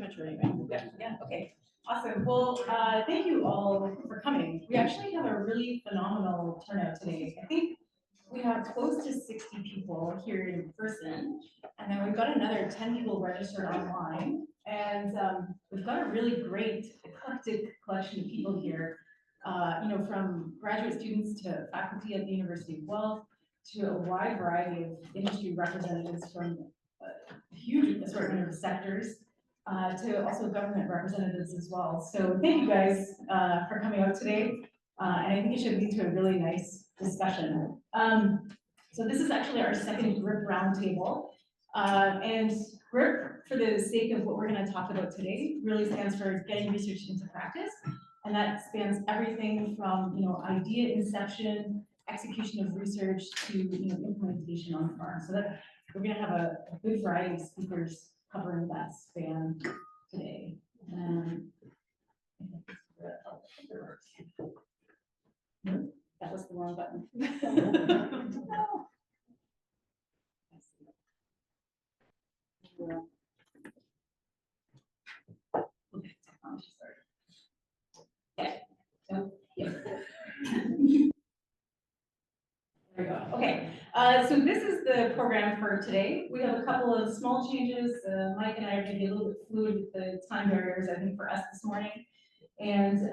picture anyway. Yeah, okay. Awesome. Well, thank you all for coming. We actually have a really phenomenal turnout today. I think we have close to 60 people here in person, and then we've got another 10 people registered online. And we've got a really great eclectic collection of people here, from graduate students to faculty at the University of Guelph, to a wide variety of industry representatives from a huge assortment of sectors, to also government representatives as well. So thank you guys for coming out today, and I think it should lead to a really nice discussion. So this is actually our second GRIP roundtable, and GRIP, for the sake of what we're going to talk about today, really stands for Getting Research into Practice, and that spans everything from idea inception, execution of research, to implementation on the farm. So that we're going to have a good variety of speakers covering that span today. Nope, that was the wrong button. Okay, nope, yeah. There we go. Okay, so this is the program for today. We have a couple of small changes. Mike and I are going to be a little bit fluid with the time barriers, I think, for us this morning. And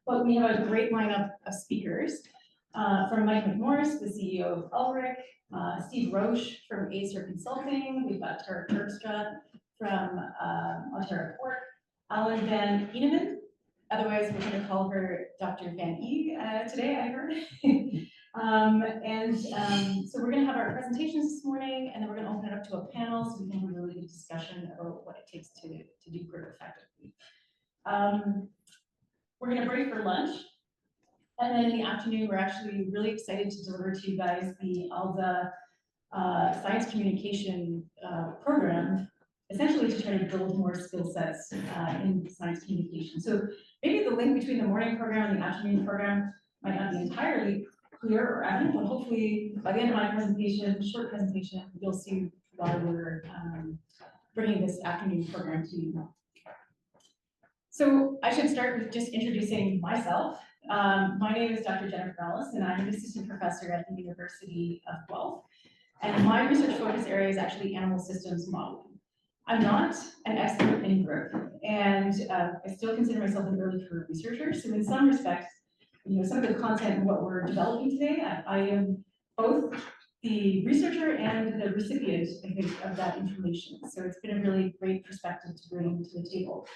but we have a great lineup of speakers from Mike McMorris, the CEO of Elora, Steve Roche from ACER Consulting. We've got Terpstra from Ontario Pork, Allison Van Eenennaam. Otherwise, we're going to call her Dr. Van E today, I heard. So we're going to have our presentations this morning, and then we're going to open it up to a panel so we can have a really good discussion about what it takes to do GRIP effectively. We're going to break for lunch, and then in the afternoon, we're actually really excited to deliver to you guys the ALDA Science Communication program, essentially to try to build more skill sets in science communication. So maybe the link between the morning program and the afternoon program might not be entirely clear or evident, but hopefully by the end of my presentation, short presentation, you'll see why we're bringing this afternoon program to you. So I should start with just introducing myself. My name is Dr. Jennifer Ellis, and I'm an assistant professor at the University of Guelph. And my research focus area is actually animal systems modeling. I'm not an expert in GRIP, and I still consider myself an early career researcher. So in some respects, some of the content and what we're developing today, I am both the researcher and the recipient, I think, of that information. So it's been a really great perspective to bring to the table.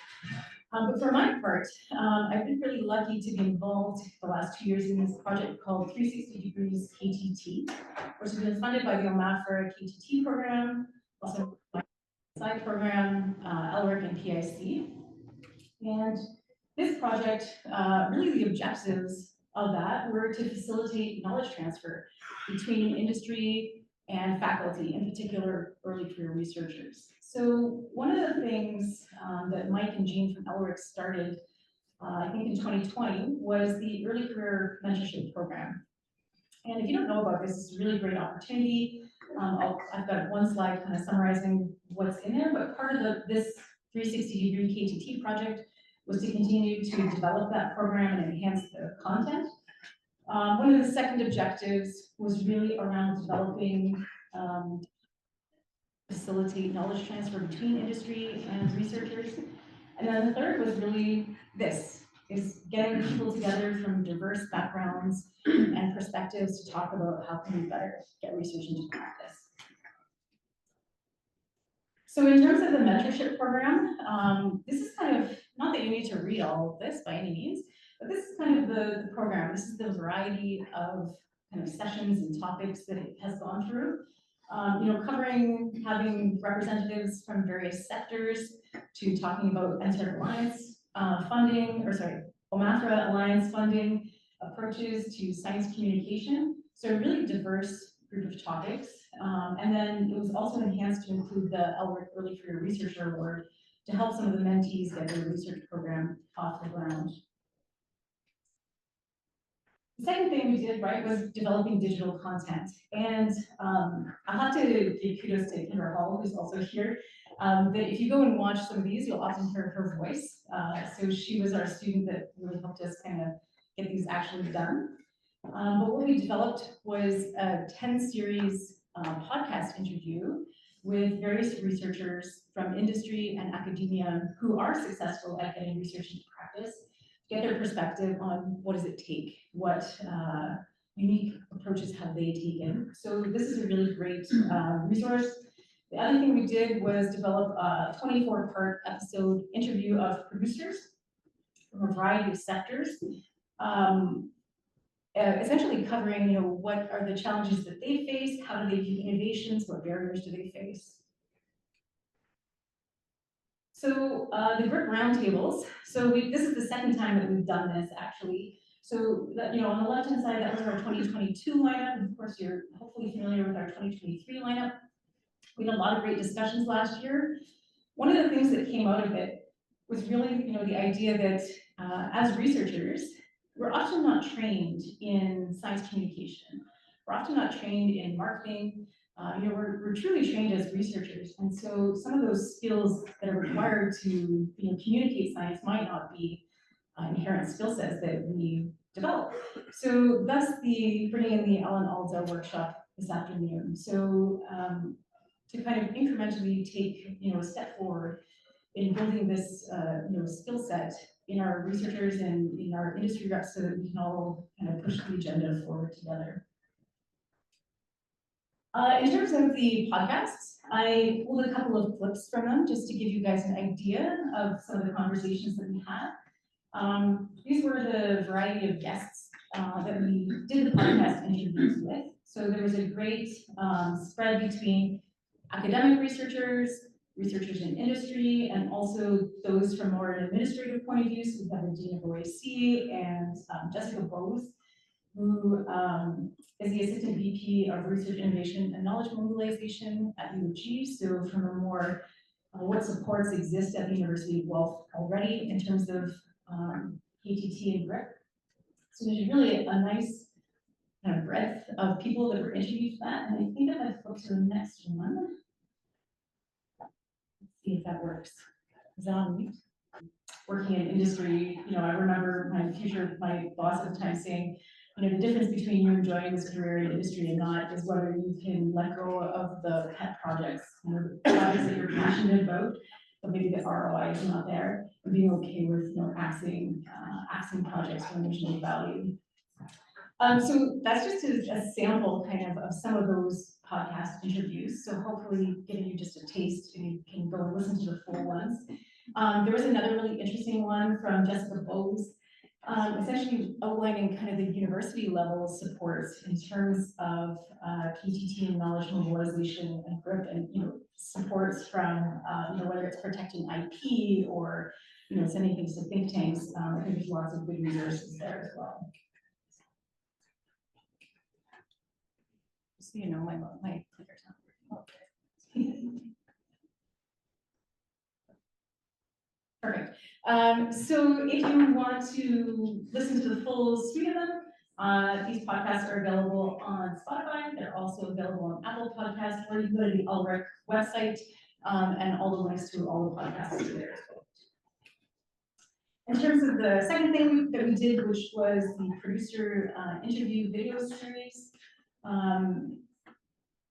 But for my part, I've been really lucky to be involved the last 2 years in this project called 360 Degrees KTT, which has been funded by the OMAFRA KTT program, also my side program, LRIC and PIC. And this project, really the objectives of that were to facilitate knowledge transfer between industry and faculty, in particular early career researchers. So one of the things that Mike and Jean from Elora started, I think in 2020, was the early career mentorship program. And if you don't know about this, it's a really great opportunity. I've got one slide kind of summarizing what's in there, but part of this 360 degree KTT project was to continue to develop that program and enhance the content. One of the second objectives was really around developing facilitate knowledge transfer between industry and researchers. And then the third was really this, is getting people together from diverse backgrounds and perspectives to talk about how can we better get research into practice. So in terms of the mentorship program, this is kind of, not that you need to read all of this by any means, but this is kind of the program. This is the variety of kind of sessions and topics that it has gone through. Covering having representatives from various sectors to talking about NSERC Alliance funding, OMAFRA Alliance funding, approaches to science communication. So a really diverse group of topics. And then it was also enhanced to include the Elora Early Career Researcher Award to help some of the mentees get their research program off the ground. The second thing we did, right, was developing digital content. And I'll have to give kudos to Kendra Hall, who's also here. that if you go and watch some of these, you'll often hear her voice. So she was our student that really helped us kind of get these actually done. But what we developed was a 10-series podcast interview with various researchers from industry and academia who are successful at getting research into practice, to get their perspective on what does it take, what unique approaches have they taken. So this is a really great resource. The other thing we did was develop a 24-part episode interview of producers from a variety of sectors, essentially covering, what are the challenges that they face, how do they view innovations, what barriers do they face. So the group roundtables. So this is the second time that we've done this, actually. So that, on the left-hand side, that was our 2022 lineup. And of course, you're hopefully familiar with our 2023 lineup. We had a lot of great discussions last year. One of the things that came out of it was really, the idea that as researchers, we're often not trained in science communication. We're often not trained in marketing. We're truly trained as researchers. And so some of those skills that are required to communicate science might not be inherent skill sets that we develop. So thus bringing in the Ellen Alda workshop this afternoon. So to kind of incrementally take a step forward in building this skill set in our researchers and in our industry reps so that we can all kind of push the agenda forward together. In terms of the podcasts, I pulled a couple of clips from them just to give you guys an idea of some of the conversations that we had. These were the variety of guests that we did the podcast interviews with. So there was a great spread between academic researchers in industry, and also those from more an administrative point of view. So we have the Dean of OAC and Jessica Bose, who is the Assistant VP of Research, Innovation, and Knowledge Mobilization at UOG. So from a more what supports exist at the University of Guelph already in terms of KTT and GRIP. So there's really a nice kind of breadth of people that were interviewed for that. And I think if I flip to the next one, let's see if that works. Is that on mute? Working in industry, I remember my boss at the time saying, the difference between you enjoying this career in industry and not is whether you can let go of the pet projects, the projects that you're passionate about, but maybe the ROI is not there, and being okay with, axing projects when there's no value. So that's just a sample kind of some of those podcast interviews. So hopefully giving you just a taste and you can go and listen to the full ones. There was another really interesting one from Jessica Bose, essentially outlining kind of the university level supports in terms of KTT and knowledge mobilization and GRIP, and supports from whether it's protecting IP or sending things to think tanks. I think there's lots of good resources there as well. So my clicker's not working. Perfect. So if you want to listen to the full suite of them, these podcasts are available on Spotify. They're also available on Apple Podcasts, or you can go to the LREC website, and all the links to all the podcasts are there as well. In terms of the second thing that we did, which was the producer interview video series,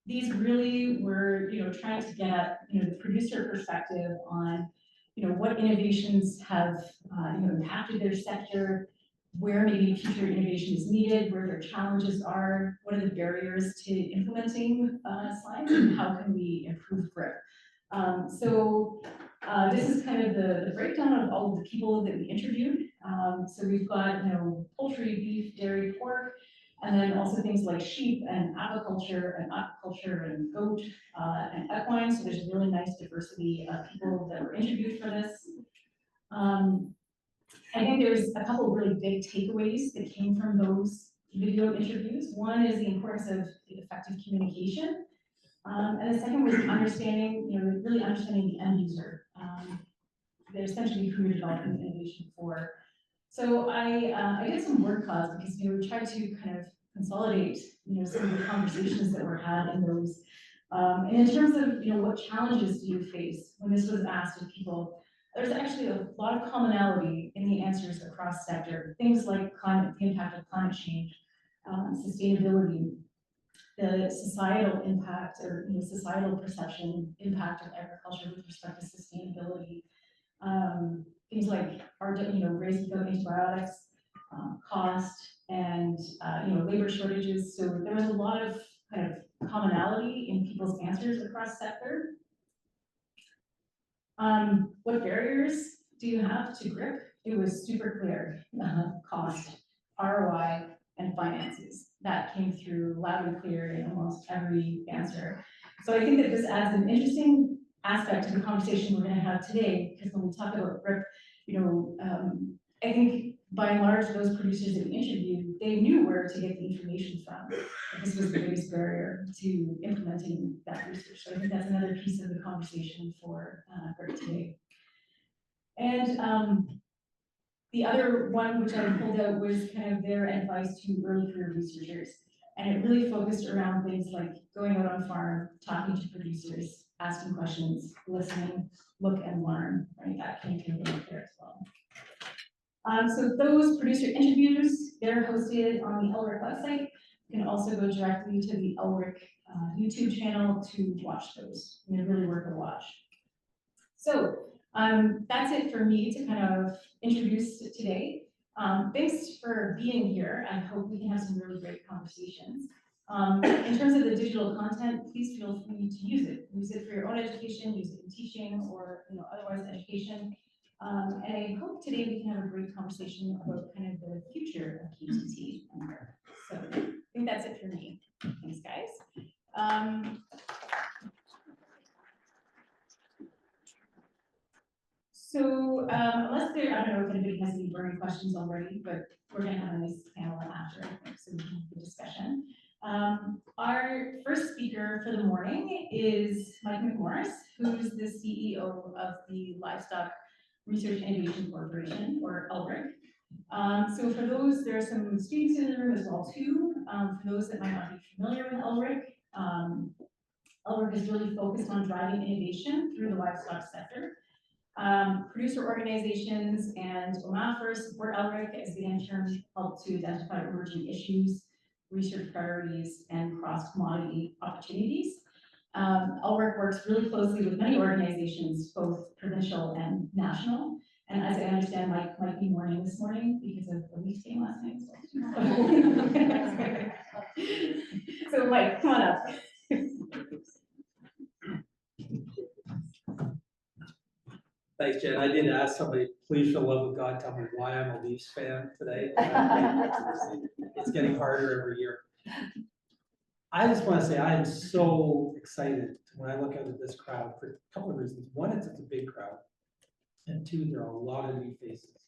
these really were, trying to get, the producer perspective on, what innovations have, impacted their sector, where maybe future innovation is needed, where their challenges are, what are the barriers to implementing science, and how can we improve GRIP. So this is kind of the breakdown of all of the people that we interviewed. So we've got, poultry, beef, dairy, pork, and then also things like sheep and aquaculture and goat and equine. So there's a really nice diversity of people that were interviewed for this. I think there's a couple of really big takeaways that came from those video interviews. One is the importance of effective communication. And the second was understanding, really understanding the end user. They're essentially who you're developing innovation for. So I did some word clouds because we tried to kind of consolidate some of the conversations that were had in those And in terms of, what challenges do you face when this was asked of people, there's actually a lot of commonality in the answers across sector. Things like the impact of climate change, sustainability, the societal impact or societal perception impact of agriculture with respect to sustainability. Things like raising without antibiotics, cost, and labor shortages. So there was a lot of kind of commonality in people's answers across sector. What barriers do you have to GRIP? It was super clear. Cost, ROI, and finances. That came through loud and clear in almost every answer. So I think that this adds an interesting aspect to the conversation we're going to have today, because when we talk about GRIP, I think by and large, those producers that we interviewed, they knew where to get the information from. This was the biggest barrier to implementing that research. So I think that's another piece of the conversation for GRIP today. And the other one, which I pulled out, was kind of their advice to early career researchers. And it really focused around things like going out on farm, talking to producers, asking questions, listening, look and learn, right? That came through there as well. So those producer interviews, they're hosted on the LRIC website. You can also go directly to the LRIC YouTube channel to watch those. They're really worth a watch. So that's it for me to kind of introduce today. Thanks for being here. I hope we can have some really great conversations. In terms of the digital content, please feel free to use it. Use it for your own education, use it in teaching or otherwise education. And I hope today we can have a great conversation about kind of the future of KTT. So I think that's it for me. Thanks, guys. So unless there, I don't know if anybody has any burning questions already, but we're going to have a nice panel after, I think, so we can have the discussion. Our first speaker for the morning is Mike McMorris, who's the CEO of the Livestock Research Innovation Corporation, or LRIC. So for those, there are some students in the room as well too. For those that might not be familiar with LRIC, LRIC is really focused on driving innovation through the livestock sector. Producer organizations and OMAFers support LRIC as they in turn help to identify emerging issues, research priorities, and cross-commodity opportunities. LRIC works really closely with many organizations, both provincial and national. And as I understand, Mike might be mourning this morning because of the Leafs game last night. So Mike, come on up. Thanks, Jen. I did ask somebody, please, for the love of God, tell me why I'm a Leafs fan today. It's getting harder every year. I just want to say I am so excited when I look out at this crowd for a couple of reasons. One, it's a big crowd. And two, there are a lot of new faces.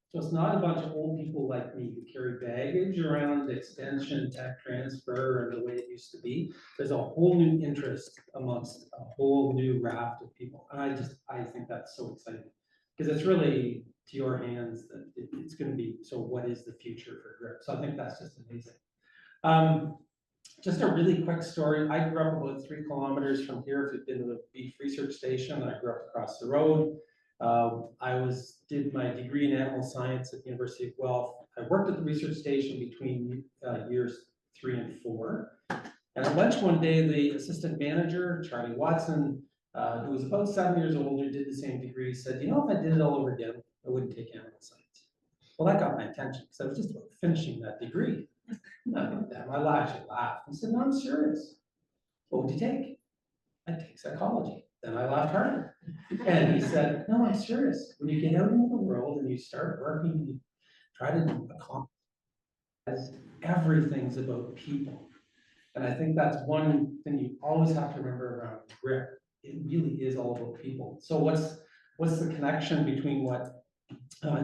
So it's not a bunch of old people like me who carry baggage around extension, tech transfer, and the way it used to be. There's a whole new interest amongst a whole new raft of people. And I think that's so exciting because it's really to your hands that it's going to be, so what is the future for GRIP? So I think that's just amazing. Just a really quick story. I grew up about 3 kilometers from here. If you've been to the beef research station, I grew up across the road. I did my degree in animal science at the University of Guelph. I worked at the research station between years 3 and 4. And at lunch one day, the assistant manager, Charlie Watson, who was about 7 years older, did the same degree, said, if I did it all over again, I wouldn't take animal science. Well, that got my attention because I was just about finishing that degree. I actually laughed. I said, no, I'm serious. What would you take? I'd take psychology. Then I laughed harder. And he said, no, I'm serious. When you get out into the world and you start working, you try to accomplish, everything's about people. And I think that's one thing you always have to remember around GRIP. It really is all about people. So what's the connection between what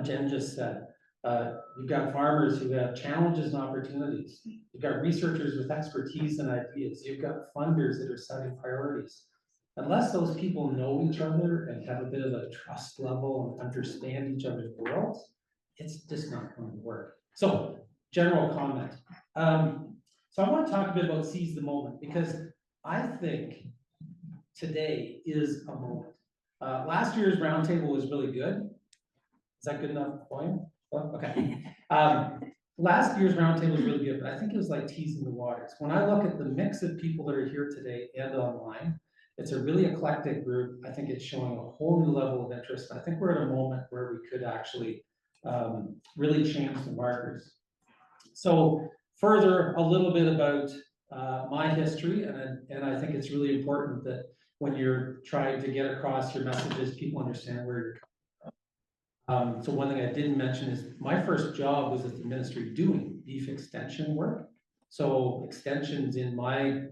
Jen just said? You've got farmers who have challenges and opportunities. You've got researchers with expertise and ideas. You've got funders that are setting priorities. Unless those people know each other and have a bit of a trust level and understand each other's worlds, it's just not going to work. So, general comment. So I want to talk a bit about seize the moment, because I think today is a moment. Last year's roundtable was really good. Is that good enough for you? Well, okay. Last year's roundtable was really good, but I think it was like teasing the waters. When I look at the mix of people that are here today and online, it's a really eclectic group. I think it's showing a whole new level of interest. I think we're at a moment where we could actually really change the markers. So further, a little bit about my history, and I think it's really important that when you're trying to get across your messages, people understand where you're coming from. So one thing I didn't mention is my first job was at the ministry doing beef extension work. So extensions in my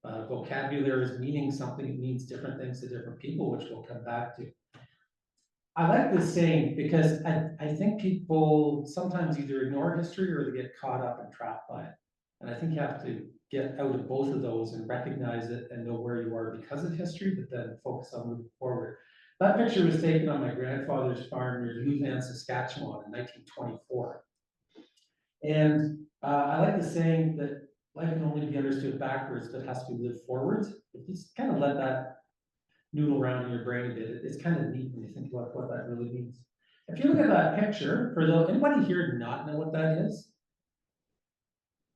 vocabulary is meaning something, it means different things to different people, which we'll come back to. I like this saying because I think people sometimes either ignore history or they get caught up and trapped by it. And I think you have to get out of both of those and recognize it and know where you are because of history, but then focus on moving forward. That picture was taken on my grandfather's farm near Newfoundland, Saskatchewan in 1924. And I like the saying that life can only be understood backwards, but has to be lived forwards. If you just kind of let that noodle around in your brain a bit, it's kind of neat when you think about what that really means. If you look at that picture, for those, anybody here not know what that is?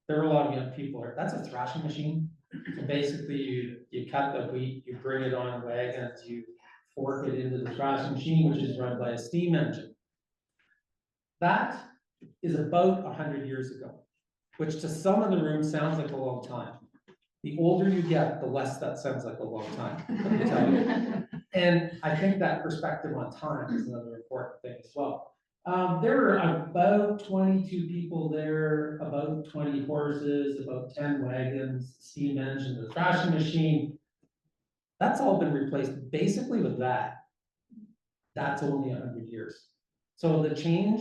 There are a lot of young people. That's a thrashing machine. So basically, you cut the wheat, you bring it on wagons, you fork it into the thrashing machine, which is run by a steam engine. That is about 100 years ago, which to some in the room sounds like a long time. The older you get, the less that sounds like a long time, let me tell you. And I think that perspective on time is another important thing as well. There were about 22 people there, about 20 horses, about 10 wagons, steam engine, the thrashing machine. That's all been replaced basically with that. That's only 100 years. So the change,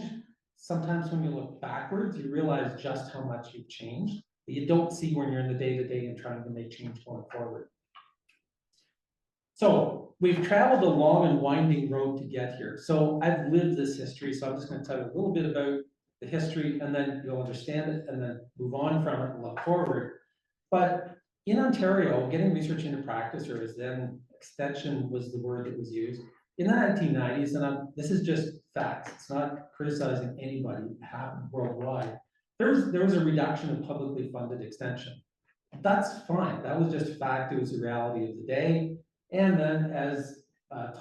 sometimes when you look backwards, you realize just how much you've changed, that you don't see when you're in the day-to-day and trying to make change going forward. So we've traveled a long and winding road to get here. So I've lived this history, so I'm just going to tell you a little bit about the history, and then you'll understand it, and then move on from it and look forward. But in Ontario, getting research into practice, or as then extension was the word that was used, in the 1990s, and this is just facts, it's not criticizing anybody, it happened worldwide, there was a reduction of publicly funded extension. That's fine, that was just fact, it was the reality of the day. And then as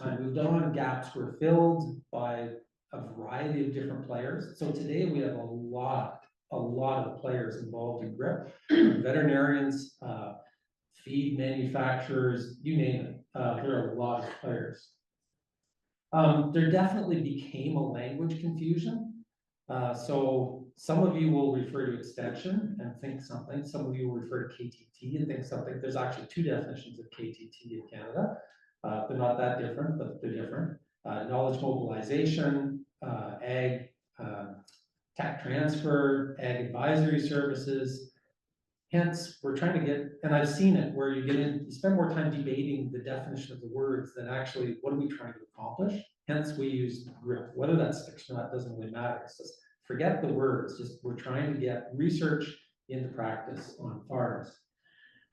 time moved on, gaps were filled by a variety of different players. So today we have a lot of players involved in GRIP, veterinarians, feed manufacturers, you name it. There are a lot of players. There definitely became a language confusion. So some of you will refer to extension and think something. Some of you will refer to KTT and think something. There's actually two definitions of KTT in Canada. They're not that different, but they're different. Knowledge mobilization, ag tech transfer, ag advisory services. Hence, we're trying to get, and I've seen it, where you get in, you spend more time debating the definition of the words than actually what are we trying to accomplish. Hence, we use GRIP. Whether that sticks or not doesn't really matter. It's just forget the words. Just we're trying to get research into practice on farms.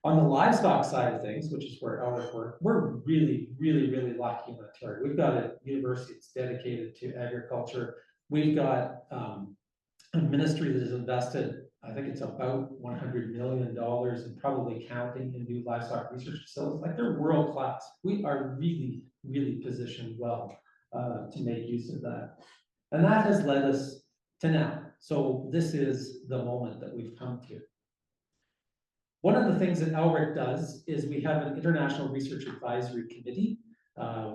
On the livestock side of things, which is where Ellis work, we're really lucky in Ontario. We've got a university that's dedicated to agriculture. We've got a ministry that has invested, I think it's about $100 million and probably counting in new livestock research facilities. Like, they're world class. We are really positioned well to make use of that. And that has led us to now. So this is the moment that we've come to. One of the things that ELRIC does is we have an International Research Advisory Committee.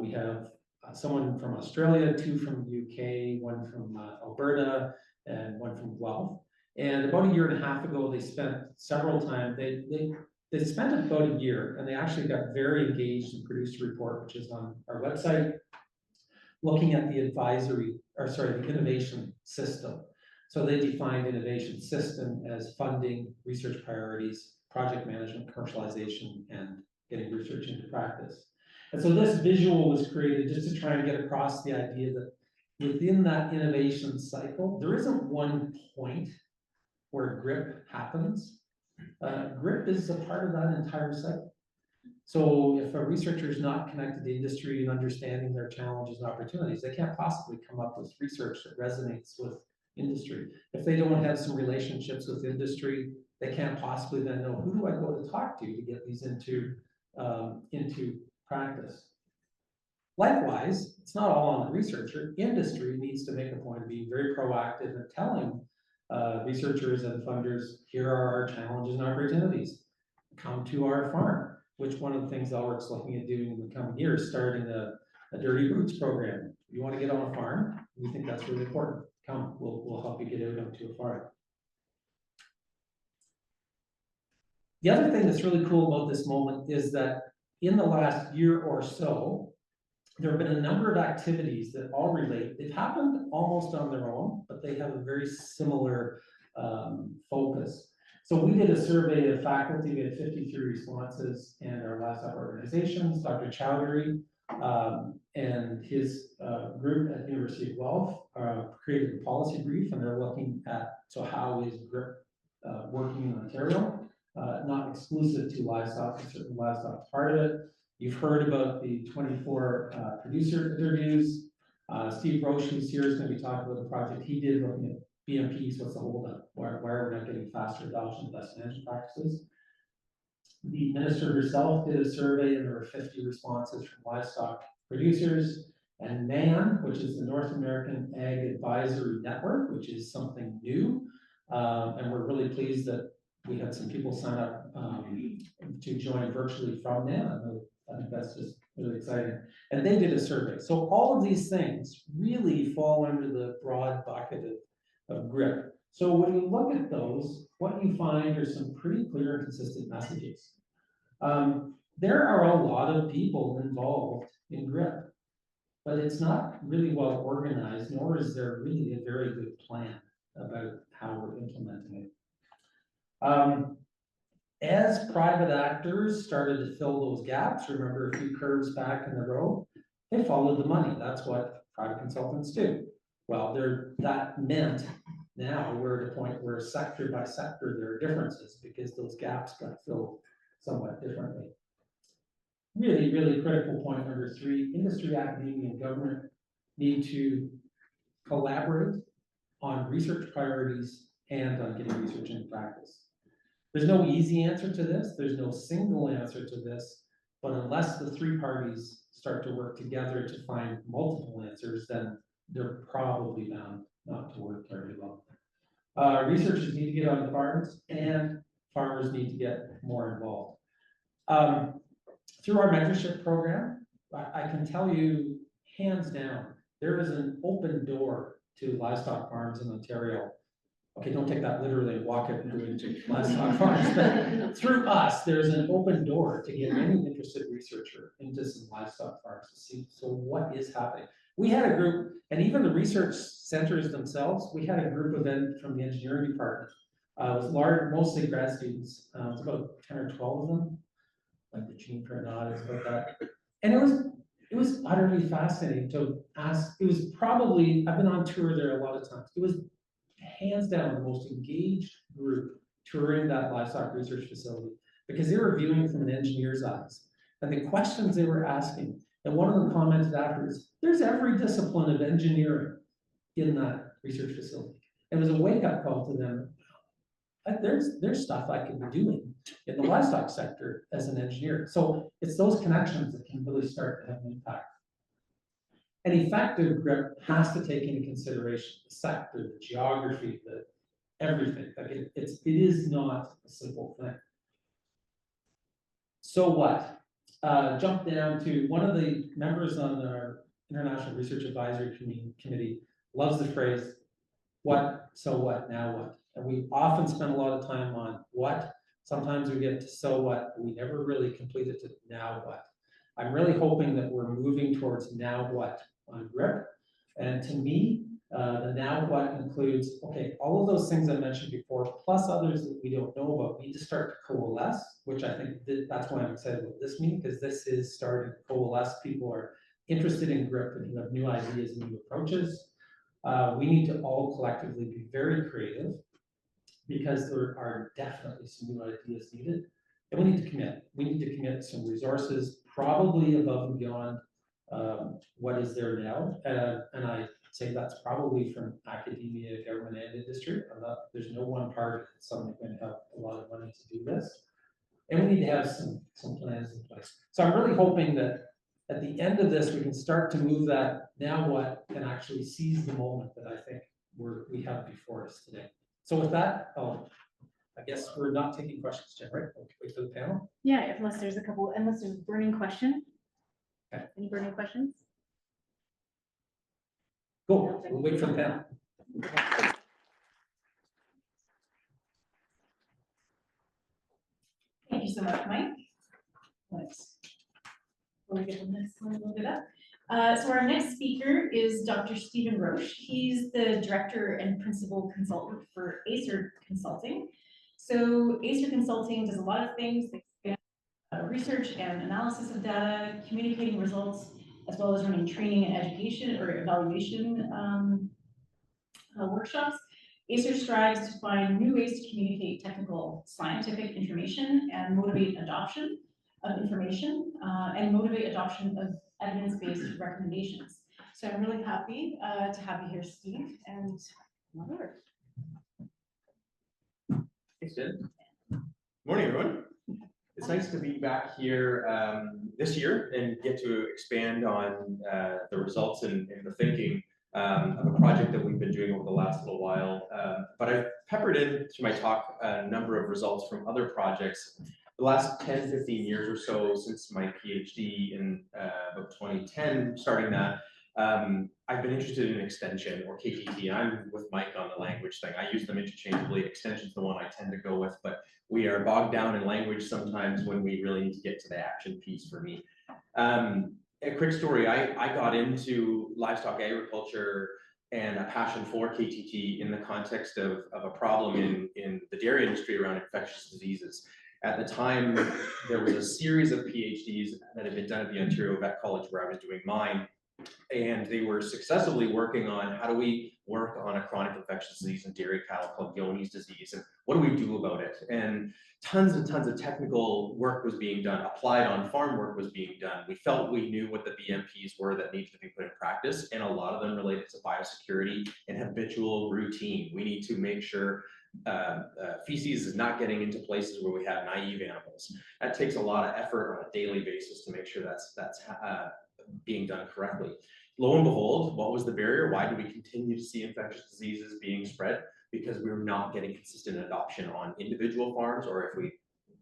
We have someone from Australia, two from the UK, one from Alberta, and one from Guelph. And about a year and a half ago, they spent several times, they spent about a year, and they actually got very engaged and produced a report, which is on our website, looking at the the innovation system. So they defined innovation system as funding, research priorities, project management, commercialization, and getting research into practice. And so this visual was created just to try and get across the idea that within that innovation cycle, there isn't one point where GRIP happens. GRIP is a part of that entire cycle. So if a researcher is not connected to industry and understanding their challenges and opportunities, they can't possibly come up with research that resonates with industry. If they don't have some relationships with industry, they can't possibly then know, who do I go to talk to get these into practice. Likewise, it's not all on the researcher. Industry needs to make a point of being very proactive and telling researchers and funders, here are our challenges and opportunities. Come to our farm, which one of the things Elor's looking at doing in the coming years, starting a Dirty Roots program. You want to get on a farm, we think that's really important. Come, we'll help you get out onto a farm. The other thing that's really cool about this moment is that in the last year or so, there have been a number of activities that all relate. They've happened almost on their own, but they have a very similar focus. So we did a survey of faculty, we had 53 responses, and our livestock organizations, Dr. Chowdhury and his group at University of Guelph created a policy brief, and they're looking at, so how is GRIP working in Ontario? Not exclusive to livestock, but certainly livestock is part of it. You've heard about the 24 producer interviews. Steve Roche, who's here, is going to be talking about the project he did looking at BMPs, what's the holdup? Why are we not getting faster adoption of best management practices? The minister herself did a survey, and there were 50 responses from livestock producers. And NAM, which is the North American Ag Advisory Network, which is something new. And we're really pleased that we had some people sign up to join virtually from NAM. I think that's just really exciting. And they did a survey. So all of these things really fall under the broad bucket of GRIP. So when you look at those, what you find are some pretty clear and consistent messages. There are a lot of people involved in GRIP, but it's not really well organized, nor is there really a very good plan about how we're implementing it. As private actors started to fill those gaps, remember a few curves back in the row, they followed the money. That's what private consultants do. Well, that meant now we're at a point where sector by sector there are differences because those gaps got filled somewhat differently. Really, really critical point number 3, industry, academia, and government need to collaborate on research priorities and on getting research into practice. There's no easy answer to this. There's no single answer to this, but unless the 3 parties start to work together to find multiple answers, then they're probably bound not to work very well. Researchers need to get on the farms, and farmers need to get more involved. Through our mentorship program, I can tell you, hands down, there is an open door to livestock farms in Ontario. Okay, don't take that literally and walk it into livestock farms, but through us, there's an open door to get any interested researcher into some livestock farms to see, so what is happening? We had a group, and even the research centers themselves, we had a group of from the engineering department. It was large, mostly grad students. It was about 10 or 12 of them, like the Gene Pernod is about that. And it was utterly fascinating to ask. It was probably, I've been on tour there a lot of times. It was hands down the most engaged group touring that livestock research facility because they were viewing from an engineer's eyes. And the questions they were asking, and one of them commented afterwards, there's every discipline of engineering in that research facility. It was a wake-up call to them. There's stuff I could be doing in the livestock sector as an engineer. So it's those connections that can really start to have an impact. An effective GRIP has to take into consideration the sector, the geography, everything. Like it is not a simple thing. So what? Jump down to one of the members on our International Research Advisory Committee loves the phrase, what, so what, now what? And we often spend a lot of time on what. Sometimes we get to so what, but we never really complete it to now what. I'm really hoping that we're moving towards now what on GRIP. And to me, the now what includes, okay, all of those things I mentioned before, plus others that we don't know about, need to start to coalesce, which I think that's why I'm excited about this meeting, because this is starting to coalesce. People are interested in GRIP and have new ideas and new approaches. We need to all collectively be very creative because there are definitely some new ideas needed. And we need to commit. We need to commit some resources, probably above and beyond what is there now. And I say that's probably from academia, government, and industry. There's no one part that's suddenly going to have a lot of money to do this. And we need to have some plans in place. So I'm really hoping that at the end of this, we can start to move that now what and actually seize the moment that I think we have before us today. So with that, I guess we're not taking questions, Jen, right? We'll wait for the panel. Yeah, unless there's a burning question. Okay. Any burning questions? Cool, we'll wait for the panel. Thank you so much, Mike. Let's get the next one a little bit up. So our next speaker is Dr. Stephen Roche. He's the director and principal consultant for ACER Consulting. So ACER Consulting does a lot of things, like research and analysis of data, communicating results, as well as running training and education or evaluation workshops. ACER strives to find new ways to communicate technical scientific information and motivate adoption of information and motivate adoption of evidence-based recommendations. So I'm really happy to have you here, Steve, and Mother. Thanks, Jen. Morning, everyone. It's nice to be back here this year and get to expand on the results and the thinking of a project that we've been doing over the last little while. But I've peppered into my talk a number of results from other projects. The last 10, 15 years or so since my PhD in about 2010, starting that, I've been interested in extension or KTT. I'm with Mike on the language thing. I use them interchangeably. Extension is the one I tend to go with, but we are bogged down in language sometimes when we really need to get to the action piece for me. A quick story, I got into livestock agriculture and a passion for KTT in the context of a problem in the dairy industry around infectious diseases. At the time, there was a series of PhDs that had been done at the Ontario Vet College where I was doing mine, and they were successively working on how do we work on a chronic infectious disease in dairy cattle called Johne's disease, and what do we do about it? And tons of technical work was being done, applied on farm work was being done. We felt we knew what the BMPs were that needed to be put in practice, and a lot of them related to biosecurity and habitual routine. We need to make sure feces is not getting into places where we have naive animals. That takes a lot of effort on a daily basis to make sure that's being done correctly. Lo and behold, what was the barrier? Why do we continue to see infectious diseases being spread? Because we're not getting consistent adoption on individual farms, or if we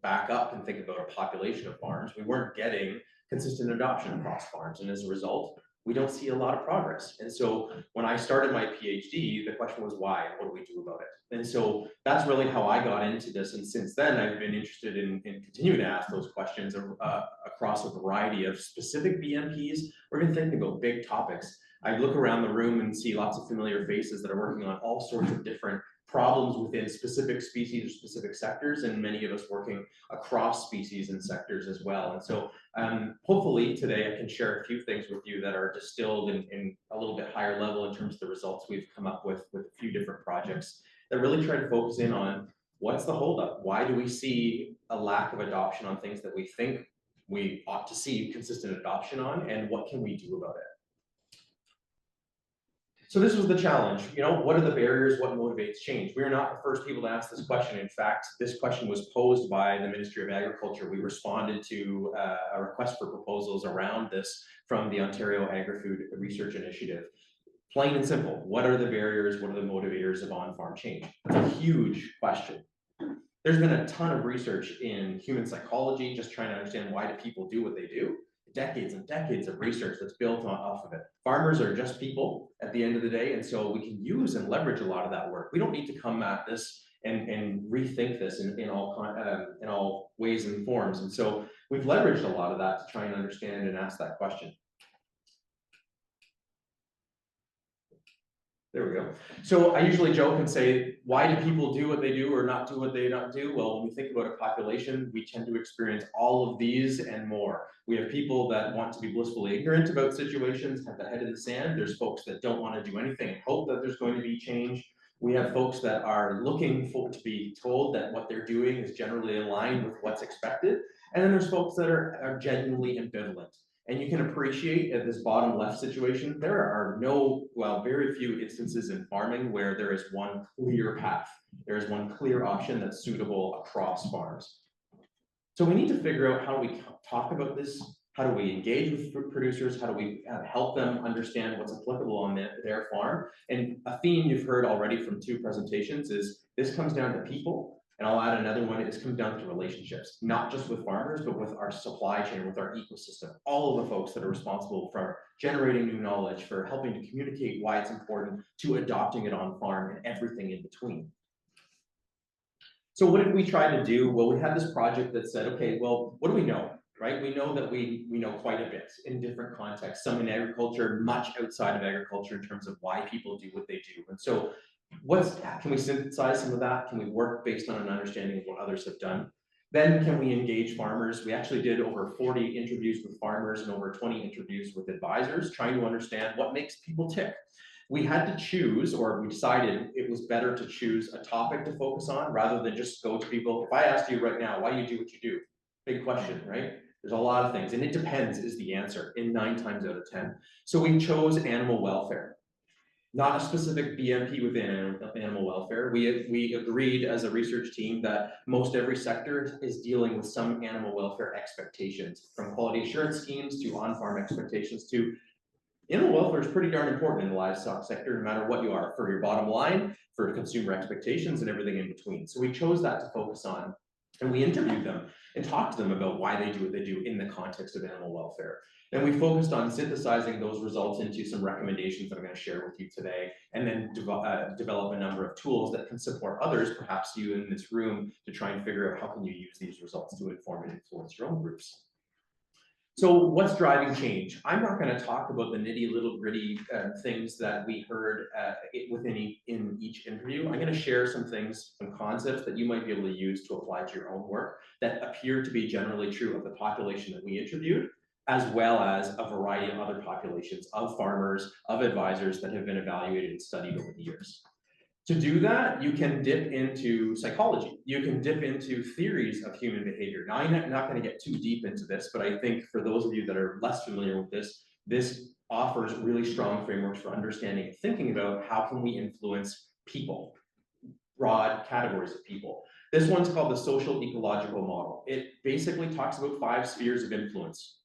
back up and think about a population of farms, we weren't getting consistent adoption across farms. And as a result, we don't see a lot of progress. And so when I started my PhD, the question was why and what do we do about it? And so that's really how I got into this. And since then, I've been interested in continuing to ask those questions across a variety of specific BMPs, or even thinking about big topics. I look around the room and see lots of familiar faces that are working on all sorts of different problems within specific species or specific sectors, and many of us working across species and sectors as well. And so hopefully today I can share a few things with you that are distilled in a little bit higher level in terms of the results we've come up with a few different projects that really try to focus in on what's the holdup? Why do we see a lack of adoption on things that we think we ought to see consistent adoption on, and what can we do about it? So this was the challenge, what are the barriers, what motivates change? We are not the first people to ask this question. In fact, this question was posed by the Ministry of Agriculture. We responded to a request for proposals around this from the Ontario Agri-Food Research Initiative. Plain and simple, what are the barriers, what are the motivators of on-farm change? It's a huge question. There's been a ton of research in human psychology, just trying to understand why do people do what they do. Decades and decades of research that's built off of it. Farmers are just people at the end of the day, and so we can use and leverage a lot of that work. We don't need to come at this and rethink this in all ways and forms. And so we've leveraged a lot of that to try and understand and ask that question. There we go. So I usually joke and say, why do people do what they do or not do what they don't do? Well, when we think about a population, we tend to experience all of these and more. We have people that want to be blissfully ignorant about situations, have the head in the sand. There's folks that don't want to do anything and hope that there's going to be change. We have folks that are looking for to be told that what they're doing is generally aligned with what's expected. And then there's folks that are genuinely ambivalent. And you can appreciate at this bottom left situation, there are very few instances in farming where there is one clear path. There is one clear option that's suitable across farms. So we need to figure out how do we talk about this? How do we engage with producers? How do we help them understand what's applicable on their farm? And a theme you've heard already from 2 presentations is this comes down to people. And I'll add another one, this comes down to relationships, not just with farmers, but with our supply chain, with our ecosystem, all of the folks that are responsible for generating new knowledge, for helping to communicate why it's important, to adopting it on farm and everything in between. So what did we try to do? Well, we had this project that said, okay, well, what do we know, right? We know that we know quite a bit in different contexts, some in agriculture, much outside of agriculture in terms of why people do what they do. And so can we synthesize some of that? Can we work based on an understanding of what others have done? Then can we engage farmers? We actually did over 40 interviews with farmers and over 20 interviews with advisors, trying to understand what makes people tick. We had to choose, or we decided it was better to choose a topic to focus on rather than just go to people. If I asked you right now, why do you do what you do? Big question, right? There's a lot of things, and it depends is the answer in 9 times out of 10. So we chose animal welfare. Not a specific BMP within animal welfare. We agreed as a research team that most every sector is dealing with some animal welfare expectations, from quality assurance schemes to on-farm expectations to animal welfare is pretty darn important in the livestock sector, no matter what you are, for your bottom line, for consumer expectations and everything in between. So we chose that to focus on, and we interviewed them and talked to them about why they do what they do in the context of animal welfare. And we focused on synthesizing those results into some recommendations that I'm going to share with you today, and then develop a number of tools that can support others, perhaps you in this room, to try and figure out how can you use these results to inform and influence your own groups. So what's driving change? I'm not going to talk about the little gritty things that we heard in each interview. I'm going to share some things, some concepts that you might be able to use to apply to your own work that appear to be generally true of the population that we interviewed, as well as a variety of other populations of farmers, of advisors that have been evaluated and studied over the years. To do that, you can dip into psychology. You can dip into theories of human behavior. Now, I'm not going to get too deep into this, but I think for those of you that are less familiar with this, this offers really strong frameworks for understanding and thinking about how can we influence people, broad categories of people. This one's called the social ecological model. It basically talks about 5 spheres of influence.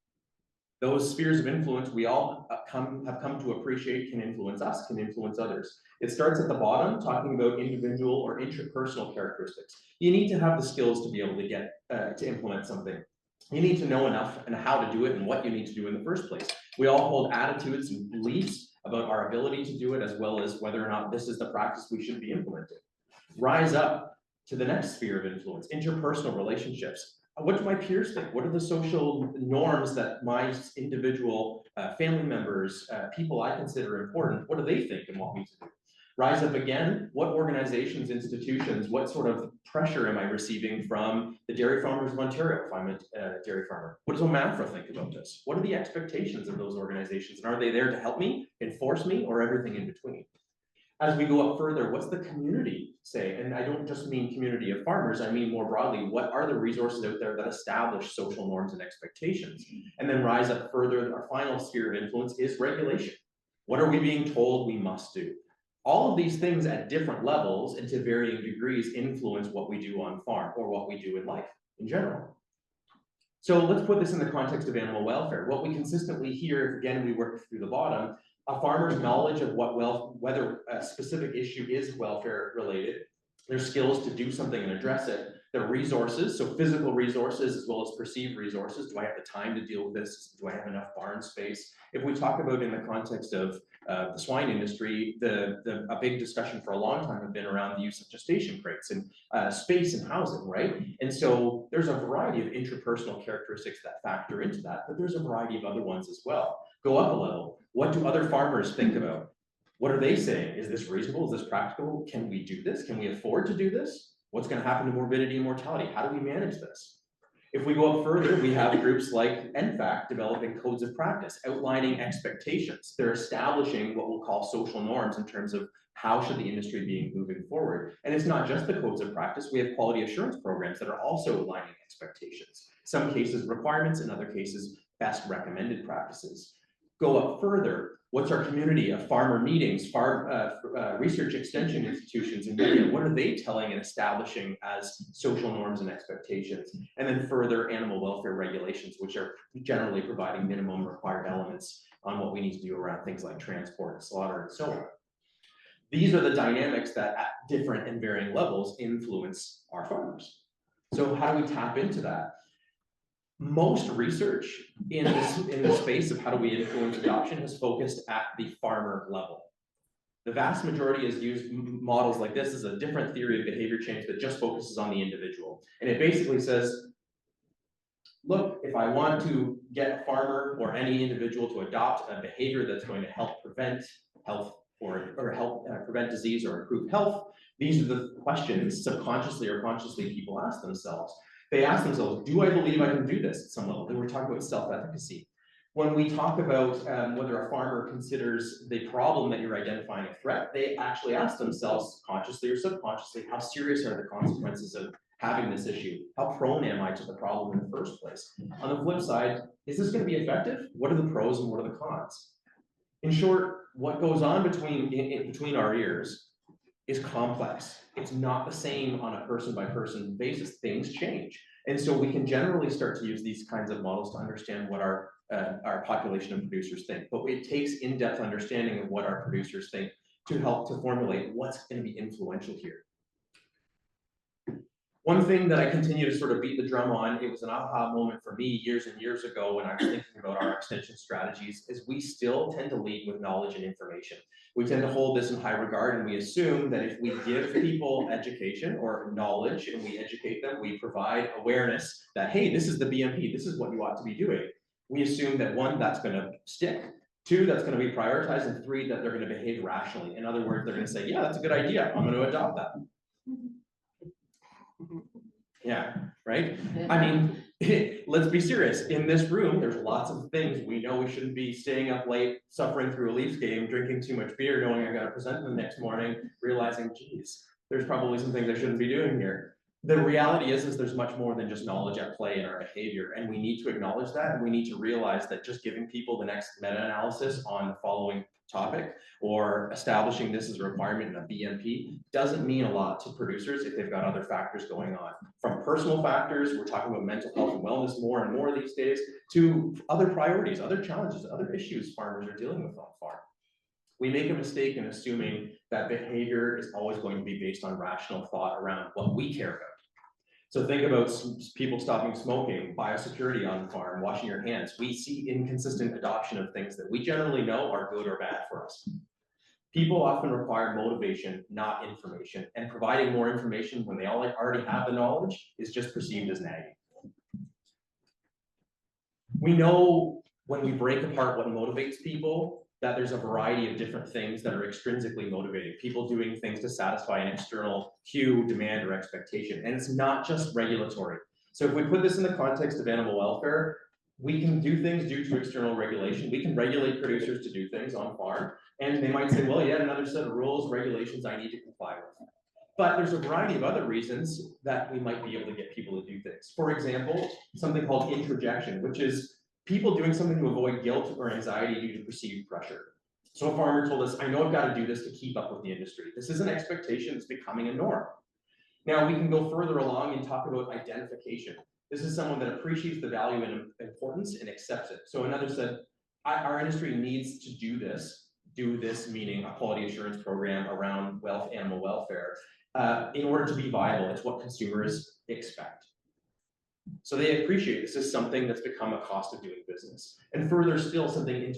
Those spheres of influence we all have come to appreciate can influence us, can influence others. It starts at the bottom, talking about individual or interpersonal characteristics. You need to have the skills to be able to get to implement something. You need to know enough and how to do it and what you need to do in the first place. We all hold attitudes and beliefs about our ability to do it, as well as whether or not this is the practice we should be implementing. Rise up to the next sphere of influence, interpersonal relationships. What do my peers think? What are the social norms that my individual family members, people I consider important, what do they think and want me to do? Rise up again, what organizations, institutions, what sort of pressure am I receiving from the Dairy Farmers of Ontario if I'm a dairy farmer? What does OMAFRA think about this? What are the expectations of those organizations? And are they there to help me, enforce me, or everything in between? As we go up further, what's the community say? And I don't just mean community of farmers, I mean more broadly, what are the resources out there that establish social norms and expectations? And then rise up further, our final sphere of influence is regulation. What are we being told we must do? All of these things at different levels and to varying degrees influence what we do on farm or what we do in life in general. So let's put this in the context of animal welfare. What we consistently hear, again, we work through the bottom, a farmer's knowledge of whether a specific issue is welfare related, their skills to do something and address it, their resources, so physical resources as well as perceived resources. Do I have the time to deal with this? Do I have enough barn space? If we talk about in the context of the swine industry, a big discussion for a long time have been around the use of gestation crates and space and housing, right? And so there's a variety of interpersonal characteristics that factor into that, but there's a variety of other ones as well. Go up a level. What do other farmers think about? What are they saying? Is this reasonable? Is this practical? Can we do this? Can we afford to do this? What's going to happen to morbidity and mortality? How do we manage this? If we go up further, we have groups like NFAC developing codes of practice, outlining expectations. They're establishing what we'll call social norms in terms of how should the industry be moving forward. And it's not just the codes of practice, we have quality assurance programs that are also aligning expectations. Some cases requirements, in other cases, best recommended practices. Go up further, what's our community of farmer meetings, research extension institutions, and media, what are they telling and establishing as social norms and expectations? And then further animal welfare regulations, which are generally providing minimum required elements on what we need to do around things like transport and slaughter and so on. These are the dynamics that at different and varying levels influence our farmers. So how do we tap into that? Most research in the space of how do we influence adoption has focused at the farmer level. The vast majority has used models like this as a different theory of behavior change that just focuses on the individual. And it basically says, look, if I want to get a farmer or any individual to adopt a behavior that's going to help prevent health or help prevent disease or improve health, these are the questions subconsciously or consciously people ask themselves. They ask themselves, do I believe I can do this at some level? Then we're talking about self-efficacy. When we talk about whether a farmer considers the problem that you're identifying a threat, they actually ask themselves, consciously or subconsciously, how serious are the consequences of having this issue? How prone am I to the problem in the first place? On the flip side, is this going to be effective? What are the pros and what are the cons? In short, what goes on between our ears is complex. It's not the same on a person-by-person basis. Things change. And so we can generally start to use these kinds of models to understand what our population of producers think. But it takes in-depth understanding of what our producers think to help to formulate what's going to be influential here. One thing that I continue to sort of beat the drum on, it was an aha moment for me years and years ago when I was thinking about our extension strategies, is we still tend to lead with knowledge and information. We tend to hold this in high regard, and we assume that if we give people education or knowledge and we educate them, we provide awareness that, hey, this is the BMP, this is what you ought to be doing. We assume that one, that's going to stick, two, that's going to be prioritized, and three, that they're going to behave rationally. In other words, they're going to say, yeah, that's a good idea, I'm going to adopt that. Yeah, right? I mean, let's be serious. In this room, there's lots of things we know we shouldn't be staying up late, suffering through a Leafs game, drinking too much beer, knowing I got to present the next morning, realizing, geez, there's probably some things I shouldn't be doing here. The reality is there's much more than just knowledge at play in our behavior, and we need to acknowledge that, and we need to realize that just giving people the next meta-analysis on the following topic or establishing this as a requirement in a BMP doesn't mean a lot to producers if they've got other factors going on. From personal factors, we're talking about mental health and wellness more and more these days, to other priorities, other challenges, other issues farmers are dealing with on farm. We make a mistake in assuming that behavior is always going to be based on rational thought around what we care about. So think about people stopping smoking, biosecurity on the farm, washing your hands. We see inconsistent adoption of things that we generally know are good or bad for us. People often require motivation, not information, and providing more information when they already have the knowledge is just perceived as nagging. We know when we break apart what motivates people, that there's a variety of different things that are extrinsically motivating. People doing things to satisfy an external cue, demand, or expectation. And it's not just regulatory. So if we put this in the context of animal welfare, we can do things due to external regulation. We can regulate producers to do things on farm. And they might say, well, yet another set of rules, regulations I need to comply with. But there's a variety of other reasons that we might be able to get people to do things. For example, something called introjection, which is people doing something to avoid guilt or anxiety due to perceived pressure. So a farmer told us, I know I've got to do this to keep up with the industry. This is an expectation that's becoming a norm. Now we can go further along and talk about identification. This is someone that appreciates the value and importance and accepts it. So another said, our industry needs to do this meaning a quality assurance program around animal welfare in order to be viable. It's what consumers expect. So they appreciate this is something that's become a cost of doing business. And further still, something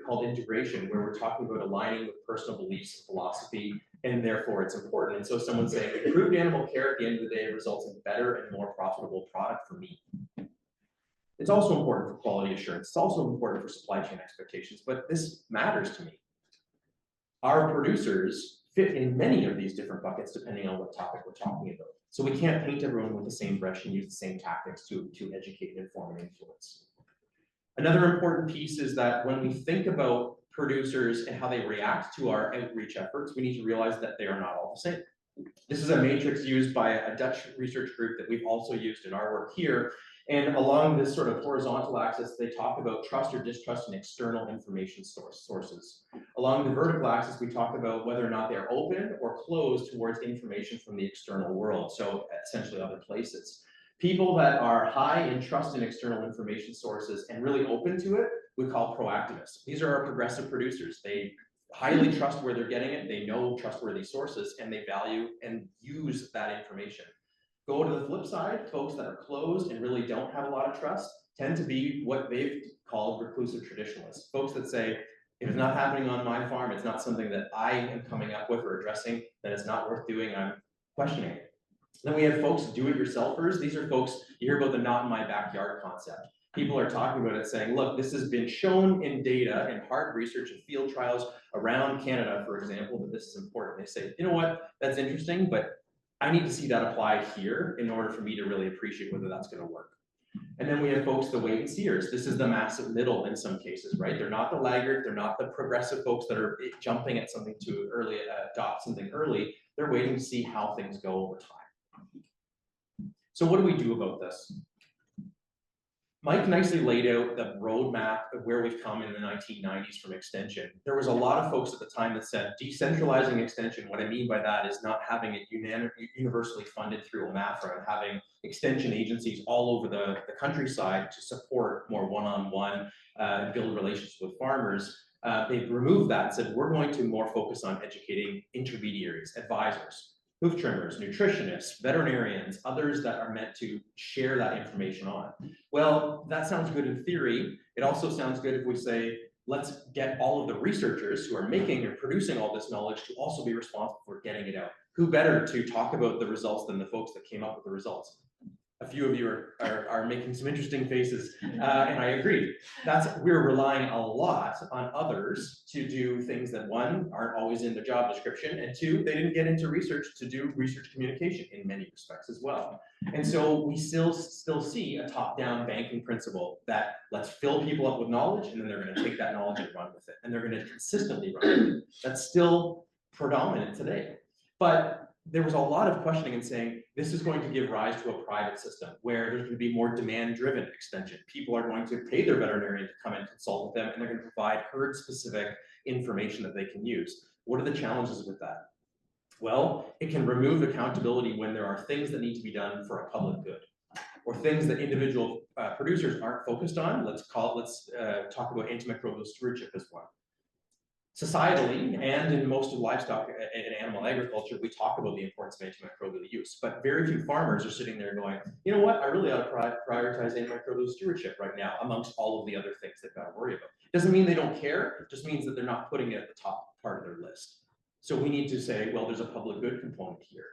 called integration, where we're talking about aligning with personal beliefs and philosophy, and therefore it's important. And so someone's saying, improved animal care at the end of the day results in better and more profitable product for me. It's also important for quality assurance. It's also important for supply chain expectations, but this matters to me. Our producers fit in many of these different buckets depending on what topic we're talking about. So we can't paint everyone with the same brush and use the same tactics to educate, inform, and influence. Another important piece is that when we think about producers and how they react to our outreach efforts, we need to realize that they are not all the same. This is a matrix used by a Dutch research group that we've also used in our work here. And along this sort of horizontal axis, they talk about trust or distrust in external information sources. Along the vertical axis, we talk about whether or not they're open or closed towards information from the external world, so essentially other places. People that are high in trust in external information sources and really open to it, we call proactivists. These are our progressive producers. They highly trust where they're getting it, they know trustworthy sources, and they value and use that information. Go to the flip side, folks that are closed and really don't have a lot of trust tend to be what they've called reclusive traditionalists. Folks that say, if it's not happening on my farm, it's not something that I am coming up with or addressing, then it's not worth doing, I'm questioning it. Then we have folks do-it-yourselfers. These are folks, you hear about the not in my backyard concept. People are talking about it saying, look, this has been shown in data and hard research and field trials around Canada, for example, that this is important. They say, you know what, that's interesting, but I need to see that applied here in order for me to really appreciate whether that's going to work. And then we have folks, the wait and seers. This is the massive middle in some cases, right? They're not the laggard, they're not the progressive folks that are jumping at something too early, adopt something early. They're waiting to see how things go over time. So what do we do about this? Mike nicely laid out the roadmap of where we've come in the 1990s from extension. There was a lot of folks at the time that said decentralizing extension, what I mean by that is not having it universally funded through OMAFRA and having extension agencies all over the countryside to support more one-on-one and build relationships with farmers. They've removed that and said, we're going to more focus on educating intermediaries, advisors, hoof trimmers, nutritionists, veterinarians, others that are meant to share that information on. Well, that sounds good in theory. It also sounds good if we say, let's get all of the researchers who are making and producing all this knowledge to also be responsible for getting it out. Who better to talk about the results than the folks that came up with the results? A few of you are making some interesting faces, and I agree. We're relying a lot on others to do things that, one, aren't always in the job description, and two, they didn't get into research to do research communication in many respects as well. And so we still see a top-down banking principle that let's fill people up with knowledge, and then they're going to take that knowledge and run with it, and they're going to consistently run with it. That's still predominant today. But there was a lot of questioning and saying, this is going to give rise to a private system where there's going to be more demand-driven extension. People are going to pay their veterinarian to come and consult with them, and they're going to provide herd-specific information that they can use. What are the challenges with that? Well, it can remove accountability when there are things that need to be done for a public good, or things that individual producers aren't focused on. Let's talk about antimicrobial stewardship as one. Societally, and in most of livestock and animal agriculture, we talk about the importance of antimicrobial use, but very few farmers are sitting there going, you know what, I really ought to prioritize antimicrobial stewardship right now amongst all of the other things they've got to worry about. Doesn't mean they don't care, it just means that they're not putting it at the top part of their list. So we need to say, well, there's a public good component here.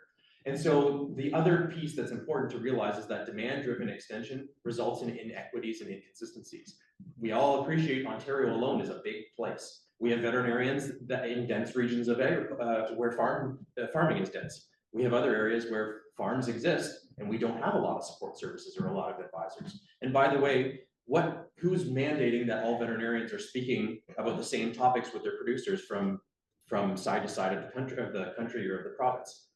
And so the other piece that's important to realize is that demand-driven extension results in inequities and inconsistencies. We all appreciate Ontario alone is a big place. We have veterinarians that in dense regions of where farming is dense. We have other areas where farms exist and we don't have a lot of support services or a lot of advisors. And by the way, who's mandating that all veterinarians are speaking about the same topics with their producers from side to side of the country or of the province?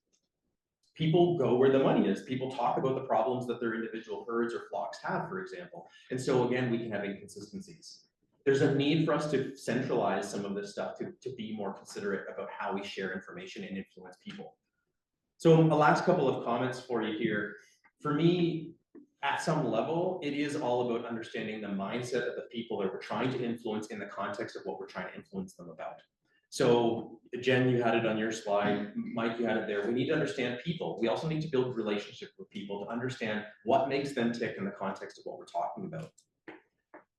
People go where the money is. People talk about the problems that their individual herds or flocks have, for example. And so again, we can have inconsistencies. There's a need for us to centralize some of this stuff to be more considerate about how we share information and influence people. So a last couple of comments for you here. For me, at some level, it is all about understanding the mindset of the people that we're trying to influence in the context of what we're trying to influence them about. So Jen, you had it on your slide. Mike, you had it there. We need to understand people. We also need to build relationships with people to understand what makes them tick in the context of what we're talking about.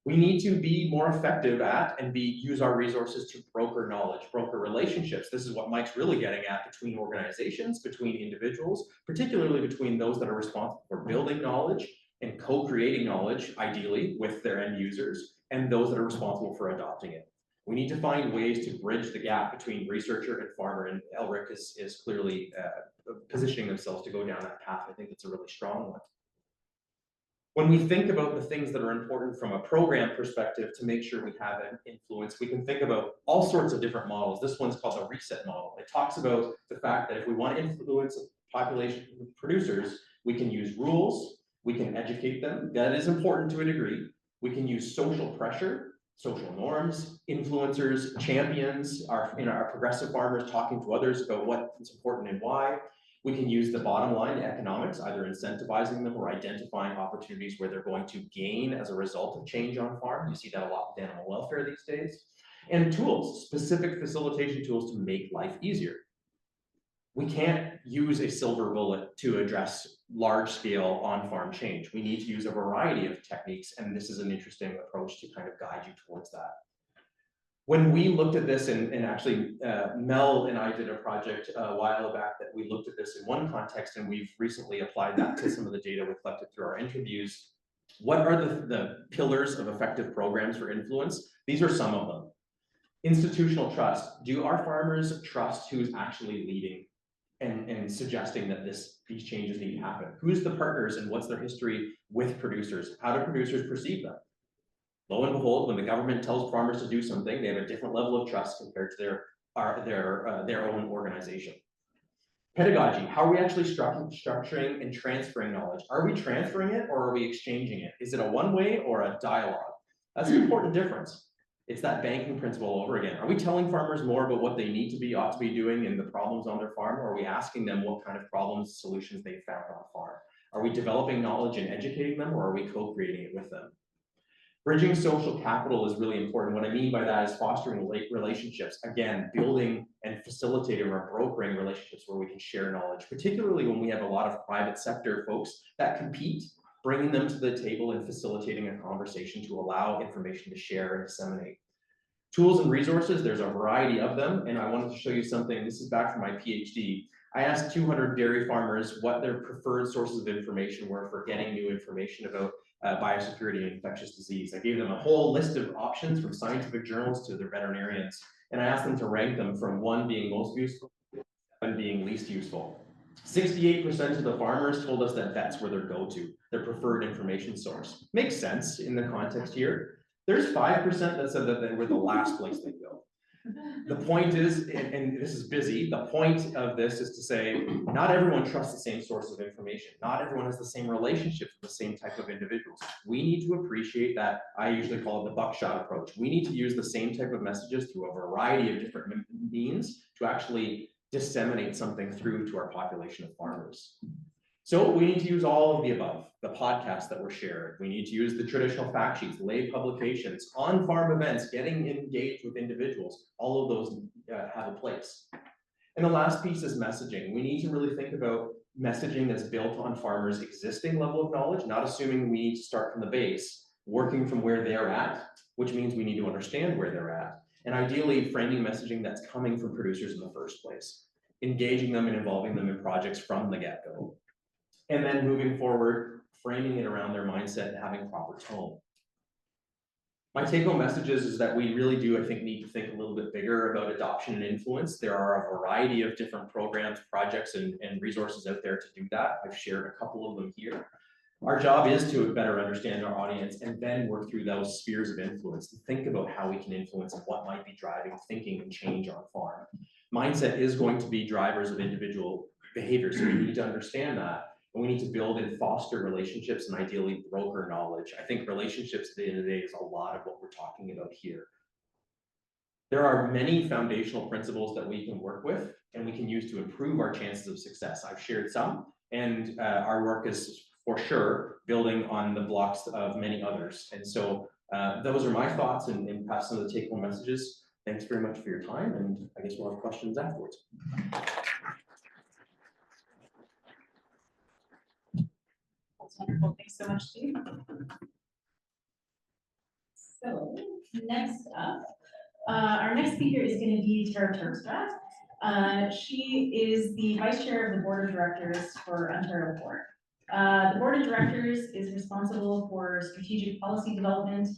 We need to be more effective at and use our resources to broker knowledge, broker relationships. This is what Mike's really getting at between organizations, between individuals, particularly between those that are responsible for building knowledge and co-creating knowledge, ideally, with their end users, and those that are responsible for adopting it. We need to find ways to bridge the gap between researcher and farmer, and Elric is clearly positioning themselves to go down that path. I think it's a really strong one. When we think about the things that are important from a program perspective to make sure we have an influence, we can think about all sorts of different models. This one's called the reset model. It talks about the fact that if we want to influence a population of producers, we can use rules, we can educate them. That is important to a degree. We can use social pressure, social norms, influencers, champions, our progressive farmers talking to others about what is important and why. We can use the bottom line economics, either incentivizing them or identifying opportunities where they're going to gain as a result of change on farm. You see that a lot with animal welfare these days. And tools, specific facilitation tools to make life easier. We can't use a silver bullet to address large scale on-farm change. We need to use a variety of techniques, and this is an interesting approach to kind of guide you towards that. When we looked at this, and actually Mel and I did a project a while back that we looked at this in one context, and we've recently applied that to some of the data we collected through our interviews. What are the pillars of effective programs for influence? These are some of them. Institutional trust. Do our farmers trust who's actually leading and suggesting that these changes need to happen? Who's the partners and what's their history with producers? How do producers perceive them? Lo and behold, when the government tells farmers to do something, they have a different level of trust compared to their own organization. Pedagogy, how are we actually structuring and transferring knowledge? Are we transferring it or are we exchanging it? Is it a one-way or a dialogue? That's an important difference. It's that banking principle all over again. Are we telling farmers more about what they need to be, ought to be doing and the problems on their farm, or are we asking them what kind of problems, solutions they found on farm? Are we developing knowledge and educating them, or are we co-creating it with them? Bridging social capital is really important. What I mean by that is fostering relationships. Again, building and facilitating or brokering relationships where we can share knowledge, particularly when we have a lot of private sector folks that compete, bringing them to the table and facilitating a conversation to allow information to share and disseminate. Tools and resources, there's a variety of them, and I wanted to show you something. This is back from my PhD. I asked 200 dairy farmers what their preferred sources of information were for getting new information about biosecurity and infectious disease. I gave them a whole list of options from scientific journals to their veterinarians, and I asked them to rank them from 1 being most useful to 7 being least useful. 68% of the farmers told us that vets were their go-to, their preferred information source. Makes sense in the context here. There's 5% that said that they were the last place they go. The point is, and this is busy, the point of this is to say, not everyone trusts the same source of information. Not everyone has the same relationships with the same type of individuals. We need to appreciate that. I usually call it the buckshot approach. We need to use the same type of messages through a variety of different means to actually disseminate something through to our population of farmers. So we need to use all of the above, the podcasts that were shared. We need to use the traditional fact sheets, lay publications, on-farm events, getting engaged with individuals. All of those have a place. And the last piece is messaging. We need to really think about messaging that's built on farmers' existing level of knowledge, not assuming we need to start from the base, working from where they're at, which means we need to understand where they're at. And ideally framing messaging that's coming from producers in the first place, engaging them and involving them in projects from the get-go. And then moving forward, framing it around their mindset and having proper tone. My take-home messages is that we really do, I think, need to think a little bit bigger about adoption and influence. There are a variety of different programs, projects, and resources out there to do that. I've shared a couple of them here. Our job is to better understand our audience and then work through those spheres of influence to think about how we can influence and what might be driving thinking and change on farm. Mindset is going to be drivers of individual behavior, so we need to understand that. And we need to build and foster relationships and ideally broker knowledge. I think relationships at the end of the day is a lot of what we're talking about here. There are many foundational principles that we can work with and we can use to improve our chances of success. I've shared some, and our work is for sure building on the blocks of many others. And so those are my thoughts and pass some of the take-home messages. Thanks very much for your time, and I guess we'll have questions afterwards. That's wonderful. Thanks so much, Steve. So next up, our next speaker is going to be Terpstra. She is the vice chair of the board of directors for Ontario Board. The board of directors is responsible for strategic policy development,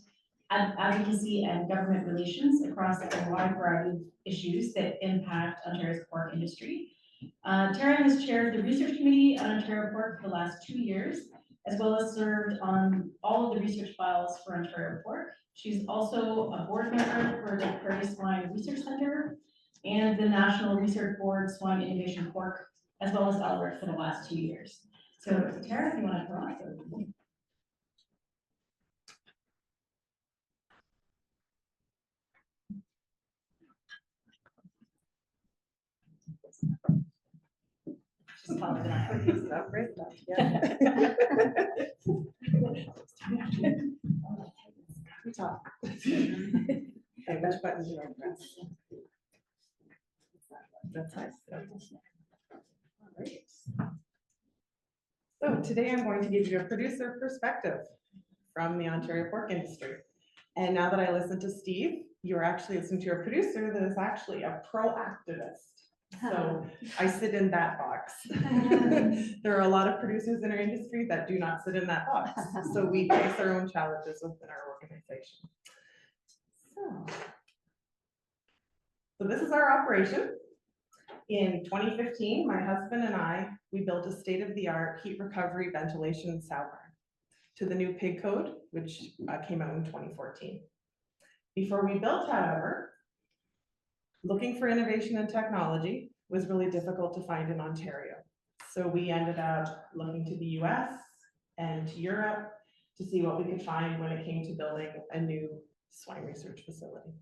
advocacy and government relations across a wide variety of issues that impact Ontario's pork industry. Tara has chaired the research committee at Ontario Pork for the last 2 years, as well as served on all of the research files for Ontario Pork. She's also a board member for the Prairie Swine Research Center and the National Research Board Swine Innovation Pork, as well as Elora for the last 2 years. So Tara, if you want to come on. She's taller than I am. Okay, which button do I press? That's nice. Alright. So today I'm going to give you a producer perspective from the Ontario pork industry. And now that I listened to Steve, you're actually listening to a producer that is actually a pro-activist. So I sit in that box. There are a lot of producers in our industry that do not sit in that box. So we face our own challenges within our organization. So this is our operation. In 2015, my husband and we built a state-of-the-art heat recovery ventilation sow barn to the new pig code, which came out in 2014. Before we built, however, looking for innovation and technology was really difficult to find in Ontario. So we ended up looking to the US and to Europe to see what we could find when it came to building a new swine research facility.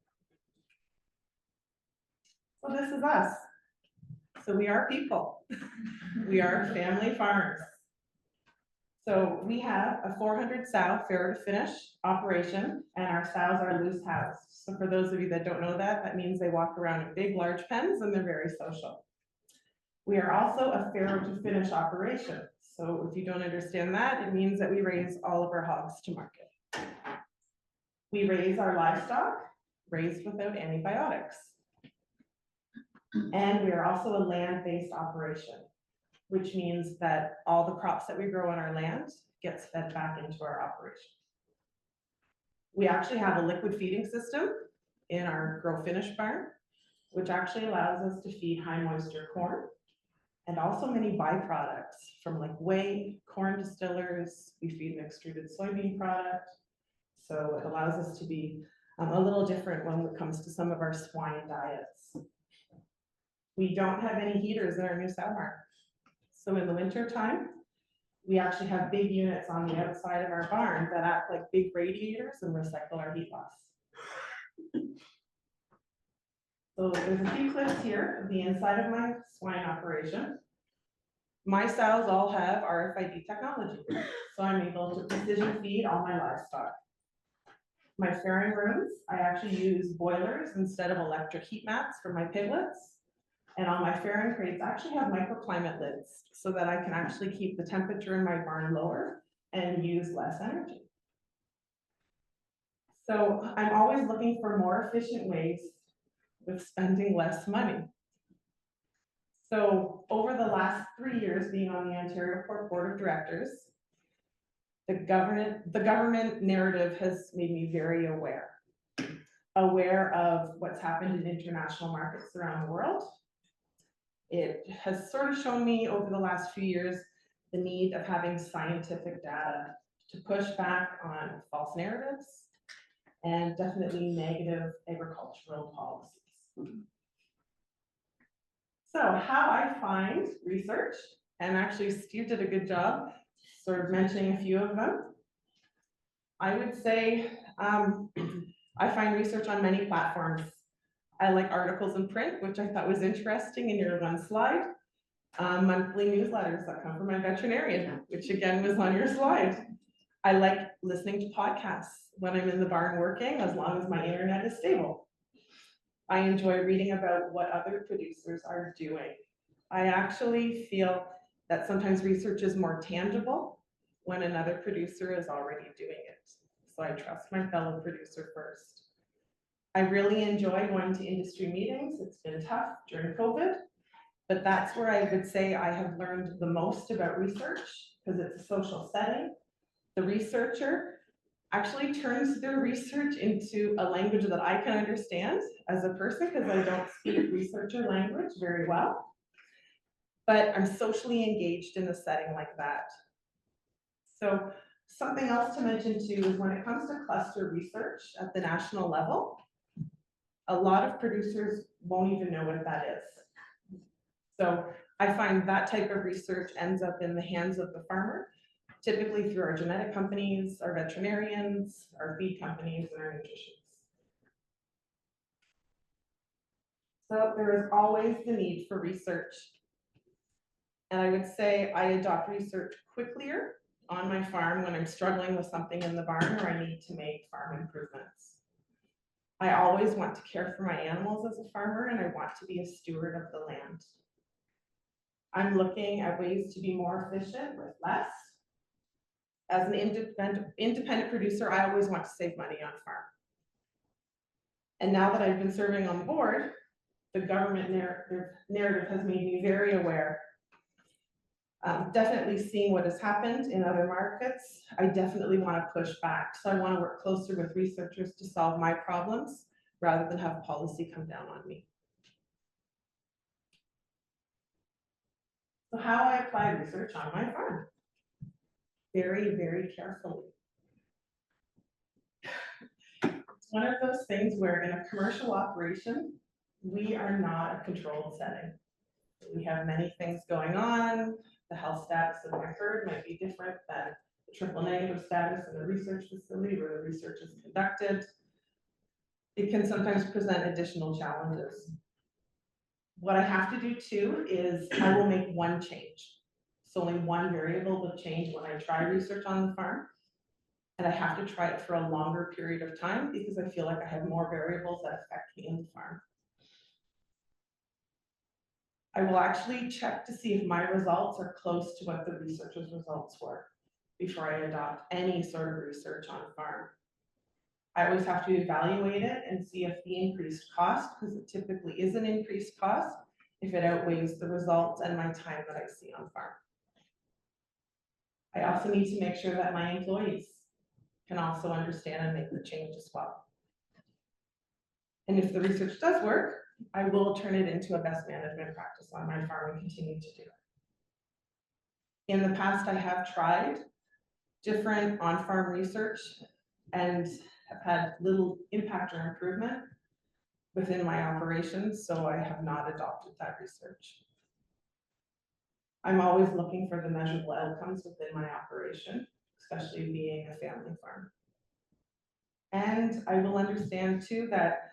So this is us. So we are people. We are family farmers. So we have a 400 sow farrow to finish operation, and our sows are loose housed. So for those of you that don't know that, that means they walk around in big, large pens and they're very social. We are also a farrow to finish operation. So if you don't understand that, it means that we raise all of our hogs to market. We raise our livestock, raised without antibiotics. And we are also a land-based operation, which means that all the crops that we grow on our land gets fed back into our operation. We actually have a liquid feeding system in our grow finish barn, which actually allows us to feed high moisture corn and also many byproducts from like whey, corn distillers. We feed an extruded soybean product. So it allows us to be a little different when it comes to some of our swine diets. We don't have any heaters in our new sow barn. So in the winter time, we actually have big units on the outside of our barn that act like big radiators and recycle our heat loss. So there's a few clips here of the inside of my swine operation. My sows all have RFID technology, so I'm able to precision feed all my livestock. My farrowing rooms, I actually use boilers instead of electric heat mats for my piglets. And all my farrowing crates actually have microclimate lids so that I can actually keep the temperature in my barn lower and use less energy. So I'm always looking for more efficient ways with spending less money. So over the last 3 years being on the Ontario Pork Board of Directors, the government narrative has made me very aware of what's happened in international markets around the world. It has sort of shown me over the last few years the need of having scientific data to push back on false narratives and definitely negative agricultural policies. So how I find research, and actually Steve did a good job sort of mentioning a few of them. I would say I find research on many platforms. I like articles in print, which I thought was interesting in your one slide. Monthly newsletters that come from my veterinarian, which again was on your slide. I like listening to podcasts when I'm in the barn working, as long as my internet is stable. I enjoy reading about what other producers are doing. I actually feel that sometimes research is more tangible when another producer is already doing it. So I trust my fellow producer first. I really enjoy going to industry meetings. It's been tough during COVID, but that's where I would say I have learned the most about research because it's a social setting. The researcher actually turns their research into a language that I can understand as a person, because I don't speak researcher language very well. But I'm socially engaged in a setting like that. So something else to mention too is when it comes to cluster research at the national level, a lot of producers won't even know what that is. So I find that type of research ends up in the hands of the farmer, typically through our genetic companies, our veterinarians, our feed companies, and our nutritionists. So there is always the need for research. And I would say I adopt research quicker on my farm when I'm struggling with something in the barn or I need to make farm improvements. I always want to care for my animals as a farmer, and I want to be a steward of the land. I'm looking at ways to be more efficient with less. As an independent producer, I always want to save money on farm. And now that I've been serving on the board, the government narrative has made me very aware. Definitely seeing what has happened in other markets, I definitely want to push back. So I want to work closer with researchers to solve my problems rather than have policy come down on me. So how I apply research on my farm? Very, very carefully. It's one of those things where in a commercial operation, we are not a controlled setting. We have many things going on. The health status of my herd might be different than the triple negative status in a research facility where the research is conducted. It can sometimes present additional challenges. What I have to do too is I will make one change. So only one variable will change when I try research on the farm. And I have to try it for a longer period of time because I feel like I have more variables that affect me in the farm. I will actually check to see if my results are close to what the researcher's results were before I adopt any sort of research on farm. I always have to evaluate it and see if the increased cost, because it typically is an increased cost, if it outweighs the results and my time that I see on farm. I also need to make sure that my employees can also understand and make the change as well. And if the research does work, I will turn it into a best management practice on my farm and continue to do it. In the past, I have tried different on-farm research and have had little impact or improvement within my operations, so I have not adopted that research. I'm always looking for the measurable outcomes within my operation, especially being a family farm. And I will understand too that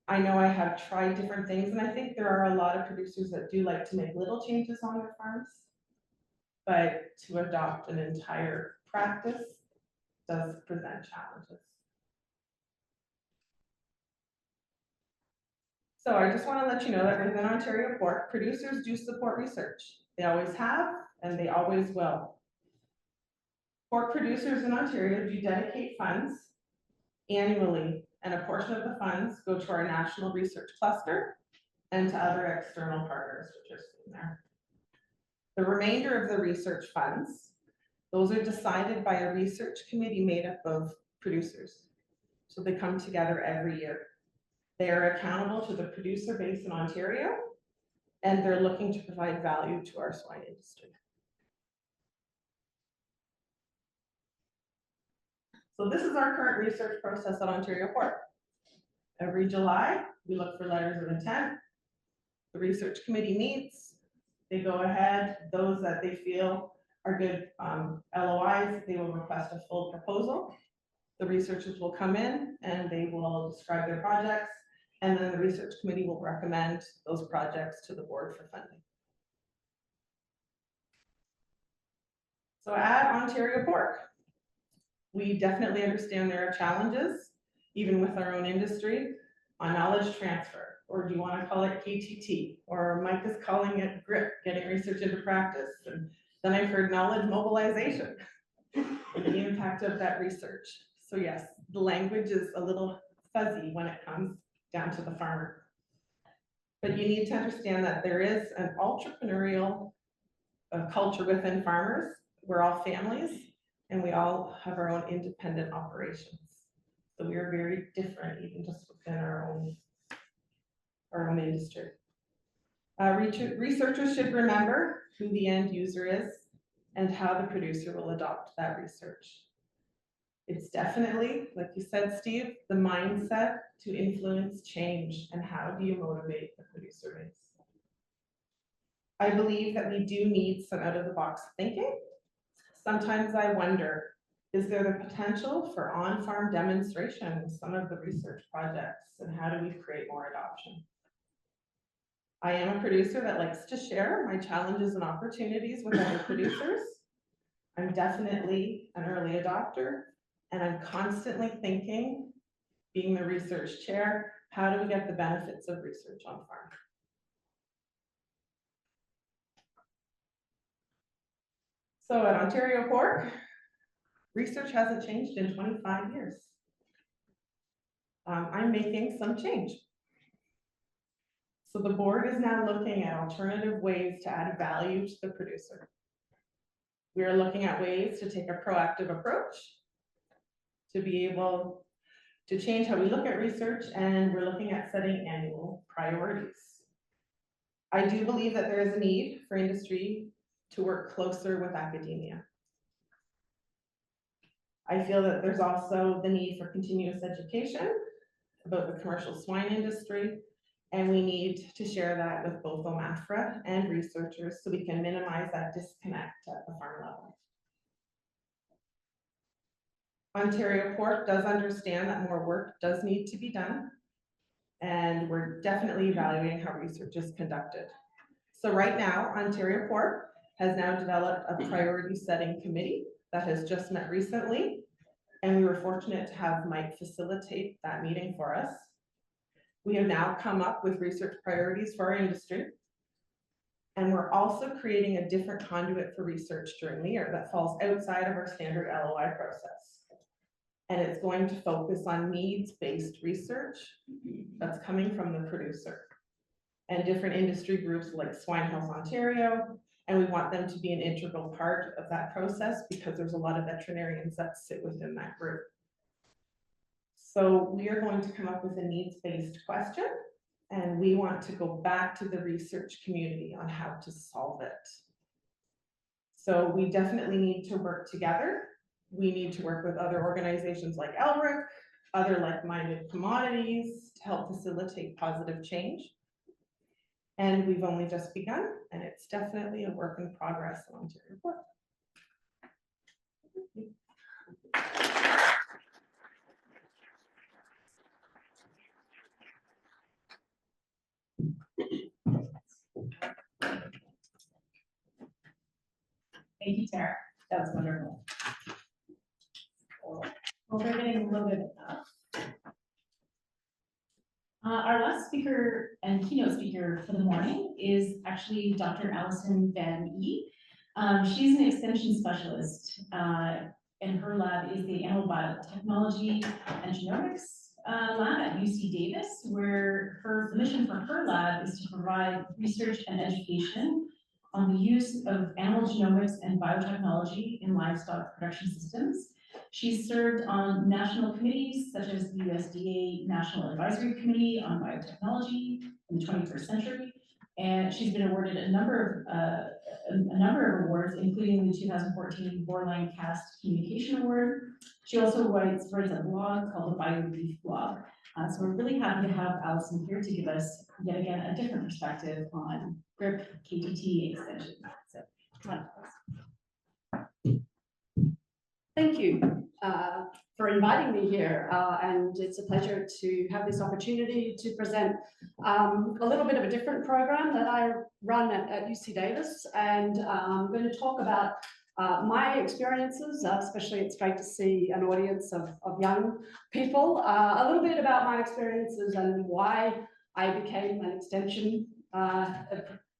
I know I have tried different things, and I think there are a lot of producers that do like to make little changes on their farms, but to adopt an entire practice does present challenges. So I just want to let you know that within Ontario Pork, producers do support research. They always have, and they always will. Pork producers in Ontario do dedicate funds annually, and a portion of the funds go to our national research cluster and to other external partners, which are seen there. The remainder of the research funds, those are decided by a research committee made up of producers. So they come together every year. They are accountable to the producer base in Ontario, and they're looking to provide value to our swine industry. So this is our current research process at Ontario Pork. Every July, we look for letters of intent. The research committee meets. They go ahead, those that they feel are good LOIs, they will request a full proposal. The researchers will come in and they will describe their projects, and then the research committee will recommend those projects to the board for funding. So at Ontario Pork, we definitely understand there are challenges, even with our own industry, on knowledge transfer, or do you want to call it KTT, or Mike is calling it GRIP, getting research into practice. And then I've heard knowledge mobilization, and the impact of that research. So yes, the language is a little fuzzy when it comes down to the farmer. But you need to understand that there is an entrepreneurial culture within farmers. We're all families, and we all have our own independent operations. So we are very different, even just within our own industry. Researchers should remember who the end user is and how the producer will adopt that research. It's definitely, like you said, Steve, the mindset to influence change, and how do you motivate the producer base? I believe that we do need some out-of-the-box thinking. Sometimes I wonder, is there the potential for on-farm demonstration with some of the research projects, and how do we create more adoption? I am a producer that likes to share my challenges and opportunities with other producers. I'm definitely an early adopter, and I'm constantly thinking, being the research chair, how do we get the benefits of research on farm? So at Ontario Pork, research hasn't changed in 25 years. I'm making some change. So the board is now looking at alternative ways to add value to the producer. We are looking at ways to take a proactive approach, to be able to change how we look at research, and we're looking at setting annual priorities. I do believe that there is a need for industry to work closer with academia. I feel that there's also the need for continuous education about the commercial swine industry, and we need to share that with both OMAFRA and researchers so we can minimize that disconnect at the farm level. Ontario Pork does understand that more work does need to be done, and we're definitely evaluating how research is conducted. So right now, Ontario Pork has now developed a priority setting committee that has just met recently, and we were fortunate to have Mike facilitate that meeting for us. We have now come up with research priorities for our industry, and we're also creating a different conduit for research during the year that falls outside of our standard LOI process. And it's going to focus on needs-based research that's coming from the producer and different industry groups like Swine Health Ontario, and we want them to be an integral part of that process because there's a lot of veterinarians that sit within that group. So we are going to come up with a needs-based question, and we want to go back to the research community on how to solve it. So we definitely need to work together. We need to work with other organizations like Elora, other like-minded commodities to help facilitate positive change. And we've only just begun, and it's definitely a work in progress in Ontario Pork. Thank you, Tara. That was wonderful. Well, we're getting a little bit our last speaker and keynote speaker for the morning is actually Dr. Allison Van Eenennaam. She's an extension specialist, and her lab is the Animal Biotechnology and Genomics lab at UC Davis, where the mission for her lab is to provide research and education on the use of animal genomics and biotechnology in livestock production systems. She's served on national committees such as the USDA National Advisory Committee on Biotechnology in the 21st century, and she's been awarded a number of awards, including the 2014 Borland Cast Communication Award. She also writes a blog called the BioBeef blog. So we're really happy to have Allison here to give us yet again a different perspective on GRIP KTT extension. So come on. Thank you for inviting me here, and it's a pleasure to have this opportunity to present a little bit of a different program that I run at UC Davis, and I'm going to talk about my experiences, especially it's great to see an audience of young people, a little bit about my experiences and why I became an extension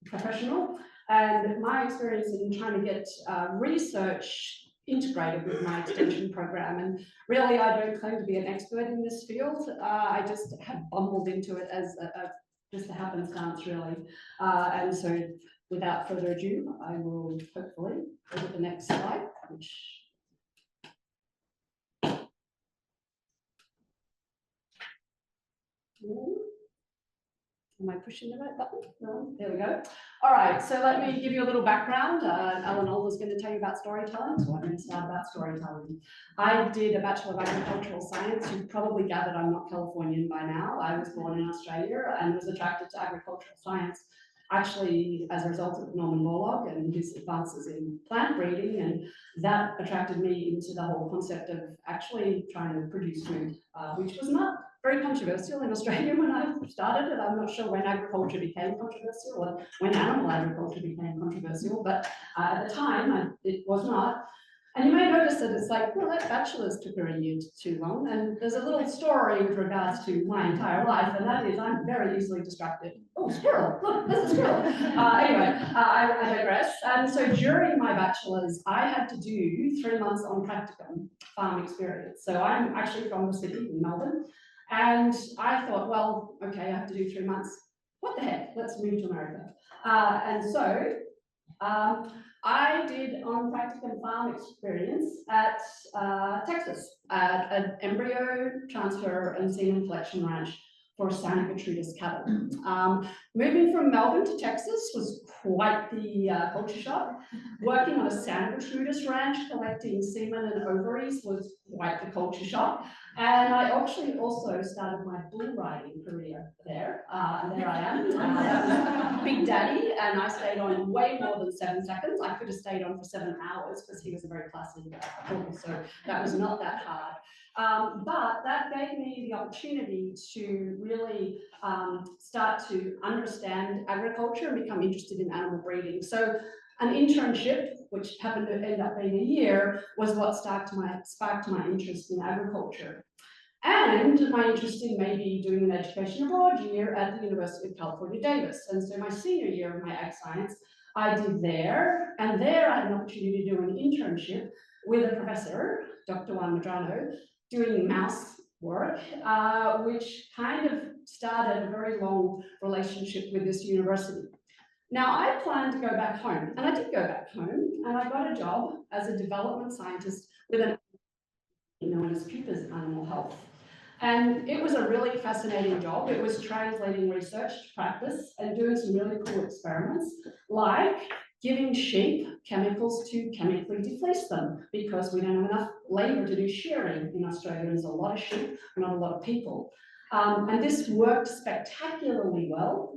professional, and my experience in trying to get research integrated with my extension program. And really, I don't claim to be an expert in this field. I just have bumbled into it as just a happenstance, really. And so without further ado, I will hopefully go to the next slide, which Am I pushing the right button? No, there we go. All right, so let me give you a little background. Eleanor was going to tell you about storytelling, so I'm going to start about storytelling. I did a Bachelor of Agricultural Science. You've probably gathered I'm not Californian by now. I was born in Australia and was attracted to agricultural science, actually as a result of Norman Borlaug and his advances in plant breeding, and that attracted me into the whole concept of actually trying to produce food, which was not very controversial in Australia when I started it. I'm not sure when agriculture became controversial or when animal agriculture became controversial, but at the time it was not. And you may notice that it's like, well, that bachelor's took her a year too long. And there's a little story with regards to my entire life, and that is I'm very easily distracted. Oh, squirrel, look, there's a squirrel. I digress. And so during my bachelor's, I had to do 3 months on practicum farm experience. So I'm actually from the city in Melbourne. And I thought, well, okay, I have to do 3 months. What the heck? Let's move to America. I did on practicum farm experience at Texas at an embryo transfer and semen collection ranch for Santa Gertrudis cattle. Moving from Melbourne to Texas was quite the culture shock. Working on a Santa Gertrudis ranch collecting semen and ovaries was quite the culture shock. And I actually also started my bull riding career there. And there I am. That was Big Daddy, and I stayed on way more than 7 seconds. I could have stayed on for 7 hours because he was a very classy bull, so that was not that hard. But that gave me the opportunity to really start to understand agriculture and become interested in animal breeding. So an internship, which happened to end up being a year, was what sparked my interest in agriculture. And my interest in maybe doing an education abroad year at the University of California, Davis. And so my senior year of my ag science, I did there. And there I had an opportunity to do an internship with a professor, Dr. Juan Medrano, doing mouse work, which kind of started a very long relationship with this university. Now, I planned to go back home, and I did go back home, and I got a job as a development scientist with an known as Cooper's Animal Health. And it was a really fascinating job. It was translating research to practice and doing some really cool experiments, like giving sheep chemicals to chemically defleece them, because we don't have enough labor to do shearing in Australia. There's a lot of sheep, not a lot of people. And this worked spectacularly well.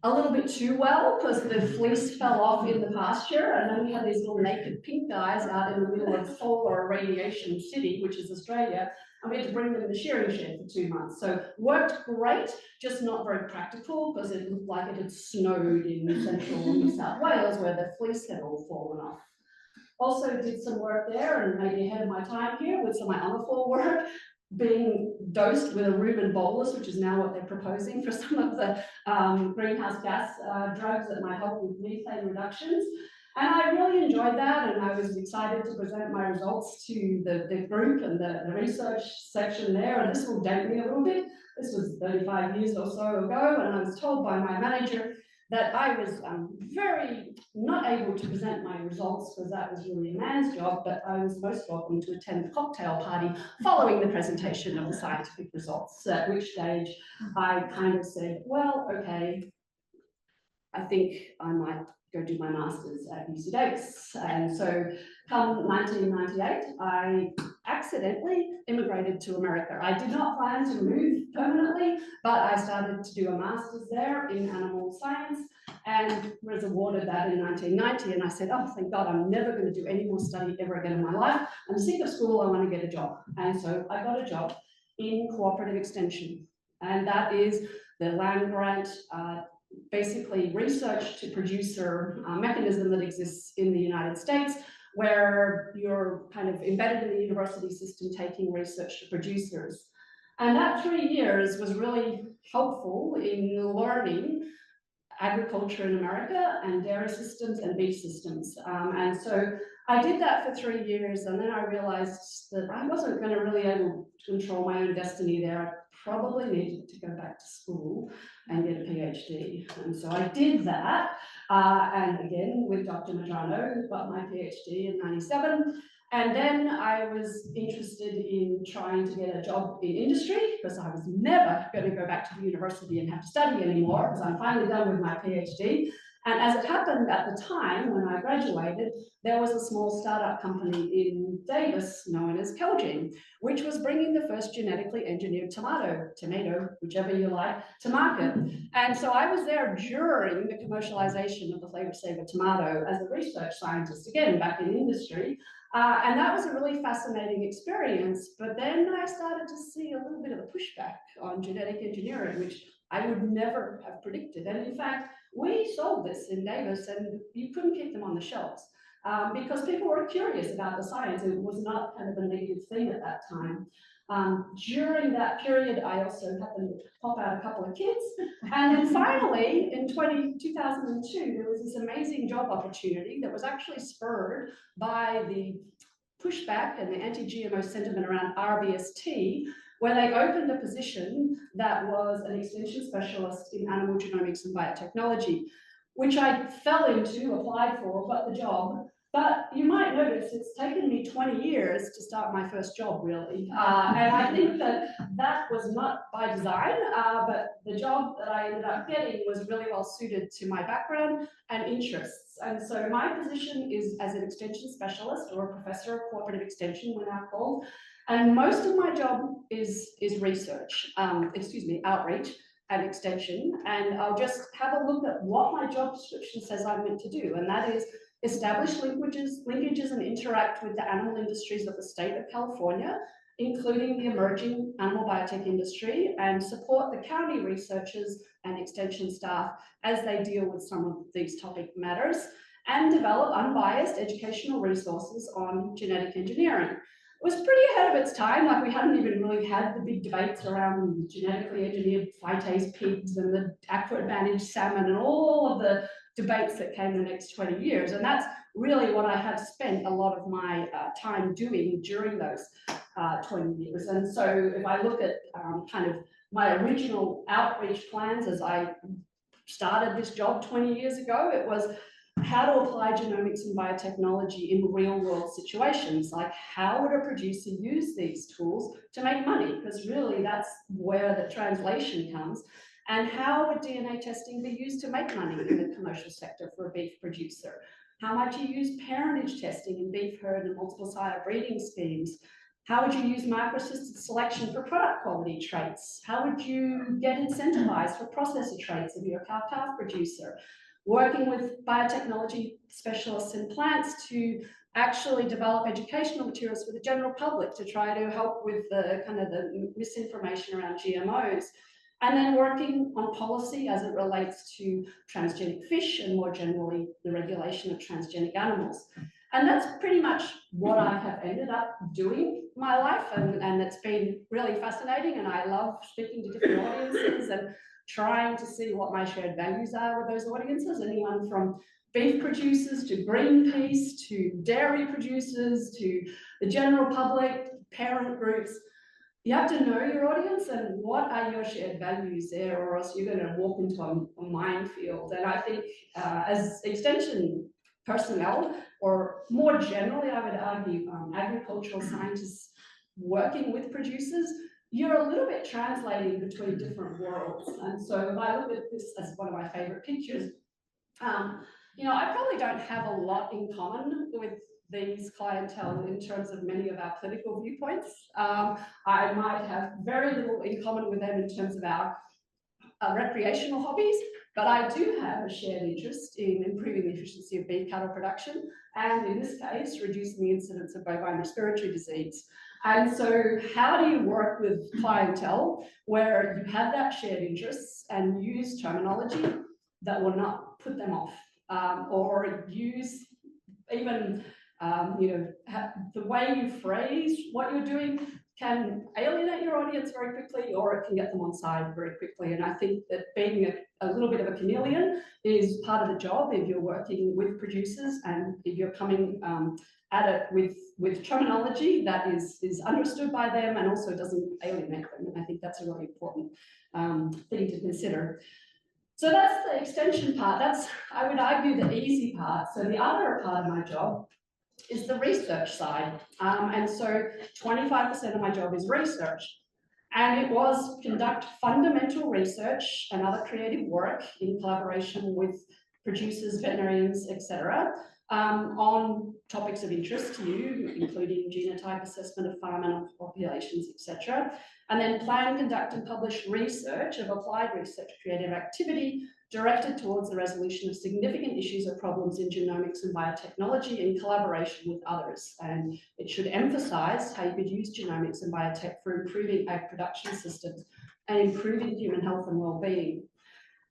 A little bit too well, because the fleece fell off in the pasture, and then we had these little naked pink guys out in the middle of solar radiation city, which is Australia, and we had to bring them in the shearing shed for 2 months. So worked great, just not very practical, because it looked like it had snowed in central New South Wales, where the fleece had all fallen off. Also did some work there, and maybe ahead of my time here with some of my ionophore work, being dosed with a Reuben bolus, which is now what they're proposing for some of the greenhouse gas drugs that might help with methane reductions. And I really enjoyed that, and I was excited to present my results to the group and the research section there. And this will date me a little bit. This was 35 years or so ago, and I was told by my manager that I was very not able to present my results, because that was really a man's job, but I was most welcome to attend the cocktail party following the presentation of the scientific results, at which stage I kind of said, well, okay, I think I might go do my master's at UC Davis. And so come 1998, I accidentally immigrated to America. I did not plan to move permanently, but I started to do a master's there in animal science and was awarded that in 1990. And I said, oh, thank God, I'm never going to do any more study ever again in my life. I'm sick of school, I want to get a job. And so I got a job in cooperative extension. And that is the land grant, basically research to producer mechanism that exists in the United States, where you're kind of embedded in the university system taking research to producers. And that 3 years was really helpful in learning agriculture in America and dairy systems and beef systems. And so I did that for 3 years, and then I realized that I wasn't going to really able to control my own destiny there. I probably needed to go back to school and get a PhD. And so I did that. And again, with Dr. Medrano, got my PhD in '97. And then I was interested in trying to get a job in industry because I was never going to go back to the university and have to study anymore because I'm finally done with my PhD. And as it happened at the time when I graduated, there was a small startup company in Davis known as Celgene, which was bringing the first genetically engineered tomato, whichever you like, to market. And so I was there during the commercialization of the Flavor Saver tomato as a research scientist, again, back in industry. And that was a really fascinating experience. But then I started to see a little bit of a pushback on genetic engineering, which I would never have predicted. And in fact, we sold this in Davis and you couldn't keep them on the shelves because people were curious about the science. It was not kind of a negative thing at that time. During that period, I also happened to pop out a couple of kids. And then finally, in 2002, there was this amazing job opportunity that was actually spurred by the pushback and the anti-GMO sentiment around RBST, where they opened a position that was an extension specialist in animal genomics and biotechnology, which I fell into, applied for, got the job. But you might notice it's taken me 20 years to start my first job, really. And I think that was not by design, but the job that I ended up getting was really well suited to my background and interests. And so my position is as an extension specialist or a professor of cooperative extension, we're now called. And most of my job is research, outreach and extension. And I'll just have a look at what my job description says I'm meant to do. And that is establish linkages and interact with the animal industries of the state of California, including the emerging animal biotech industry, and support the county researchers and extension staff as they deal with some of these topic matters, and develop unbiased educational resources on genetic engineering. It was pretty ahead of its time, like we hadn't even really had the big debates around genetically engineered phytase pigs and the aqua advantage salmon and all of the debates that came the next 20 years. And that's really what I have spent a lot of my time doing during those 20 years. And so if I look at kind of my original outreach plans as I started this job 20 years ago, it was how to apply genomics and biotechnology in real world situations. Like how would a producer use these tools to make money? Because really that's where the translation comes. And how would DNA testing be used to make money in the commercial sector for a beef producer? How might you use parentage testing in beef herd and multiple sire breeding schemes? How would you use micro-assisted selection for product quality traits? How would you get incentivized for processor traits if you're a cow-calf producer? Working with biotechnology specialists in plants to actually develop educational materials for the general public to try to help with the kind of the misinformation around GMOs. And then working on policy as it relates to transgenic fish and more generally the regulation of transgenic animals. And that's pretty much what I have ended up doing my life. And it's been really fascinating. And I love speaking to different audiences and trying to see what my shared values are with those audiences, anyone from beef producers to Greenpeace to dairy producers to the general public, parent groups. You have to know your audience and what are your shared values there, or else you're going to walk into a minefield. And I think as extension personnel, or more generally, I would argue agricultural scientists working with producers, you're a little bit translating between different worlds. And so if I look at this as one of my favorite pictures, you know, I probably don't have a lot in common with these clientele in terms of many of our political viewpoints. I might have very little in common with them in terms of our recreational hobbies, but I do have a shared interest in improving the efficiency of beef cattle production, and in this case, reducing the incidence of bovine respiratory disease. And so how do you work with clientele where you have that shared interests and use terminology that will not put them off, or use even the way you phrase what you're doing can alienate your audience very quickly, or it can get them on side very quickly. And I think that being a little bit of a chameleon is part of the job if you're working with producers and if you're coming at it with terminology that is understood by them and also doesn't alienate them. And I think that's a really important thing to consider. So that's the extension part. That's, I would argue, the easy part. So the other part of my job is the research side. And so 25% of my job is research. And it was conduct fundamental research and other creative work in collaboration with producers, veterinarians, etc., on topics of interest to you, including genotype assessment of farm animal populations, etc. And then plan, conduct, and publish research of applied research creative activity directed towards the resolution of significant issues or problems in genomics and biotechnology in collaboration with others. And it should emphasize how you could use genomics and biotech for improving ag production systems and improving human health and well-being.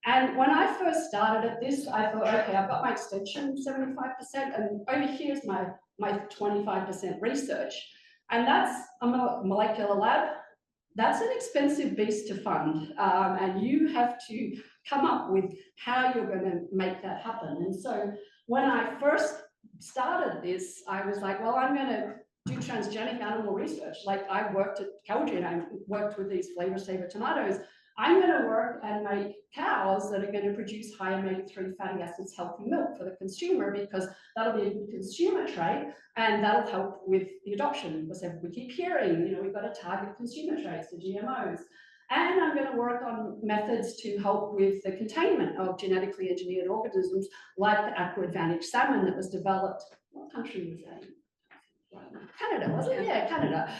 And when I first started at this, I thought, okay, I've got my extension 75%, and over here's my 25% research. And that's a molecular lab. That's an expensive beast to fund, and you have to come up with how you're going to make that happen. And so when I first started this, I was like, well, I'm going to do transgenic animal research. Like I worked at Calgary, I worked with these flavor saver tomatoes. I'm going to work and make cows that are going to produce high omega-3 fatty acids, healthy milk for the consumer, because that'll be a good consumer trait and that'll help with the adoption. Because we keep hearing, you know, we've got to target consumer traits, the GMOs. And I'm going to work on methods to help with the containment of genetically engineered organisms like the Aqua Advantage salmon that was developed. What country was that in? Canada, was it? Yeah, Canada.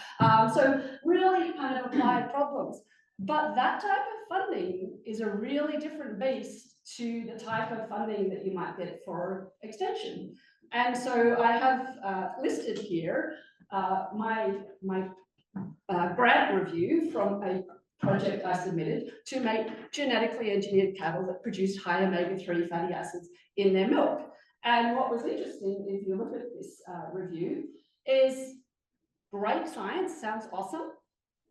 So really kind of applied problems. But that type of funding is a really different beast to the type of funding that you might get for extension. And so I have listed here my grant review from a project I submitted to make genetically engineered cattle that produced high omega-3 fatty acids in their milk. And what was interesting, if you look at this review, is great science, sounds awesome,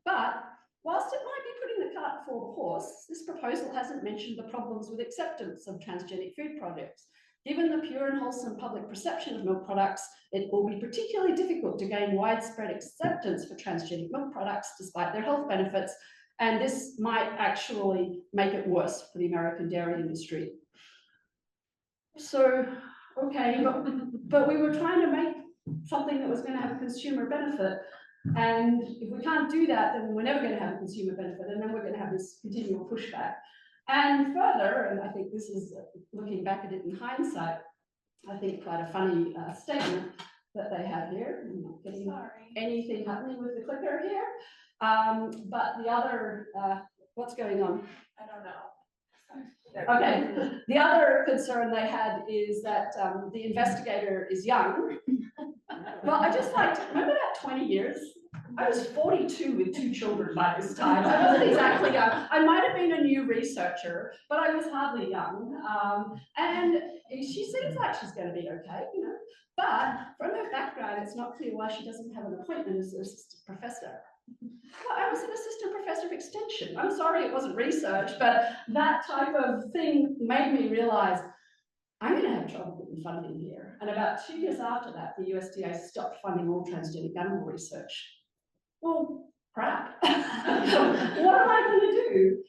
but whilst it might be putting the cart before the horse, this proposal hasn't mentioned the problems with acceptance of transgenic food products. Given the pure and wholesome public perception of milk products, it will be particularly difficult to gain widespread acceptance for transgenic milk products despite their health benefits, and this might actually make it worse for the American dairy industry. So, okay, but we were trying to make something that was going to have a consumer benefit. And if we can't do that, then we're never going to have a consumer benefit, and then we're going to have this continual pushback. And further, and I think this is, looking back at it in hindsight, I think quite a funny statement that they have here. I'm not getting anything happening with the clicker here. But the other, what's going on? I don't know. Okay, the other concern they had is that the investigator is young. Well, I just like to remember that 20 years. I was 42 with 2 children by this time. I wasn't exactly young. I might have been a new researcher, but I was hardly young. And she seems like she's going to be okay, you know. But from her background, it's not clear why she doesn't have an appointment as an assistant professor. Well, I was an assistant professor of extension. I'm sorry it wasn't research, but that type of thing made me realize I'm going to have trouble getting funding here. And about 2 years after that, the USDA stopped funding all transgenic animal research. Well, crap. What am I going to do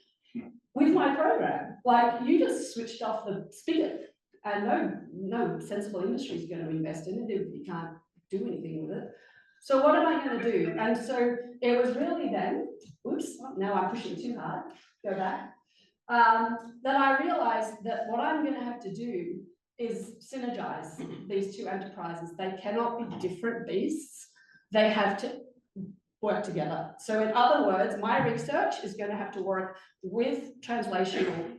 with my program? Like, you just switched off the spigot, and no sensible industry is going to invest in it if you can't do anything with it. So what am I going to do? And so it was really then, oops, now I'm pushing too hard, go back, that I realized that what I'm going to have to do is synergize these 2 enterprises. They cannot be different beasts. They have to work together. So in other words, my research is going to have to work with translational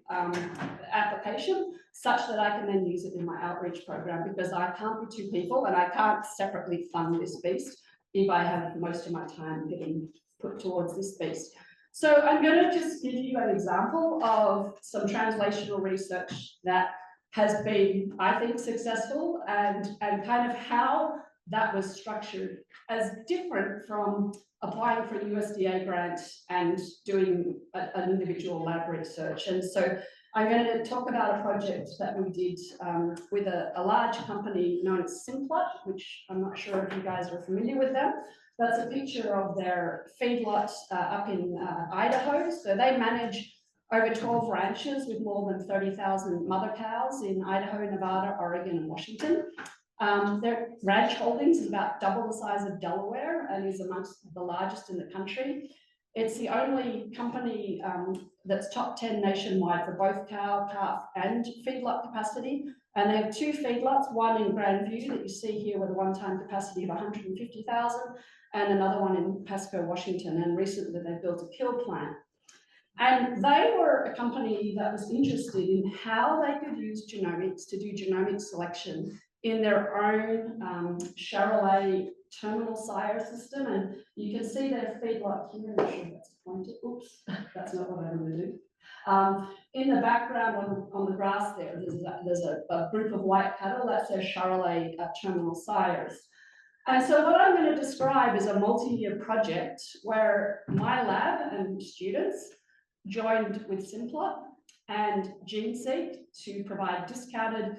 application such that I can then use it in my outreach program, because I can't be 2 people and I can't separately fund this beast if I have most of my time getting put towards this beast. So I'm going to just give you an example of some translational research that has been, I think, successful, and kind of how that was structured as different from applying for a USDA grant and doing an individual lab research. And so I'm going to talk about a project that we did with a large company known as Simplot, which I'm not sure if you guys are familiar with them. That's a picture of their feedlot up in Idaho. So they manage over 12 ranches with more than 30,000 mother cows in Idaho, Nevada, Oregon, and Washington. Their ranch holdings is about double the size of Delaware and is amongst the largest in the country. It's the only company that's top 10 nationwide for both cow, calf, and feedlot capacity. And they have 2 feedlots, one in Grandview that you see here with a one-time capacity of 150,000, and another one in Pasco, Washington. And recently they built a kill plant. And they were a company that was interested in how they could use genomics to do genomic selection in their own Charolais terminal sire system. And you can see their feedlot here. I'm sure that's pointed. Oops, that's not what I'm going to do. In the background on the grass there's a group of white cattle. That's their Charolais terminal sires. And so what I'm going to describe is a multi-year project where my lab and students joined with Simplot and GeneSeq to provide discounted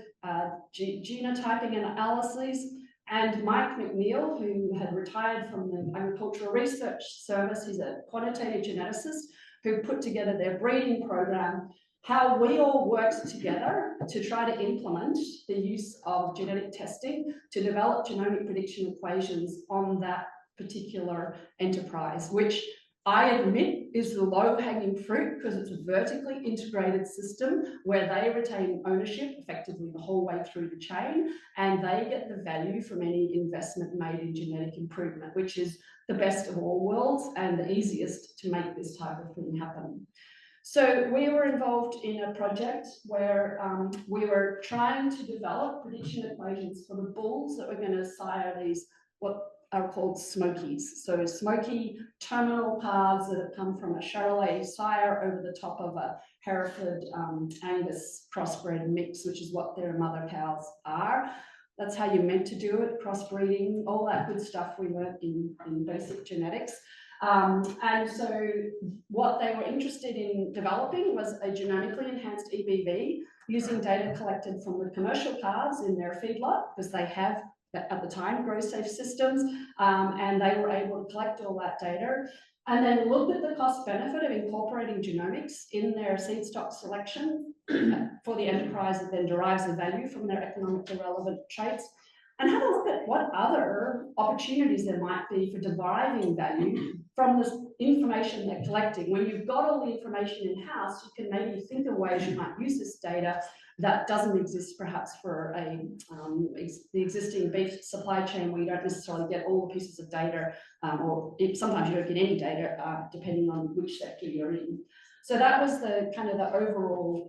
genotyping analyses. And Mike McNeil, who had retired from the Agricultural Research Service, he's a quantitative geneticist who put together their breeding program, how we all worked together to try to implement the use of genetic testing to develop genomic prediction equations on that particular enterprise, which I admit is the low-hanging fruit because it's a vertically integrated system where they retain ownership effectively the whole way through the chain, and they get the value from any investment made in genetic improvement, which is the best of all worlds and the easiest to make this type of thing happen. So we were involved in a project where we were trying to develop prediction equations for the bulls that were going to sire these, what are called smokies. So smoky terminal calves that have come from a Charolais sire over the top of a Hereford Angus crossbred mix, which is what their mother cows are. That's how you're meant to do it, crossbreeding, all that good stuff we learned in basic genetics. And so what they were interested in developing was a genomically enhanced EBV using data collected from the commercial calves in their feedlot, because they have, at the time, grow safe systems, and they were able to collect all that data and then look at the cost benefit of incorporating genomics in their seed stock selection for the enterprise that then derives the value from their economically relevant traits, and have a look at what other opportunities there might be for deriving value from this information they're collecting. When you've got all the information in-house, you can maybe think of ways you might use this data that doesn't exist perhaps for the existing beef supply chain, where you don't necessarily get all the pieces of data, or sometimes you don't get any data depending on which sector you're in. So that was the kind of the overall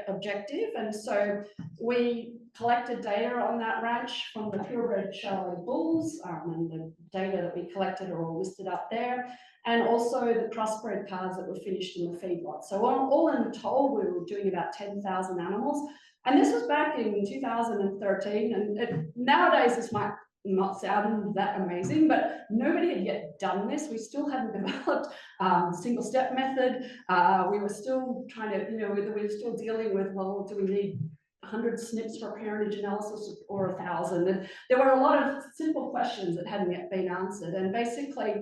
objective. And so we collected data on that ranch from the purebred Charolais bulls, and the data that we collected are all listed up there, and also the crossbred calves that were finished in the feedlot. So all in total, we were doing about 10,000 animals. And this was back in 2013. And nowadays, this might not sound that amazing, but nobody had yet done this. We still hadn't developed single step method. We were still trying to, we were still dealing with, well, do we need 100 SNPs for parentage analysis or 1,000? And there were a lot of simple questions that hadn't yet been answered. And basically,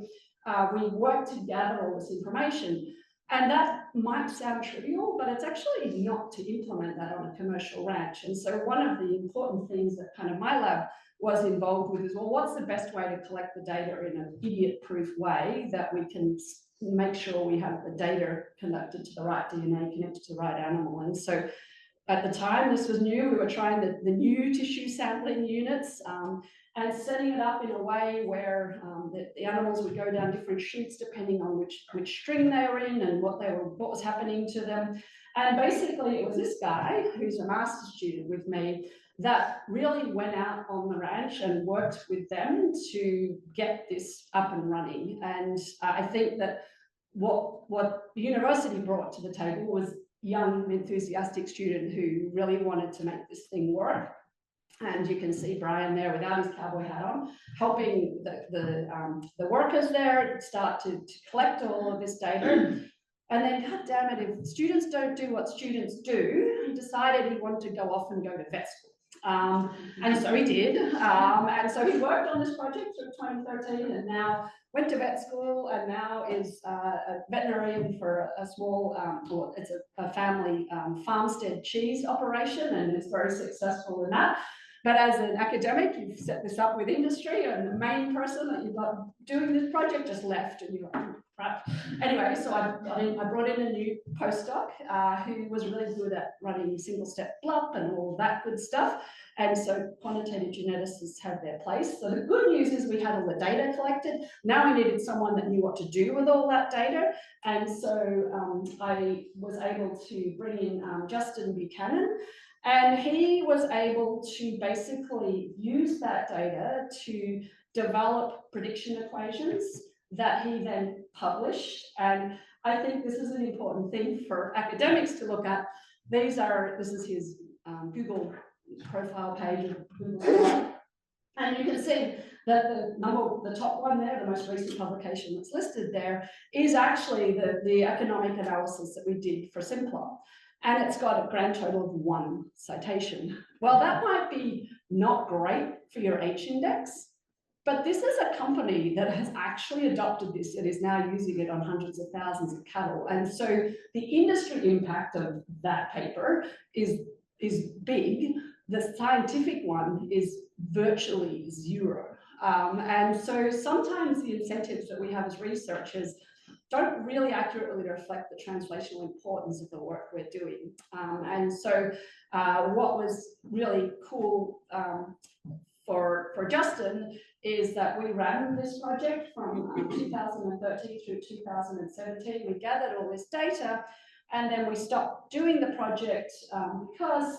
we worked to gather all this information. And that might sound trivial, but it's actually not to implement that on a commercial ranch. And so one of the important things that kind of my lab was involved with is, well, what's the best way to collect the data in an idiot-proof way that we can make sure we have the data connected to the right DNA, connected to the right animal? And so at the time, this was new. We were trying the new tissue sampling units and setting it up in a way where the animals would go down different chutes depending on which string they were in and what was happening to them. And basically, it was this guy who's a master's student with me that really went out on the ranch and worked with them to get this up and running. And I think that what the university brought to the table was young, enthusiastic student who really wanted to make this thing work. And you can see Brian there without his cowboy hat on, helping the workers there start to collect all of this data. And then, God damn it, if students don't do what students do, he decided he wanted to go off and go to vet school. And so he did. And so he worked on this project through 2013 and now went to vet school and now is a veterinarian for a small, well, it's a family farmstead cheese operation and is very successful in that. But as an academic, you've set this up with industry, and the main person that you've got doing this project just left, and you're like, crap. Anyway, so I brought in a new postdoc who was really good at running single-step BLUP and all that good stuff. And so quantitative geneticists have their place. So the good news is we had all the data collected. Now we needed someone that knew what to do with all that data. And so I was able to bring in Justin Buchanan, and he was able to basically use that data to develop prediction equations that he then published. And I think this is an important thing for academics to look at. This is his Google profile page of Google. And you can see that the top one there, the most recent publication that's listed there, is actually the economic analysis that we did for Simplot. And it's got a grand total of 1 citation. Well, that might be not great for your H index, but this is a company that has actually adopted this and is now using it on hundreds of thousands of cattle. And so the industry impact of that paper is big. The scientific one is virtually 0. And so sometimes the incentives that we have as researchers don't really accurately reflect the translational importance of the work we're doing. And so what was really cool for Justin is that we ran this project from 2013 through 2017. We gathered all this data, and then we stopped doing the project because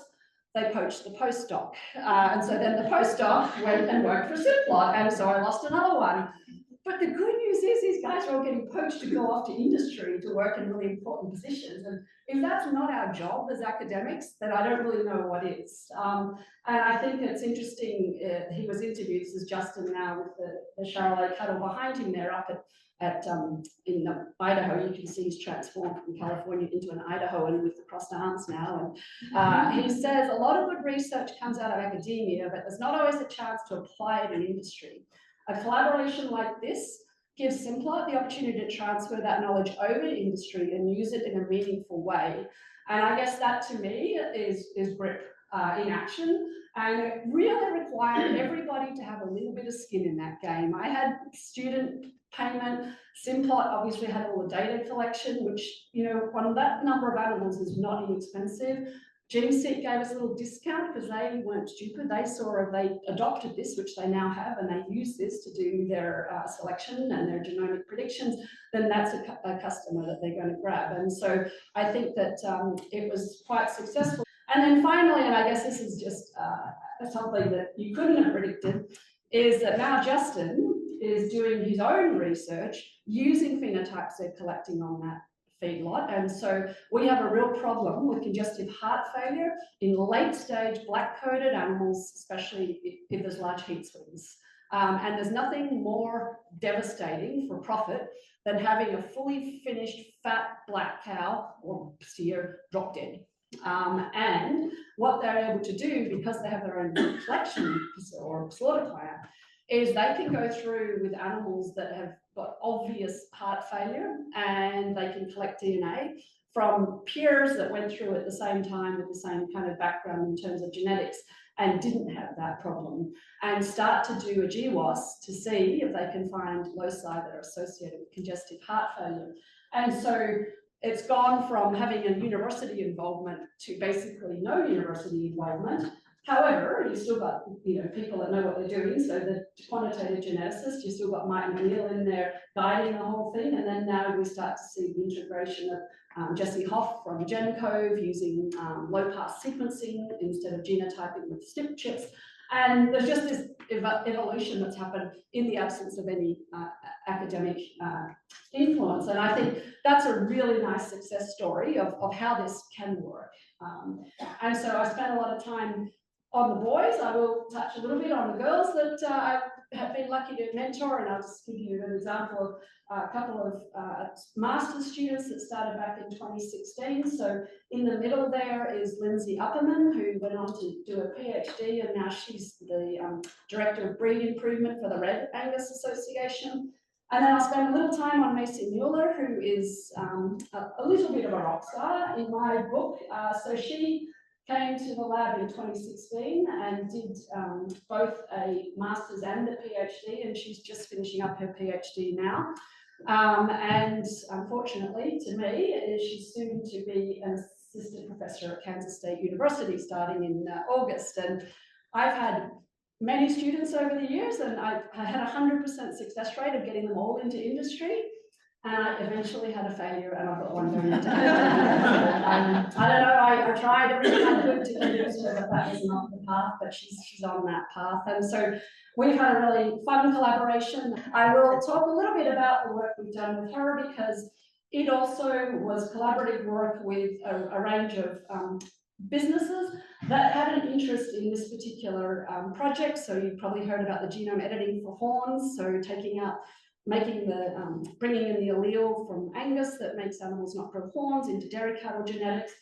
they poached the postdoc. And so then the postdoc went and worked for Simplot, and so I lost another one. But the good news is these guys are all getting poached to go off to industry to work in really important positions. And if that's not our job as academics, then I don't really know what is. And I think it's interesting, he was interviewed, this is Justin now with the Charolais cattle behind him there up in Idaho. You can see he's transformed from California into an Idahoan with the crossed arms now. And he says a lot of good research comes out of academia, but there's not always a chance to apply it in industry. A collaboration like this gives Simplot the opportunity to transfer that knowledge over to industry and use it in a meaningful way. And I guess that to me is GRIP in action. And it really required everybody to have a little bit of skin in that game. I had student payment. Simplot obviously had all the data collection, which, you know, on that number of animals is not inexpensive. GeneSeek gave us a little discount because they weren't stupid. They adopted this, which they now have, and they use this to do their selection and their genomic predictions. Then that's a customer that they're going to grab. And so I think that it was quite successful. And then finally, and I guess this is just something that you couldn't have predicted, is that now Justin is doing his own research using phenotypes they're collecting on that feedlot. And so we have a real problem with congestive heart failure in late stage black-coated animals, especially if there's large heat swings. And there's nothing more devastating for profit than having a fully finished fat black cow or steer drop dead. And what they're able to do, because they have their own collection or slaughter plant, is they can go through with animals that have got obvious heart failure, and they can collect DNA from peers that went through at the same time with the same kind of background in terms of genetics and didn't have that problem, and start to do a GWAS to see if they can find loci that are associated with congestive heart failure. And so it's gone from having a university involvement to basically no university involvement. However, you've still got, you know, people that know what they're doing. So the quantitative geneticists, you've still got Mike McNeil in there guiding the whole thing. And then now we start to see the integration of Jesse Hoff from GenCove using low-pass sequencing instead of genotyping with SNP chips. And there's just this evolution that's happened in the absence of any academic influence. And I think that's a really nice success story of how this can work. And so I spent a lot of time on the boys. I will touch a little bit on the girls that I have been lucky to mentor, and I'll just give you an example of a couple of master's students that started back in 2016. So in the middle there is Lindsay Upperman, who went on to do a PhD, and now she's the Director of Breed Improvement for the Red Angus Association. And then I spent a little time on Macy Mueller, who is a little bit of a rock star in my book. So she came to the lab in 2016 and did both a master's and a PhD, and she's just finishing up her PhD now. And unfortunately, to me, she's soon to be an assistant professor at Kansas State University starting in August. And I've had many students over the years, and I had a 100% success rate of getting them all into industry. And I eventually had a failure, and I've got one going into I don't know, I tried everything I could to convince her that that was not the path, but she's on that path. And so we've had a really fun collaboration. I will talk a little bit about the work we've done with her, because it also was collaborative work with a range of businesses that had an interest in this particular project. So you've probably heard about the genome editing for horns, so taking out bringing in the allele from Angus that makes animals not grow horns into dairy cattle genetics,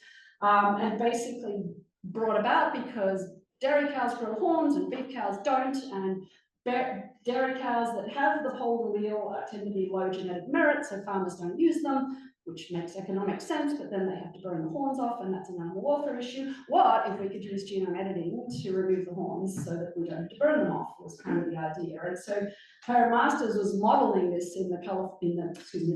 and basically brought about because dairy cows grow horns and beef cows don't, and dairy cows that have the polled allele tend to be low genetic merit, so farmers don't use them, which makes economic sense, but then they have to burn the horns off, and that's an animal welfare issue. What if we could use genome editing to remove the horns so that we don't have to burn them off, was kind of the idea. And so her master's was modeling this in the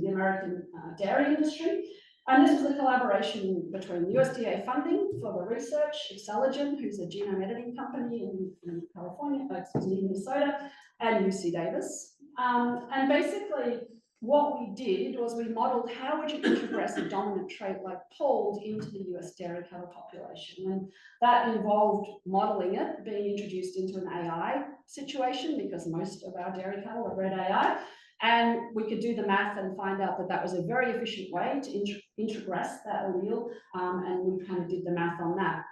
American dairy industry. And this was a collaboration between USDA funding for the research, Excelligent, who's a genome editing company in California, Minnesota, and UC Davis. And basically, what we did was we modeled how would you introgress a dominant trait like polled into the US dairy cattle population. And that involved modeling it being introduced into an AI situation, because most of our dairy cattle are bred AI. And we could do the math and find out that that was a very efficient way to introgress that allele. And we kind of did the math on that,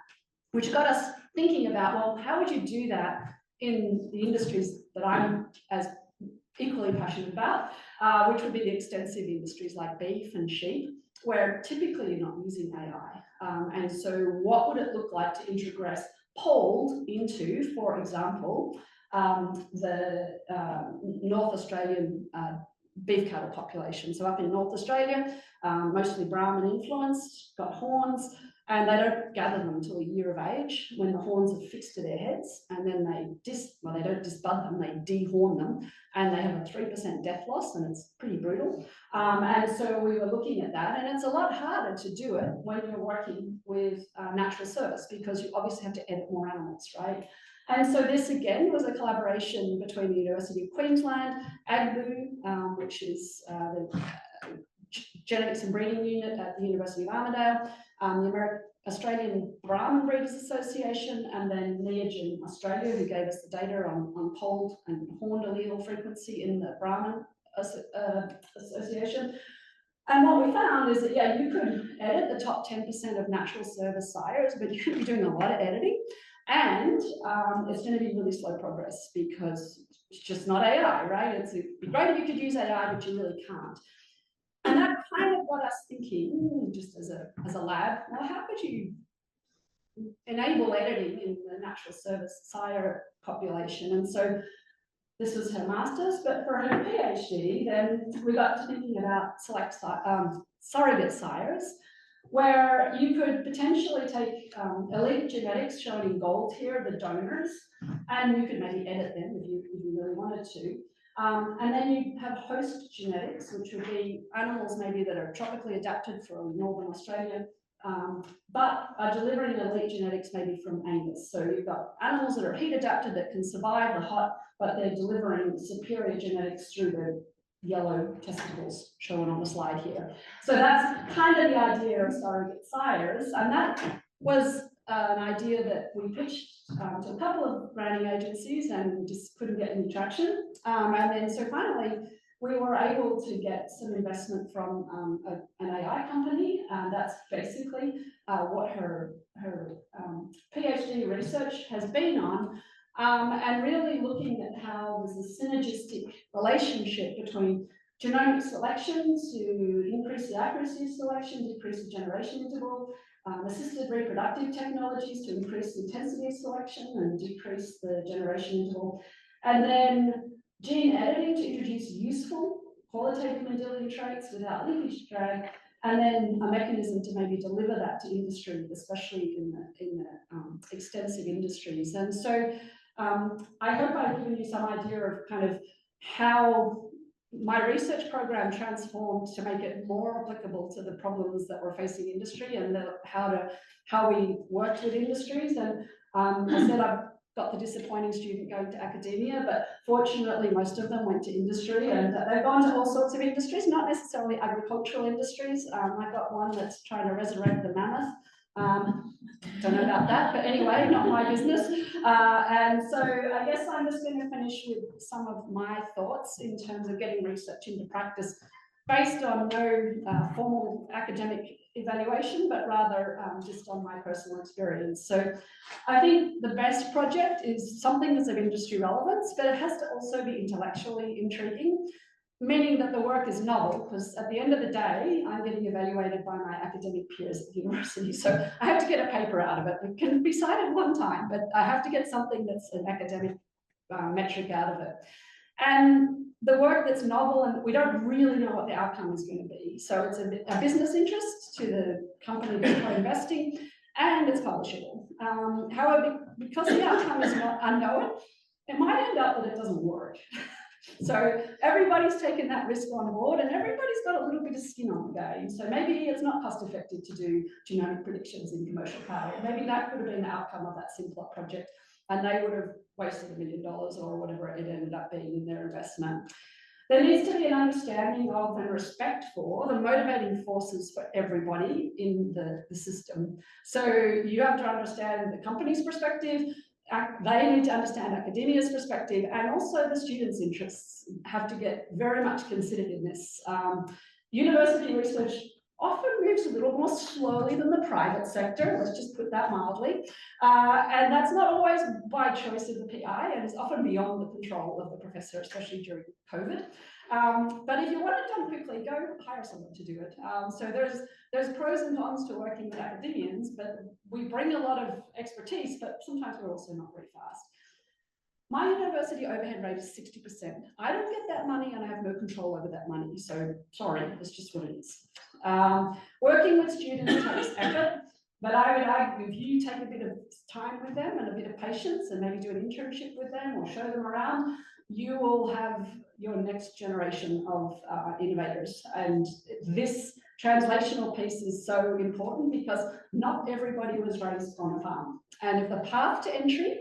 which got us thinking about, well, how would you do that in the industries that I'm as equally passionate about, which would be the extensive industries like beef and sheep, where typically you're not using AI. And so what would it look like to introgress polled into, for example, the North Australian beef cattle population. So up in North Australia, mostly Brahman influenced, got horns, and they don't gather them until a year of age when the horns are fixed to their heads, and then they don't disbud them, they dehorn them, and they have a 3% death loss, and it's pretty brutal. And so we were looking at that, and it's a lot harder to do it when you're working with natural service, because you obviously have to edit more animals, right? And so this again was a collaboration between the University of Queensland, AGBU, which is the Genetics and Breeding Unit at the University of Armidale, the Australian Brahman Breeders Association, and then Neogen Australia, who gave us the data on polled and horned allele frequency in the Brahman Association. And what we found is that, yeah, you could edit the top 10% of natural service sires, but you could be doing a lot of editing. And it's going to be really slow progress, because it's just not AI, right? It'd be great if you could use AI, but you really can't. And that kind of got us thinking, just as a lab, well, how could you enable editing in the natural service sire population? And so this was her master's, but for her PhD, then we got to thinking about surrogate sires, where you could potentially take elite genetics shown in gold here, the donors, and you could maybe edit them if you really wanted to. And then you have host genetics, which would be animals maybe that are tropically adapted for Northern Australia, but are delivering elite genetics maybe from Angus. So you've got animals that are heat adapted that can survive the hot, but they're delivering superior genetics through the yellow testicles shown on the slide here. So that's kind of the idea of surrogate sires, and that was an idea that we pitched to a couple of granting agencies and just couldn't get any traction. And then so finally we were able to get some investment from an AI company, and that's basically what her PhD research has been on. And really looking at how there's a synergistic relationship between genomic selection to increase the accuracy of selection, decrease the generation interval, assisted reproductive technologies to increase the intensity of selection and decrease the generation interval, and then gene editing to introduce useful qualitative Mendelian traits without linkage drag, and then a mechanism to maybe deliver that to industry, especially in the extensive industries. And so I hope I've given you some idea of kind of how my research program transformed to make it more applicable to the problems that we're facing industry and how we worked with industries. And I said I've got the disappointing student going to academia, but fortunately most of them went to industry, and they've gone to all sorts of industries, not necessarily agricultural industries. I got one that's trying to resurrect the mammoth. Don't know about that, but anyway, not my business. And so I guess I'm just going to finish with some of my thoughts in terms of getting research into practice based on no formal academic evaluation, but rather just on my personal experience. So I think the best project is something that's of industry relevance, but it has to also be intellectually intriguing, meaning that the work is novel, because at the end of the day, I'm getting evaluated by my academic peers at the university. So I have to get a paper out of it. It can be cited one time, but I have to get something that's an academic metric out of it. And the work that's novel, and we don't really know what the outcome is going to be. So it's a business interest to the company that's co-investing, and it's publishable. However, because the outcome is not unknown, it might end up that it doesn't work. So everybody's taken that risk on board, and everybody's got a little bit of skin on the game. So maybe it's not cost effective to do genomic predictions in commercial cattle. Maybe that could have been the outcome of that simpler project, and they would have wasted $1 million or whatever it ended up being in their investment. There needs to be an understanding of and respect for the motivating forces for everybody in the system. So you have to understand the company's perspective, they need to understand academia's perspective, and also the students' interests have to get very much considered in this. University research often moves a little more slowly than the private sector, let's just put that mildly. And that's not always by choice of the PI, and it's often beyond the control of the professor, especially during COVID. But if you want it done quickly, go hire someone to do it. So there's pros and cons to working with academians, but we bring a lot of expertise, but sometimes we're also not very fast. My university overhead rate is 60%. I don't get that money, and I have no control over that money. So sorry, it's just what it is. Working with students takes effort, but I would argue if you take a bit of time with them and a bit of patience and maybe do an internship with them or show them around, you will have your next generation of innovators. And this translational piece is so important because not everybody was raised on a farm. And if the path to entry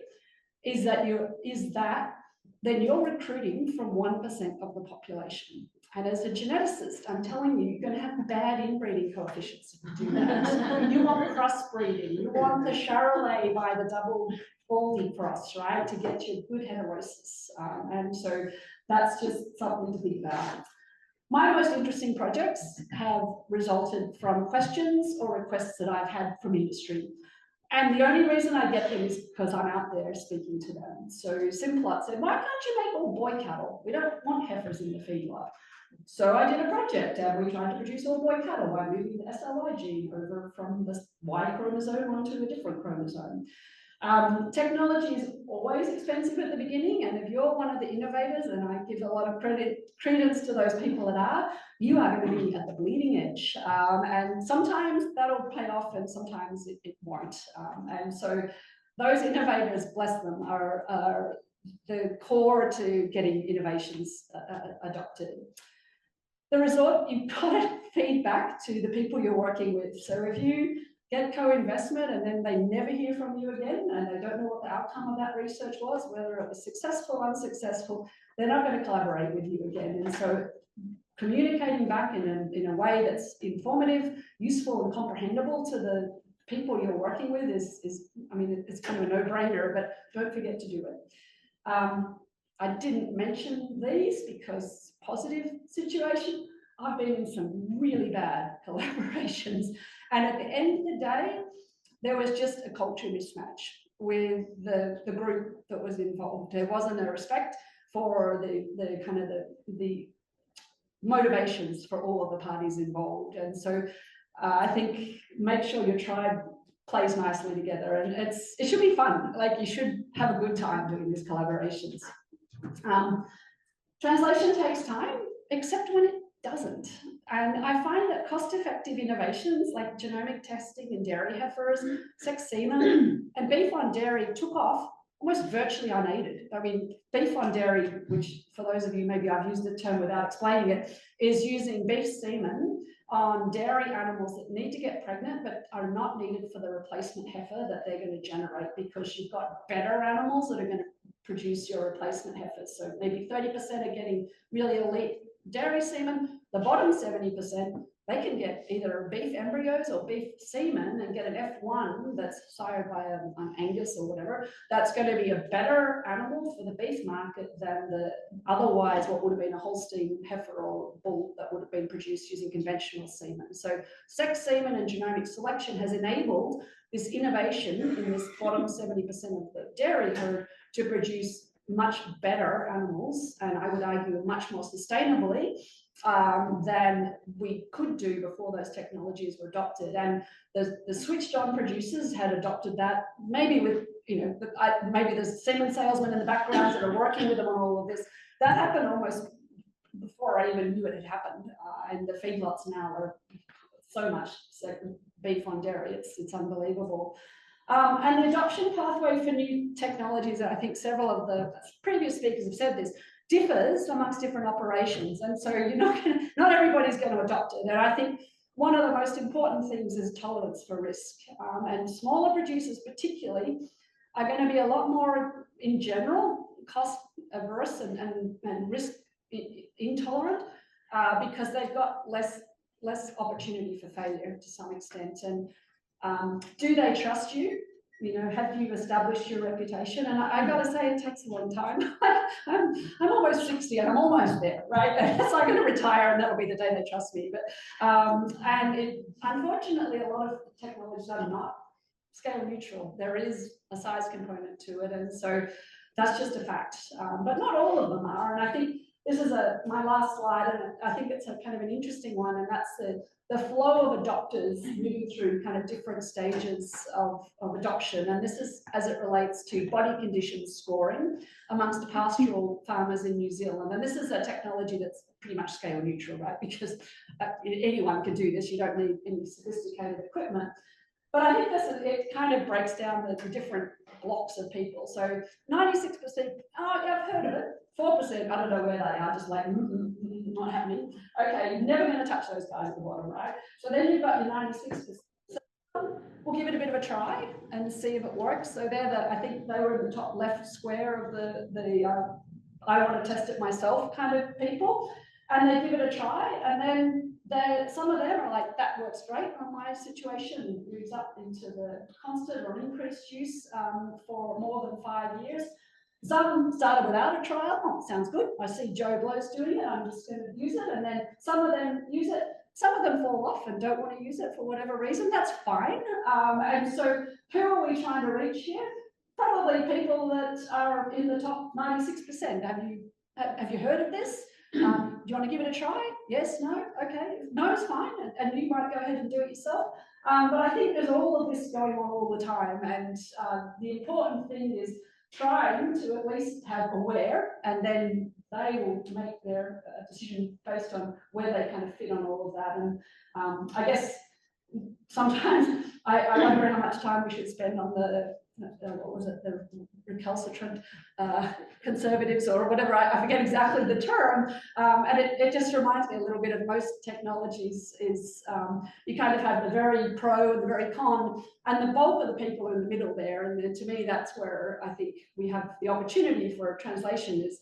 is that then you're recruiting from 1% of the population. And as a geneticist, I'm telling you, you're going to have bad inbreeding coefficients if you do that. You want crossbreeding. You want the Charolais by the double Baldy cross, right, to get your good heterosis. And so that's just something to think about. My most interesting projects have resulted from questions or requests that I've had from industry. And the only reason I get them is because I'm out there speaking to them. So Simplot said, why can't you make all boy cattle? We don't want heifers in the feedlot. So I did a project and we tried to produce all boy cattle by moving the SLI gene over from the Y chromosome onto a different chromosome. Technology is always expensive at the beginning, and if you're one of the innovators, and I give a lot of credence to those people that are, you are going to be at the bleeding edge. And sometimes that'll pay off and sometimes it won't. And so those innovators, bless them, are the core to getting innovations adopted. The result, you've got to feed back to the people you're working with. So if you get co-investment and then they never hear from you again and they don't know what the outcome of that research was, whether it was successful, unsuccessful, they're not going to collaborate with you again. And so communicating back in a way that's informative, useful and comprehensible to the people you're working with is I mean, it's kind of a no-brainer, but don't forget to do it. I didn't mention these because positive situation, I've been in some really bad collaborations. And at the end of the day, there was just a culture mismatch with the group that was involved. There wasn't a respect for the motivations for all of the parties involved. And so I think make sure your tribe plays nicely together, and it should be fun. Like, you should have a good time doing these collaborations. Translation takes time, except when it doesn't. And I find that cost-effective innovations like genomic testing in dairy heifers, sex semen, and beef on dairy took off almost virtually unaided. I mean, beef on dairy, which for those of you, maybe I've used the term without explaining it, is using beef semen on dairy animals that need to get pregnant but are not needed for the replacement heifer that they're going to generate, because you've got better animals that are going to produce your replacement heifers. So maybe 30% are getting really elite dairy semen. The bottom 70%, they can get either beef embryos or beef semen and get an F1 that's sired by an Angus or whatever. That's going to be a better animal for the beef market than the otherwise what would have been a Holstein heifer or bull that would have been produced using conventional semen. So sex semen and genomic selection has enabled this innovation in this bottom 70% of the dairy herd to produce much better animals, and I would argue much more sustainably than we could do before those technologies were adopted. And the switched on producers had adopted that, maybe with, maybe there's semen salesmen in the background that are working with them on all of this. That happened almost before I even knew it had happened. And the feedlots now are so much beef on dairy, it's unbelievable. And the adoption pathway for new technologies, I think several of the previous speakers have said this, differs amongst different operations. And so not everybody's going to adopt it. And I think one of the most important things is tolerance for risk. And smaller producers particularly are going to be a lot more, in general, cost averse and risk intolerant because they've got less opportunity for failure to some extent. And do they trust you? Have you established your reputation? And I got to say, it takes a long time. I'm almost 60 and I'm almost there, right? So I'm going to retire and that'll be the day they trust me. But unfortunately, a lot of technologies are not scale neutral. There is a size component to it, and so that's just a fact. But not all of them are. And I think this is my last slide, and I think it's a kind of an interesting one, and that's the flow of adopters moving through kind of different stages of adoption. And this is as it relates to body condition scoring amongst pastoral farmers in New Zealand. And this is a technology that's pretty much scale neutral, right? Because anyone can do this. You don't need any sophisticated equipment. But I think it kind of breaks down the different blocks of people. So 96%, oh yeah, I've heard of it. 4%, I don't know where they are, just like, not happening. Okay, you're never going to touch those guys at the bottom, right? So then you've got your 96%. So we'll give it a bit of a try and see if it works. So I think they were in the top left square of the I want to test it myself kind of people. And they give it a try, and then some of them are like, that works great on my situation, and moves up into the constant or increased use for more than 5 years. Some started without a trial. Oh, sounds good. I see Joe Blow's doing it. I'm just going to use it. And then some of them use it. Some of them fall off and don't want to use it for whatever reason. That's fine. And so who are we trying to reach here? Probably people that are in the top 96%. Have you heard of this? Do you want to give it a try? Yes, no? Okay. No is fine. And you might go ahead and do it yourself. But I think there's all of this going on all the time. And the important thing is trying to at least have aware, and then they will make their decision based on where they kind of fit on all of that. And I guess sometimes I wonder how much time we should spend on the recalcitrant conservatives or whatever, I forget exactly the term, and it just reminds me a little bit of most technologies is you kind of have the very pro and the very con, and the bulk of the people are in the middle there, and to me that's where I think we have the opportunity for translation is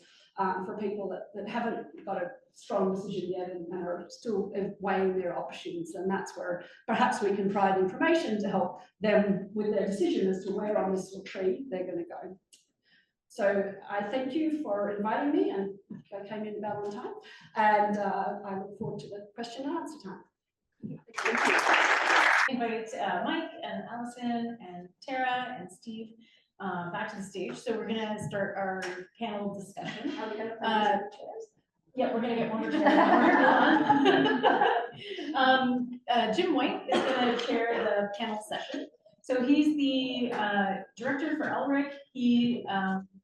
for people that haven't got a strong decision yet and are still weighing their options, and that's where perhaps we can provide information to help them with their decision as to where on this little tree they're going to go. So I thank you for inviting me, and I came in about on time, and I look forward to the question and answer time. Thank you. Invite Mike and Allison and Tara and Steve back to the stage. So we're going to start our panel discussion. Are we going to put these in the chairs? Yeah, we're going to get one more chair. Jim White is going to chair the panel session. So he's the director for Elora. He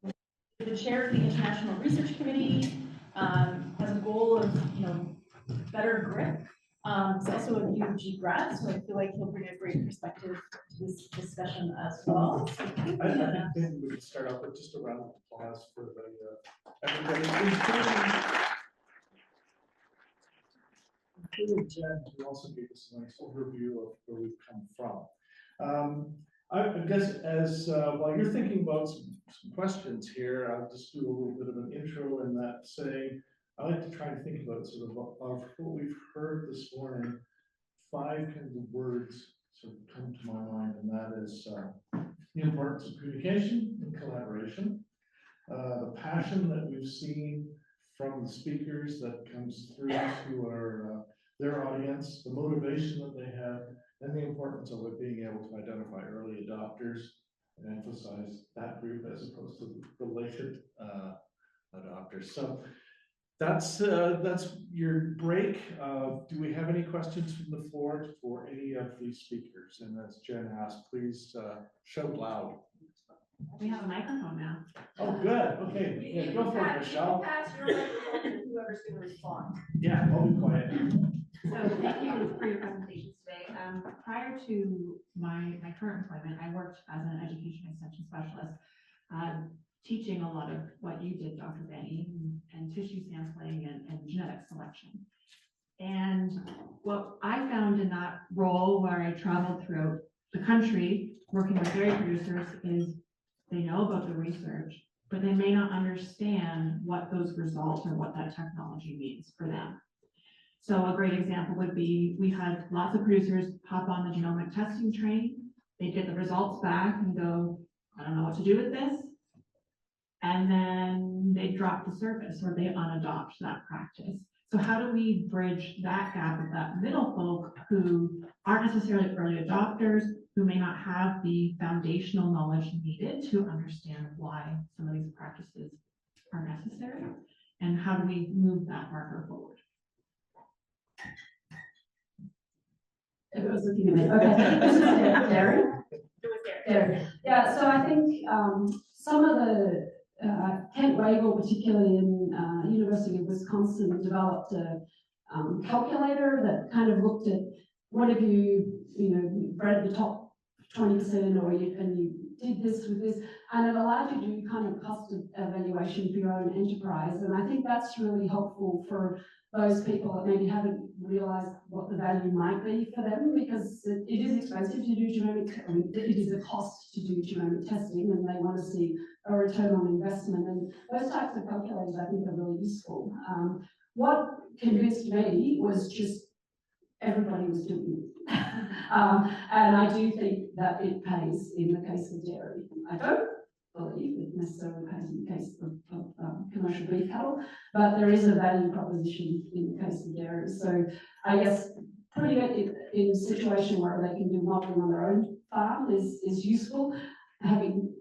is the chair of the International Research Committee, has a goal of better grip He's also a UG grad, so I feel like he'll bring a great perspective to this discussion as well. I think maybe we could start off with just a round of applause for everybody. Including Jen, who also gave us a nice overview of where we've come from. I guess as while you're thinking about some questions here, I'll just do a little bit of an intro in that saying, I like to try and think about sort of what we've heard this morning. 5 kinds of words sort of come to my mind, and that is the importance of communication and collaboration, the passion that we've seen from the speakers that comes through to their audience, the motivation that they have, and the importance of it being able to identify early adopters and emphasize that group as opposed to the belated adopters. So that's your break. Do we have any questions from the floor for any of these speakers? And as Jen asked, please shout loud. We have a microphone now. Oh, good. Okay, yeah, go for it, Michelle. Pass your microphone to whoever's going to respond. Yeah, I'll be quiet. So thank you for your presentations today. Prior to my current employment, I worked as an education extension specialist, teaching a lot of what you did, Dr. Van Eenennaam, and tissue sampling and genetic selection. And what I found in that role where I traveled throughout the country working with dairy producers is they know about the research, but they may not understand what those results or what that technology means for them. So a great example would be, we had lots of producers hop on the genomic testing train. They get the results back and go, I don't know what to do with this. And then they drop the service or they unadopt that practice. So how do we bridge that gap of that middle folk who aren't necessarily early adopters, who may not have the foundational knowledge needed to understand why some of these practices are necessary? And how do we move that marker forward? Everyone's looking at me. Okay, this is Derek. Derek. Yeah, so I think some of the Kent Wagle, particularly in University of Wisconsin, developed a calculator that kind of looked at what if you bred the top 20% and you did this with this, and it allowed you to do kind of cost evaluation for your own enterprise. And I think that's really helpful for those people that maybe haven't realized what the value might be for them, because it is expensive to do genomic testing. It is a cost to do genomic testing, and they want to see a return on investment. And those types of calculators, I think, are really useful. What convinced me was just everybody was doing it. And I do think that it pays in the case of dairy. I don't believe it necessarily pays in the case of commercial beef cattle, but there is a value proposition in the case of dairy. So I guess putting it in a situation where they can do modeling on their own farm is useful. Having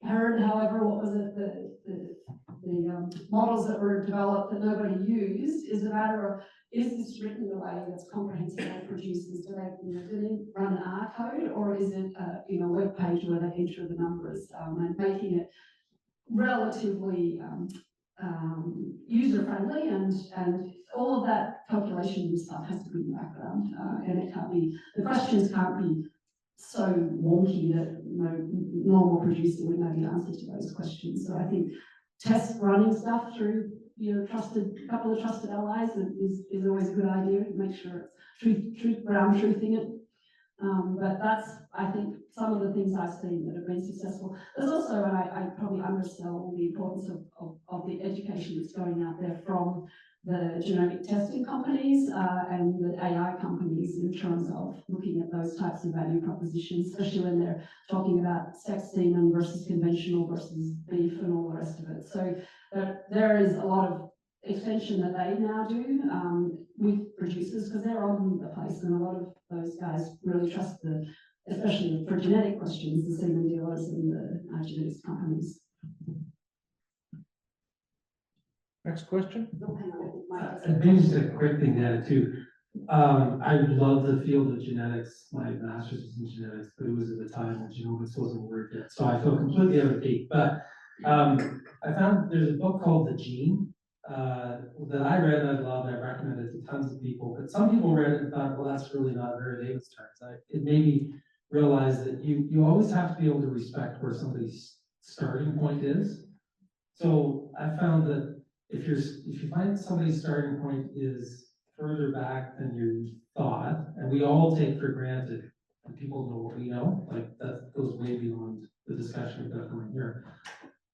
heard, however, what was it, the models that were developed that nobody used, is a matter of, is this written in a way that's comprehensible for producers? Do they run R code, or is it a web page where they enter the numbers and making it relatively user friendly, and all of that calculation stuff has to be in the background, and it can't be, the questions can't be so wonky that no normal producer would know the answers to those questions. So I think test running stuff through couple of trusted allies is always a good idea to make sure it's ground truthing it. But that's, I think, some of the things I've seen that have been successful. There's also, and I probably undersell the importance of the education that's going out there from the genomic testing companies and the AI companies in terms of looking at those types of value propositions, especially when they're talking about sex semen versus conventional versus beef and all the rest of it. So there is a lot of extension that they now do with producers, because they're on the place, and a lot of those guys really trust especially for genetic questions, the semen dealers and the genetics companies. Next question. Maybe just a quick thing to add too. I love the field of genetics. My master's was in genetics, but it was at the time when genomics wasn't a word yet, so I feel completely out of date. But I found there's a book called The Gene that I read and I loved, I recommended to tons of people, but some people read it and thought, well, that's really not very David's terms. It made me realize that you always have to be able to respect where somebody's starting point is. So I found that if you find somebody's starting point is further back than you thought, and we all take for granted that people know what we know, like that goes way beyond the discussion we've got going here.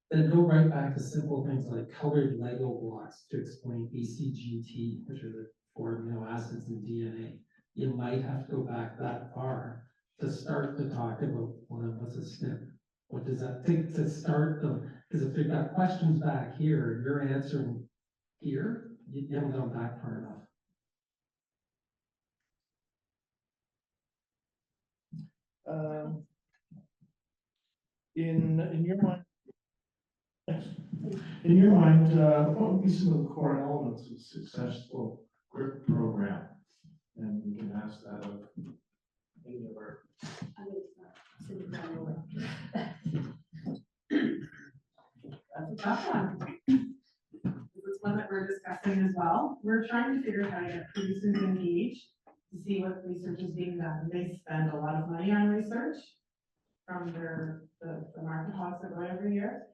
Then go right back to simple things like colored Lego blocks to explain ACGT, which are the 4 amino acids in DNA. You might have to go back that far to start to talk about, well, then what's a SNP? What does that take to start them? Because if you've got questions back here, and you're answering here, you haven't gone back far enough. In your mind, what would be some of the core elements of a successful GRIP program? And we can ask that of any of our. That's a tough one. This is one that we're discussing as well. We're trying to figure out how to get producers engaged to see what research is being done. They spend a lot of money on research from the market hawks that go every year.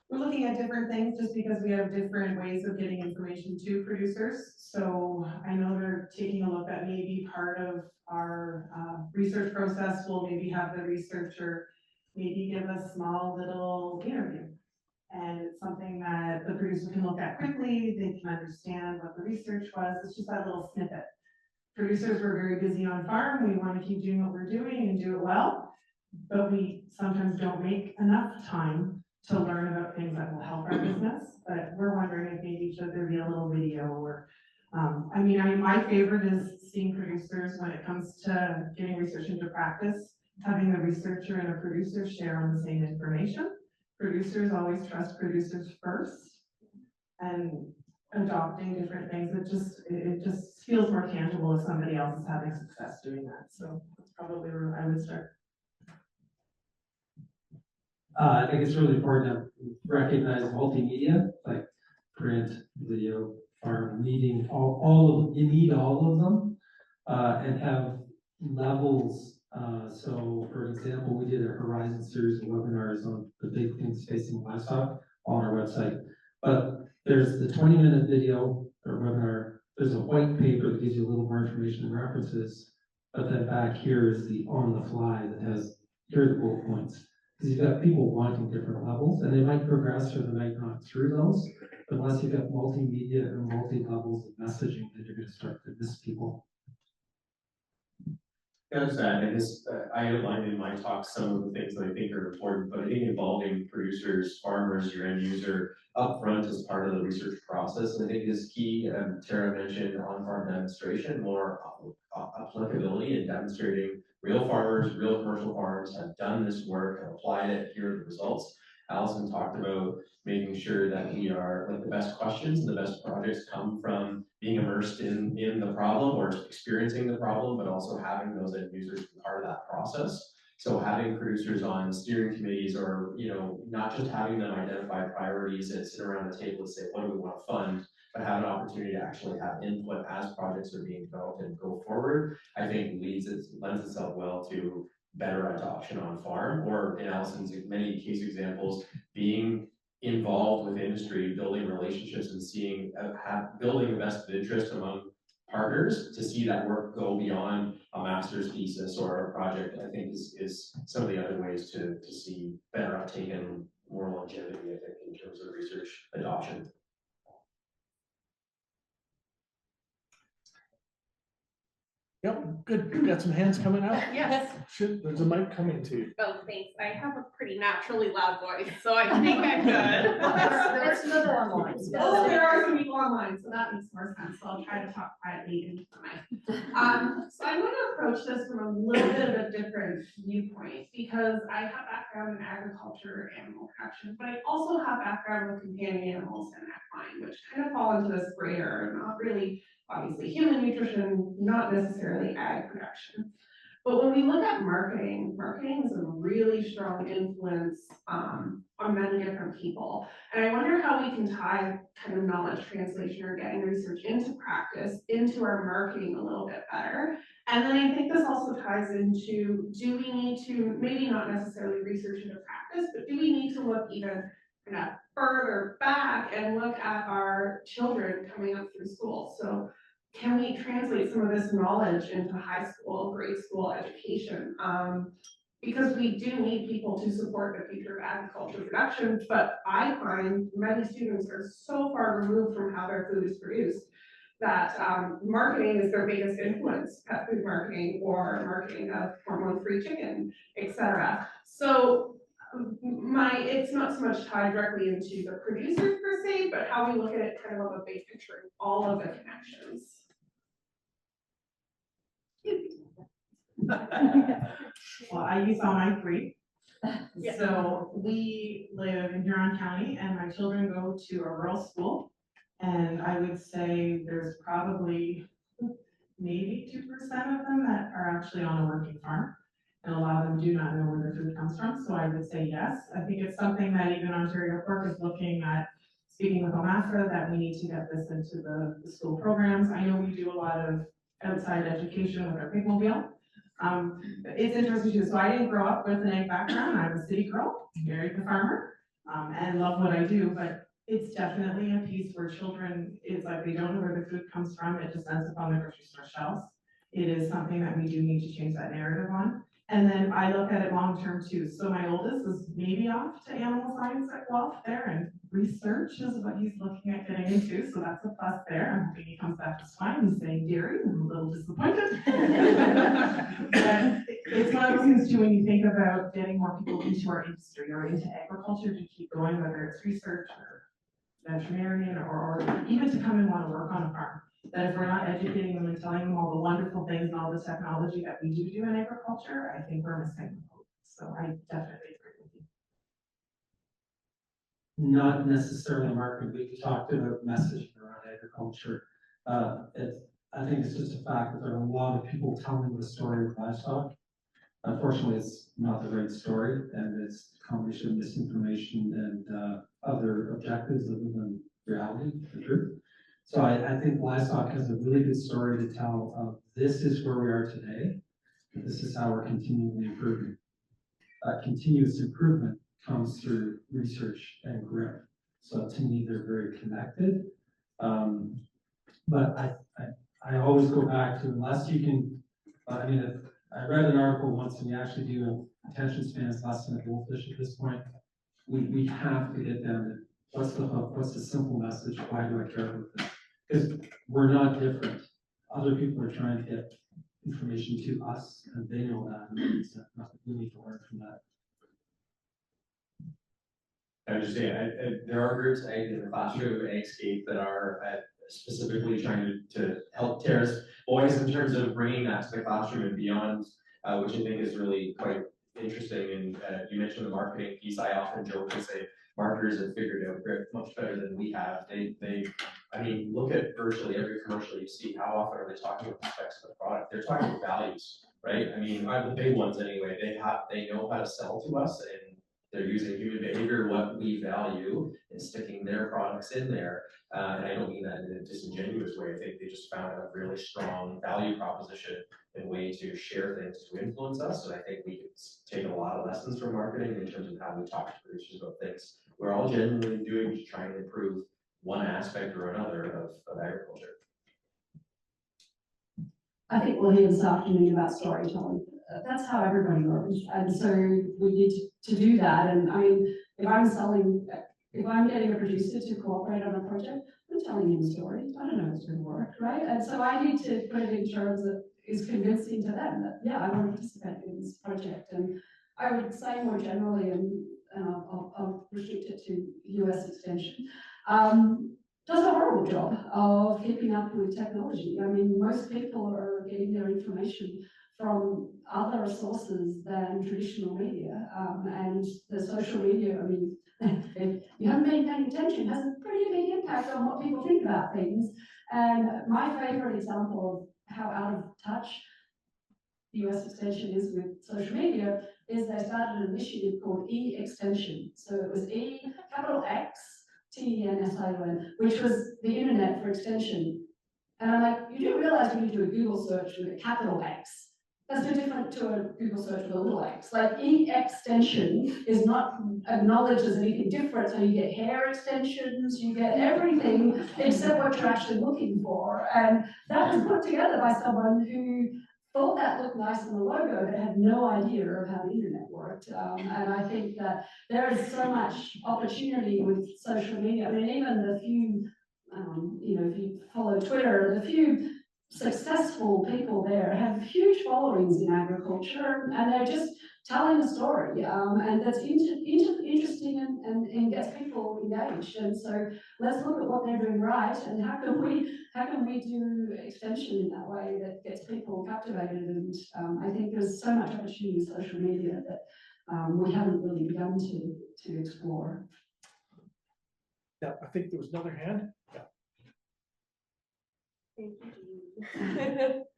We're looking at different things just because we have different ways of getting information to producers. So I know they're taking a look at maybe part of our research process will maybe have the researcher maybe give a small little interview. And it's something that the producer can look at quickly, they can understand what the research was. It's just that little snippet. Producers were very busy on farm. We want to keep doing what we're doing and do it well, but we sometimes don't make enough time to learn about things that will help our business. But we're wondering if maybe should there be a little video or, my favorite is seeing producers when it comes to getting research into practice, having the researcher and a producer share on the same information. Producers always trust producers first, and adopting different things, it just feels more tangible if somebody else is having success doing that. So that's probably where I would start. I think it's really important to recognize multimedia, like print, video, farm, meeting, you need all of them, and have levels. So for example, we did a Horizon series of webinars on the big things facing livestock on our website. But there's the 20-minute video or webinar, there's a white paper that gives you a little more information and references, but then back here is the on the fly that has, here are the bullet points. Because you've got people wanting different levels, and they might progress or they might not through those, but unless you've got multimedia and multi-levels of messaging, then you're going to start to miss people. I understand, and this, I outlined in my talk some of the things that I think are important, but I think involving producers, farmers, your end user upfront as part of the research process, I think is key. Tara mentioned on-farm demonstration, more applicability and demonstrating real farmers, real commercial farms have done this work and applied it, here are the results. Allison talked about making sure that we are, like, the best questions and the best projects come from being immersed in the problem or experiencing the problem, but also having those end users be part of that process. So having producers on steering committees, or, not just having them identify priorities and sit around the table and say, what do we want to fund, but have an opportunity to actually have input as projects are being developed and go forward, I think lends itself well to better adoption on farm, or in Allison's many case examples, being involved with industry, building relationships and seeing, building the best interest among partners to see that work go beyond a master's thesis or a project, I think is some of the other ways to see better uptake and more longevity, I think, in terms of research adoption. Yep, good. We got some hands coming up. Yes. Shoot, there's a mic coming to you. Oh, thanks. I have a pretty naturally loud voice, so I think I'm good. There's another online. Oh, there are some people online, so that makes more sense. So I'll try to talk quietly into the mic. So I'm going to approach this from a little bit of a different viewpoint, because I have background in agriculture, animal production, but I also have background with companion animals and equine, which kind of fall into this gray area, not really obviously human nutrition, not necessarily ag production. But when we look at marketing, marketing is a really strong influence on many different people. And I wonder how we can tie kind of knowledge translation or getting research into practice, into our marketing a little bit better. And then I think this also ties into, do we need to, maybe not necessarily research into practice, but do we need to look even kind of further back and look at our children coming up through school? So can we translate some of this knowledge into high school, grade school education? Because we do need people to support the future of agriculture production, but I find many students are so far removed from how their food is produced that marketing is their biggest influence, pet food marketing or marketing of hormone-free chicken, etc. So it's not so much tied directly into the producers per se, but how we look at it kind of on the big picture, all of the connections. Well, I use all my three. So we live in Huron County and my children go to a rural school. And I would say there's probably maybe 2% of them that are actually on a working farm. And a lot of them do not know where their food comes from. So I would say yes. I think it's something that even Ontario Pork is looking at, speaking with OMAFRA, that we need to get this into the school programs. I know we do a lot of outside education with our pigmobile. It's interesting too. So I didn't grow up with an egg background. I'm a city girl, married a farmer, and love what I do. But it's definitely a piece where children, it's like they don't know where the food comes from. It just ends up on the grocery store shelves. It is something that we do need to change that narrative on. And then I look at it long term too. So my oldest is maybe off to animal science at Guelph there, and research is what he's looking at getting into. So that's a plus there. I'm hoping he comes back to swine. He's saying dairy. I'm a little disappointed. But it's one of those things too when you think about getting more people into our industry or into agriculture to keep going, whether it's research or veterinarian or even to come and want to work on a farm. That if we're not educating them and telling them all the wonderful things and all the technology that we do in agriculture, I think we're missing the boat. So I definitely agree with you. Not necessarily marketing, we talked about messaging around agriculture. I think it's just a fact that there are a lot of people telling the story of livestock. Unfortunately, it's not the right story, and it's a combination of misinformation and other objectives other than reality, the truth. So I think livestock has a really good story to tell of this is where we are today, and this is how we're continually improving. Continuous improvement comes through research and growth. So to me, they're very connected. But I always go back to, unless you can, I mean, I read an article once and we actually do attention spans less than a goldfish at this point. We have to get down to what's the hook, what's the simple message, why do I care about this? Because we're not different. Other people are trying to get information to us and they know that, and we need to learn from that. I was just saying, there are groups in the classroom, Eggscape, that are specifically trying to help Tara's voice in terms of bringing that to the classroom and beyond, which I think is really quite interesting. And you mentioned the marketing piece. I often joke and say marketers have figured it out much better than we have. I mean, look at virtually every commercial you see. How often are they talking about the specs of the product? They're talking about values, right? I mean, the big ones anyway. They know how to sell to us, and they're using human behavior, what we value, and sticking their products in there. And I don't mean that in a disingenuous way. I think they just found a really strong value proposition and way to share things to influence us. And I think we could take a lot of lessons from marketing in terms of how we talk to producers about things we're all genuinely doing to try and improve one aspect or another of agriculture. I think we'll hear this afternoon about storytelling. That's how everybody learns. And so we need to do that. And I mean, if I'm getting a producer to cooperate on a project, I'm telling him a story. I don't know if it's going to work, right? And so I need to put it in terms that is convincing to them that, yeah, I want to participate in this project. And I would say more generally, and I'll restrict it to US extension, does a horrible job of keeping up with technology. I mean, most people are getting their information from other sources than traditional media. And the social media, I mean, if you haven't been paying attention, has a pretty big impact on what people think about things. And my favorite example of how out of touch the US extension is with social media, is they started an initiative called E-Extension. So it was E, capital X, T-E-N-S-I-O-N, which was the internet for extension. And I'm like, you do realize when you do a Google search with a capital X, that's no different to a Google search with a little x. Like E-Extension is not acknowledged as anything different. So you get hair extensions, you get everything except what you're actually looking for. And that was put together by someone who thought that looked nice in the logo, but had no idea of how the internet worked. And I think that there is so much opportunity with social media. I mean, even the few, if you follow Twitter, the few successful people there have huge followings in agriculture, and they're just telling a story, and that's interesting and gets people engaged. And so let's look at what they're doing right, and how can we do extension in that way that gets people captivated. And I think there's so much opportunity in social media that we haven't really begun to explore. Yeah, I think there was another hand. Yeah. Thank you.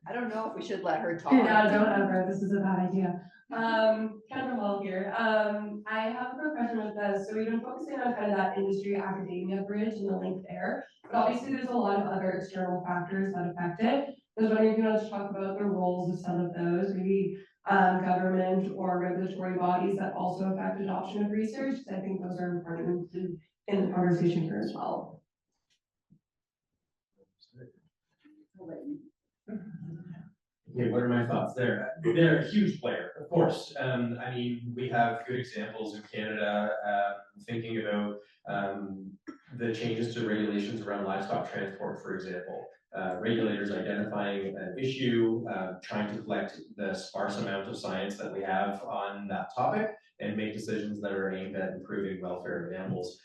I don't know if we should let her talk. Yeah, don't ever. This is a bad idea. Kind of well here. I have a quick question with this. So we've been focusing on kind of that industry academia bridge and the link there, but obviously there's a lot of other external factors that affect it. I was wondering if you want to talk about the roles of some of those, maybe government or regulatory bodies that also affect adoption of research, because I think those are important in the conversation here as well. Okay, what are my thoughts there? They're a huge player, of course. I mean, we have good examples in Canada, thinking about the changes to regulations around livestock transport, for example. Regulators identifying an issue, trying to collect the sparse amount of science that we have on that topic and make decisions that are aimed at improving welfare of animals.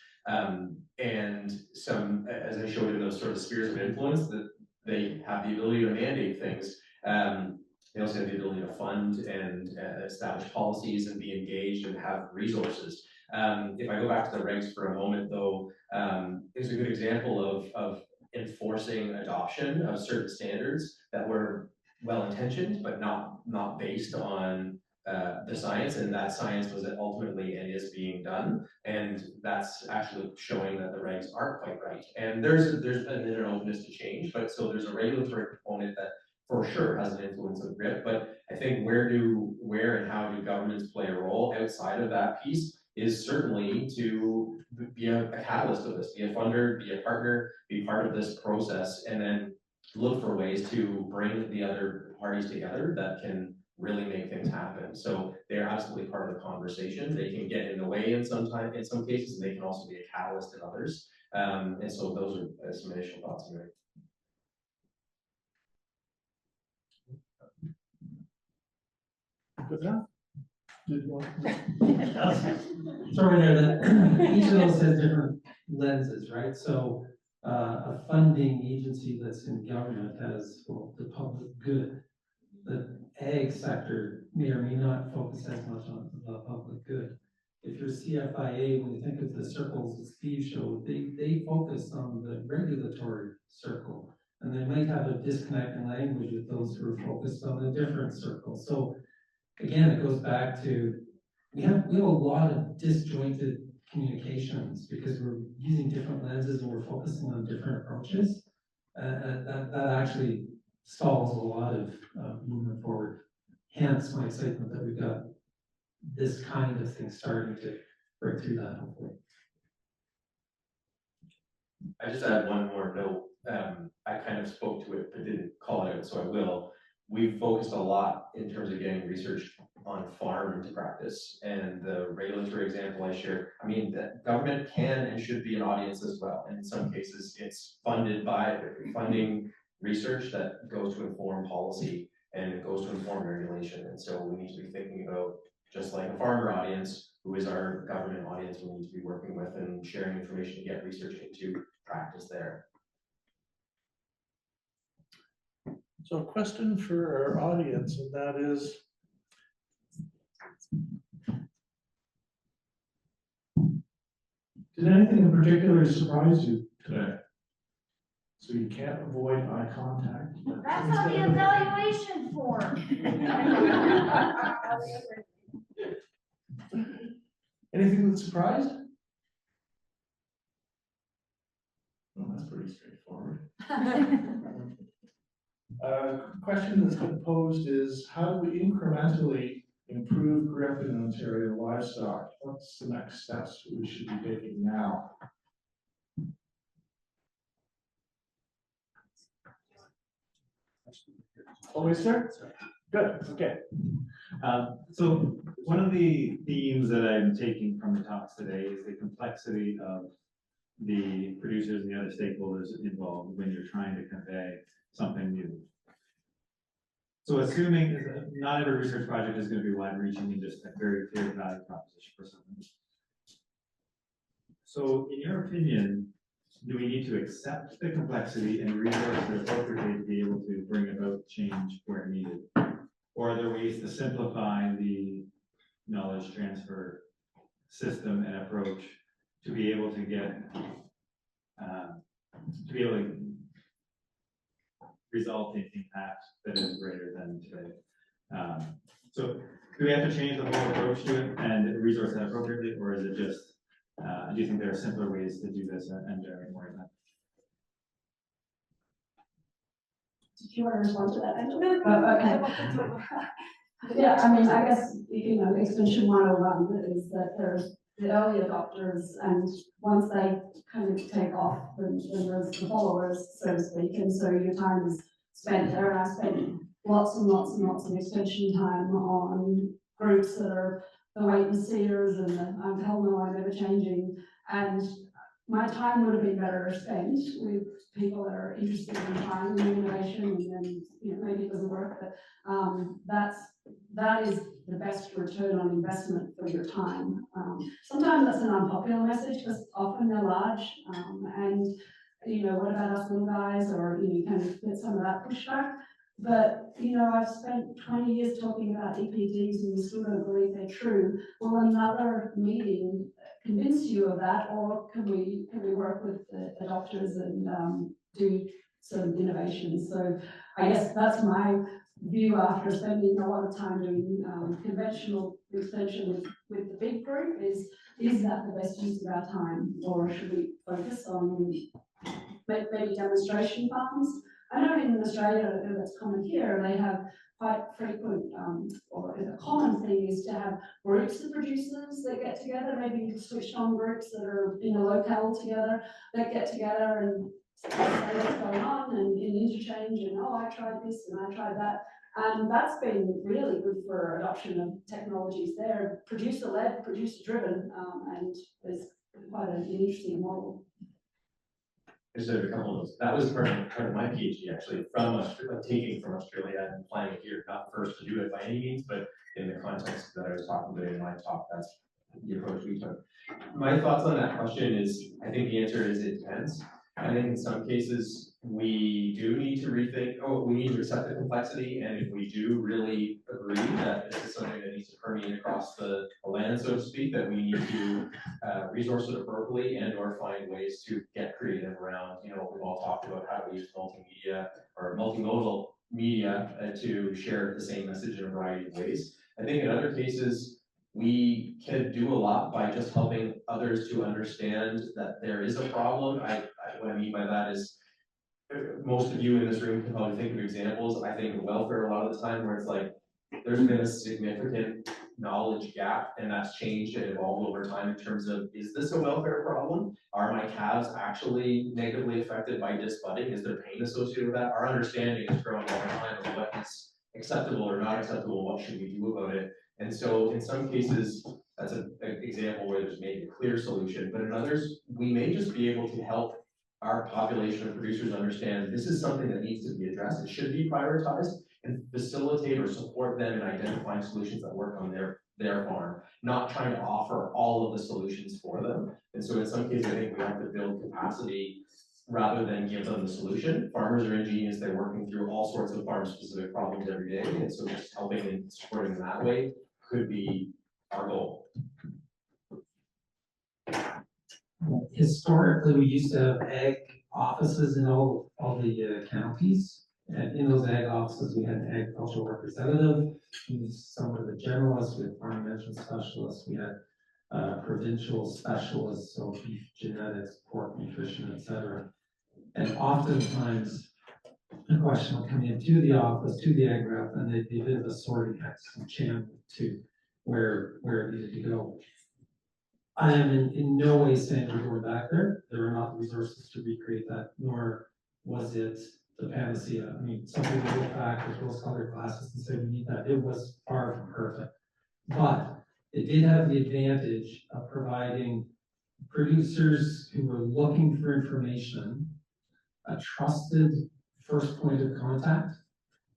And some, as I showed in those sort of spheres of influence, that they have the ability to mandate things. They also have the ability to fund and establish policies and be engaged and have resources. If I go back to the regs for a moment, though, it's a good example of enforcing adoption of certain standards that were well-intentioned, but not based on the science, and that science was ultimately and is being done, and that's actually showing that the regs aren't quite right. And there's an openness to change, but so there's a regulatory component that for sure has an influence of GRIP, but I think where and how do governments play a role outside of that piece is certainly to be a catalyst of this, be a funder, be a partner, be part of this process, and then look for ways to bring the other parties together that can really make things happen. So they're absolutely part of the conversation. They can get in the way in some cases, and they can also be a catalyst in others. And so those are some initial thoughts here. Good enough? Did you want? Throw in there that each of those has different lenses, right? So a funding agency that's in government has, well, the public good. The ag sector may or may not focus as much on the public good. If you're CFIA, when you think of the circles that Steve showed, they focus on the regulatory circle, and they might have a disconnect in language with those who are focused on the different circle. So again, it goes back to we have a lot of disjointed communications because we're using different lenses and we're focusing on different approaches. That actually stalls a lot of movement forward. Hence my excitement that we've got this kind of thing starting to break through that hopefully. I just add one more note. I kind of spoke to it, but didn't call it out, so I will. We've focused a lot in terms of getting research on farm into practice, and the regulatory example I shared. I mean, the government can and should be an audience as well. And in some cases, it's funding research that goes to inform policy and it goes to inform regulation. And so we need to be thinking about, just like a farmer audience, who is our government audience, we need to be working with and sharing information to get research into practice there. So a question for our audience, and that is, did anything in particular surprise you today? so you can't avoid eye contact. That's on the evaluation form. Anything that surprised? Well, that's pretty straightforward. Question that's been posed is, how do we incrementally improve growth in Ontario livestock? What's the next steps we should be taking now? Always, sir? Good, okay. So one of the themes that I'm taking from the talks today is the complexity of the producers and the other stakeholders involved when you're trying to convey something new. So assuming that not every research project is going to be wide reaching and just a very clear value proposition for something. So in your opinion, do we need to accept the complexity and resource it appropriately to be able to bring about change where needed? Or are there ways to simplify the knowledge transfer system and approach to be able to get, result in impact that is greater than today? So do we have to change the whole approach to it and resource that appropriately, or is it just, do you think there are simpler ways to do this and generate more impact? Do you want to respond to that, Angela? Okay. Yeah, I mean, I guess, you know, Extension 101 is that there's the early adopters, and once they kind of take off, then there's the followers, so to speak, and so your time is spent there. And I spent lots and lots and lots of extension time on groups that are the wait and seers and the I'm hell no, I'm never changing, and my time would have been better spent with people that are interested in trying new innovation, and then, you know, maybe it doesn't work, but that is the best return on investment for your time. Sometimes that's an unpopular message because often they're large, and, you know, what about us little guys, or, you know, you kind of get some of that pushback. But, you know, I've spent 20 years talking about EPDs and you still don't believe they're true. Will another meeting convince you of that, or can we work with the adopters and do some innovations? So I guess that's my view after spending a lot of time doing conventional extension with the big group is that the best use of our time, or should we focus on maybe demonstration farms? I know in Australia, and that's common here, they have quite frequent, or a common thing is to have groups of producers that get together, maybe switched on groups that are in a locale together, that get together and say what's going on and interchange, and oh, I tried this and I tried that. And that's been really good for adoption of technologies there, producer-led, producer-driven, and there's quite an interesting model. I just have a couple of those. That was part of my PhD actually, taking from Australia and applying it here, not first to do it by any means, but in the context that I was talking about in my talk, that's the approach we took. My thoughts on that question is, I think the answer is it depends. I think in some cases, we do need to rethink, we need to accept the complexity, and if we do really agree that this is something that needs to permeate across the land, so to speak, that we need to resource it appropriately and or find ways to get creative around, you know, we've all talked about how we use multimedia or multimodal media to share the same message in a variety of ways. I think in other cases, we can do a lot by just helping others to understand that there is a problem. What I mean by that is, most of you in this room can probably think of examples. I think of welfare a lot of the time where it's like, there's been a significant knowledge gap, and that's changed and evolved over time in terms of, is this a welfare problem? Are my calves actually negatively affected by disbudding? Is there pain associated with that? Our understanding is growing all the time of what is acceptable or not acceptable, what should we do about it? And so in some cases, that's an example where there's maybe a clear solution, but in others, we may just be able to help our population of producers understand this is something that needs to be addressed. It should be prioritized, and facilitate or support them in identifying solutions that work on their farm, not trying to offer all of the solutions for them. And so in some cases, I think we have to build capacity rather than give them the solution. Farmers are ingenious, they're working through all sorts of farm-specific problems every day, and so just helping and supporting them that way could be our goal. Historically, we used to have ag offices in all the counties. And in those ag offices, we had an agricultural representative, who's somewhat of a generalist, we had farm management specialists, we had provincial specialists, so beef genetics, pork nutrition, et cetera. And oftentimes, a question will come into the office, to the ag rep, and they'd be a bit of a sorting hat, some channel to where it needed to go. I am in no way saying we're going back there. There are not the resources to recreate that, nor was it the panacea. I mean, some people look back with rose-colored glasses and say we need that. It was far from perfect. But it did have the advantage of providing producers who were looking for information a trusted first point of contact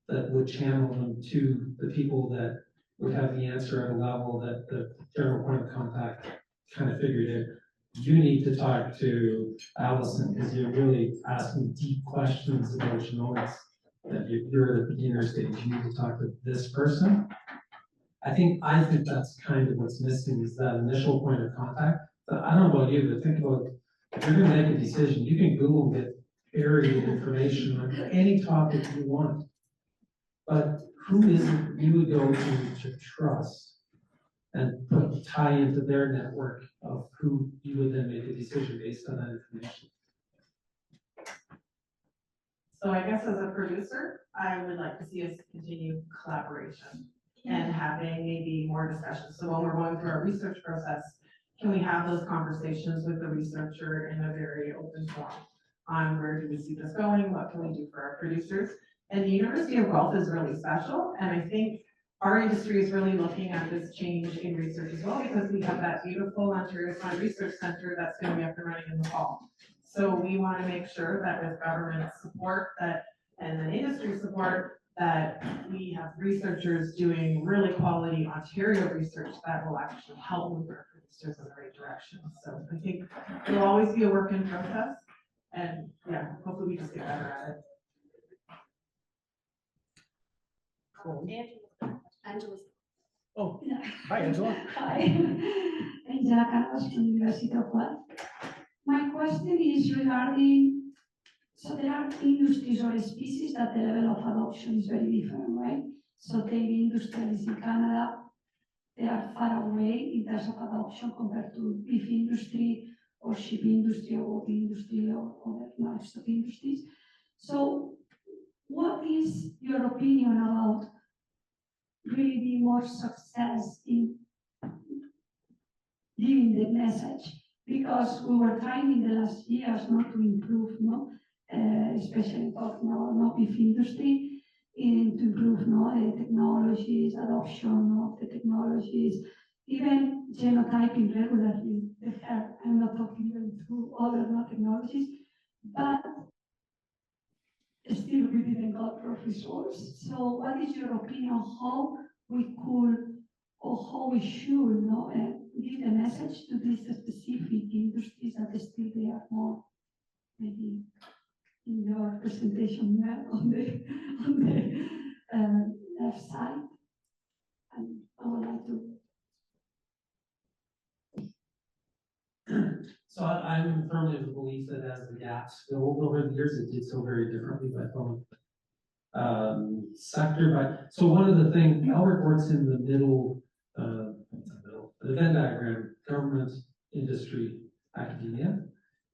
that would channel them to the people that would have the answer at a level that the general point of contact kind of figured it. You need to talk to Allison because you're really asking deep questions about genomics that you're at the beginner stage. You need to talk to this person. I think that's kind of what's missing is that initial point of contact. But I don't know about you, but think about if you're going to make a decision, you can Google and get buried information on any topic you want. But who is it you would go to trust and tie into their network of who you would then make a decision based on that information? So I guess as a producer, I would like to see us continue collaboration and having maybe more discussions. So when we're going through our research process, can we have those conversations with the researcher in a very open forum on where do we see this going? What can we do for our producers? And the University of Guelph is really special. And I think our industry is really looking at this change in research as well, because we have that beautiful Ontario Science Research Center that's going to be up and running in the fall. So we want to make sure that with government support and the industry support, that we have researchers doing really quality Ontario research that will actually help move our producers in the right direction. So I think it'll always be a work in process. And yeah, hopefully we just get better at it. Cool. Angela's. Oh, hi, Angela. Hi, Angela Carlos from University of Guelph. My question is regarding, so there are industries or species that the level of adoption is very different, right? So dairy industry is in Canada, they are far away in terms of adoption compared to beef industry or sheep industry or wool industry or other livestock industries. So what is your opinion about really be more success in giving the message? Because we were trying in the last years not to improve, especially of no beef industry, to improve the technologies, adoption of the technologies, even genotyping regularly the herd. I'm not talking even through other technologies, but still we didn't got results. So what is your opinion on how we could or how we should give the message to these specific industries that still they are more maybe in your presentation on the left side? And I would like to. So I'm firmly of the belief that as the gaps filled over the years, it did so very differently by phone. So one of the things, Albert works in the middle, the Venn diagram, government, industry, academia,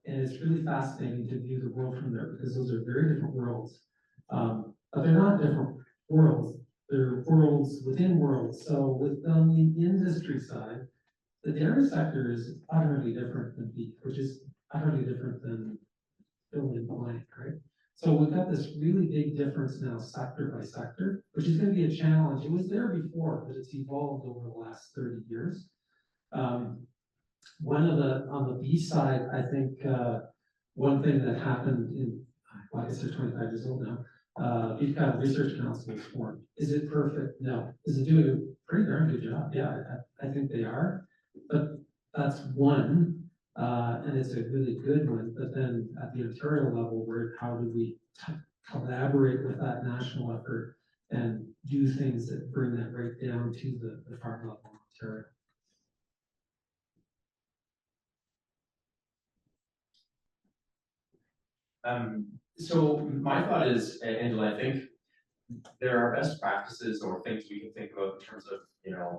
and it's really fascinating to view the world from there because those are very different worlds. But they're not different worlds, they're worlds within worlds. So on the industry side, the dairy sector is utterly different than beef, which is utterly different than fill in the blank, right? So we've got this really big difference now, sector by sector, which is going to be a challenge. It was there before, but it's evolved over the last 30 years. On the beef side, I think one thing that happened I guess they're 25 years old now, Beef Cattle Research Council was formed. Is it perfect? No. Is it doing a pretty darn good job? Yeah, I think they are. But that's one, and it's a really good one. But then at the Ontario level, how do we collaborate with that national effort and do things that bring that right down to the farm level in Ontario? So my thought is, Angela, I think there are best practices or things we can think about in terms of,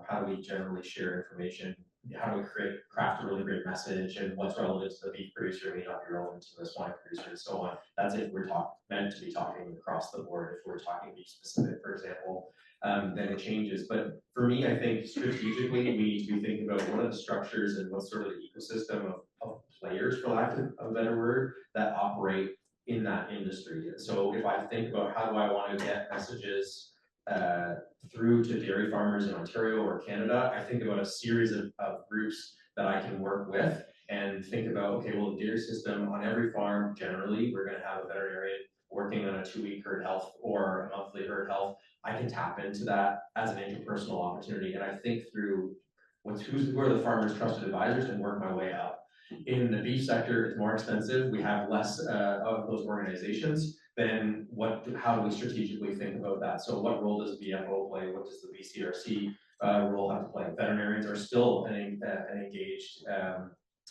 how do we generally share information? How do we craft a really great message, and what's relevant to the beef producer may not be relevant to the swine producer, and so on. That's if we're meant to be talking across the board. If we're talking beef specific, for example, then it changes. But for me, I think strategically, we need to be thinking about what are the structures and what's sort of the ecosystem of players, for lack of a better word, that operate in that industry. So if I think about how do I want to get messages through to dairy farmers in Ontario or Canada, I think about a series of groups that I can work with and think about, okay, well, the dairy system on every farm, generally, we're going to have a veterinarian working on a 2-week herd health or a monthly herd health. I can tap into that as an interpersonal opportunity. And I think through who are the farmers' trusted advisors and work my way up. In the beef sector, it's more expensive. We have less of those organizations. Then how do we strategically think about that? So what role does BFO play? What does the BCRC role have to play? Veterinarians are still an engaged,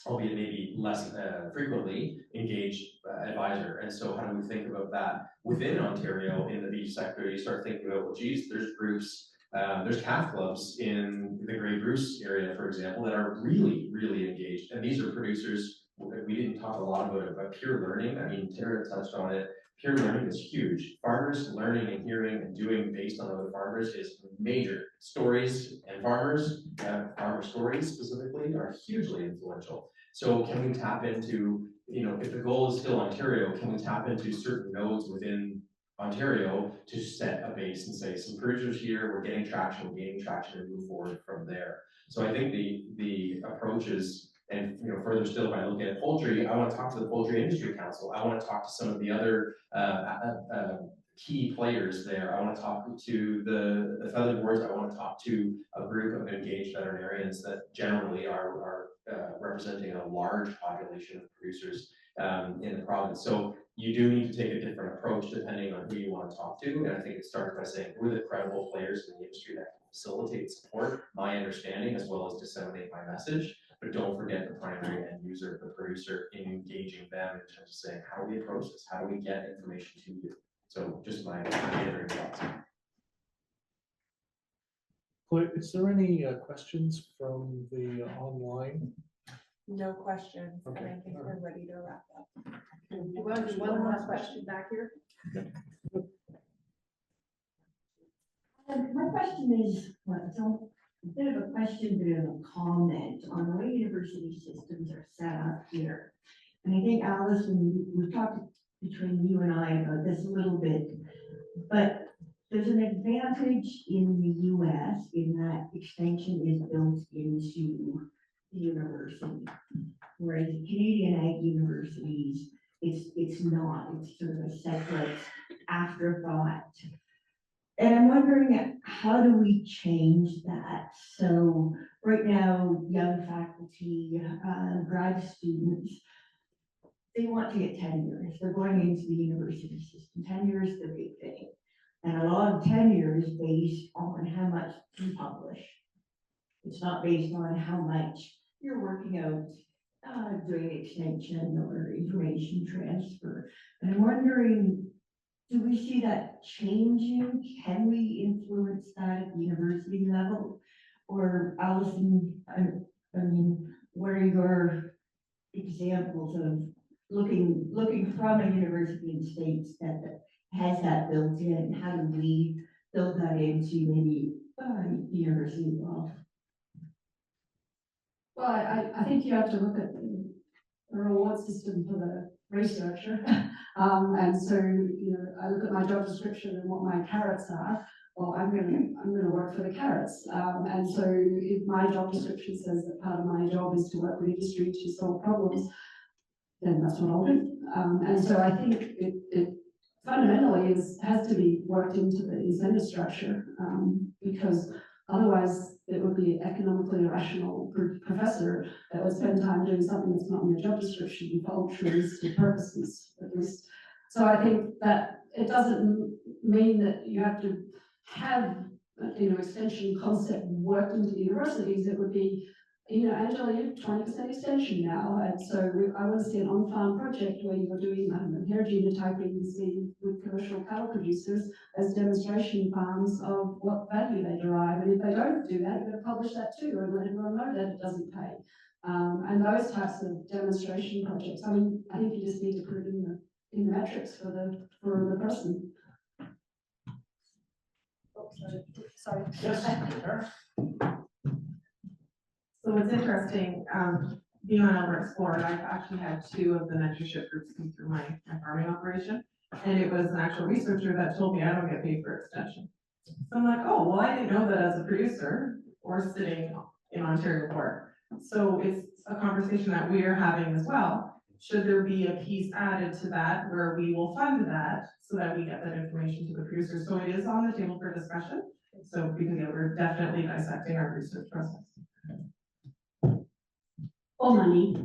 albeit maybe less frequently engaged advisor. And so how do we think about that within Ontario in the beef sector? You start thinking about, well, geez, there's groups, there's calf clubs in the Grey Bruce area, for example, that are really, really engaged. And these are producers, we didn't talk a lot about it, but peer learning, I mean, Tara touched on it. Peer learning is huge. Farmers learning and hearing and doing based on other farmers is major. Stories and farmers, farmer stories specifically, are hugely influential. So can we tap into, if the goal is still Ontario, can we tap into certain nodes within Ontario to set a base and say, some producers here, we're getting traction, we're gaining traction, and move forward from there. So I think the approach is, and further still, if I look at poultry, I want to talk to the Poultry Industry Council. I want to talk to some of the other key players there. I want to talk to the feathered boards. I want to talk to a group of engaged veterinarians that generally are representing a large population of producers in the province. So you do need to take a different approach depending on who you want to talk to. And I think it starts by saying, who are the credible players in the industry that can facilitate, support my understanding as well as disseminate my message. But don't forget the primary end user, the producer, in engaging them in terms of saying, how do we approach this? How do we get information to you? So just my entering thoughts. Claire, is there any questions from the online? No questions, and Okay. I think we're ready to wrap up. Well, there's one last question back here. My question is, it's a bit of a question, bit of a comment on the way university systems are set up here. And I think, Allison, we've talked between you and I about this a little bit, but there's an advantage in the US in that extension is built into the university. Whereas Canadian ag universities, it's not, it's sort of a separate afterthought. And I'm wondering, how do we change that? So right now, young faculty, grad students, they want to get tenure. If they're going into the university system, tenure is the big thing. And a lot of tenure is based on how much you publish. It's not based on how much you're working out, doing extension or information transfer. And I'm wondering, do we see that changing? Can we influence that at the university level? Or Allison, I mean, what are your examples of looking from a university in the States that has that built in? How do we build that into maybe the university as well? Well, I think you have to look at the reward system for the researcher. And so, I look at my job description and what my carrots are. Well, I'm gonna work for the carrots. And so if my job description says that part of my job is to work with industry to solve problems, then that's what I'll do. And so I think it fundamentally has to be worked into the incentive structure, because otherwise it would be economically irrational professor that would spend time doing something that's not in your job description for altruistic purposes, at least. So I think that it doesn't mean that you have to have, extension concept worked into universities. It would be you know, Angela, you're 20% extension now, and so I want to see an on-farm project where you're doing, I don't know, hair genotyping with commercial cattle producers as demonstration farms of what value they derive, and if they don't do that, you're going to publish that too, and let everyone know that it doesn't pay. And those types of demonstration projects, I mean, I think you just need to put it in the metrics for the person. Oh, sorry. Yes, sure. So what's interesting, being on Elora Explorer, I've actually had 2 of the mentorship groups come through my farming operation. And it was an actual researcher that told me I don't get paid for extension. So I'm like, oh, well, I didn't know that as a producer or sitting in Ontario Board. So it's a conversation that we are having as well. Should there be a piece added to that where we will fund that so that we get that information to the producers? So it is on the table for discussion. So because yeah, we're definitely dissecting our research process. Or money.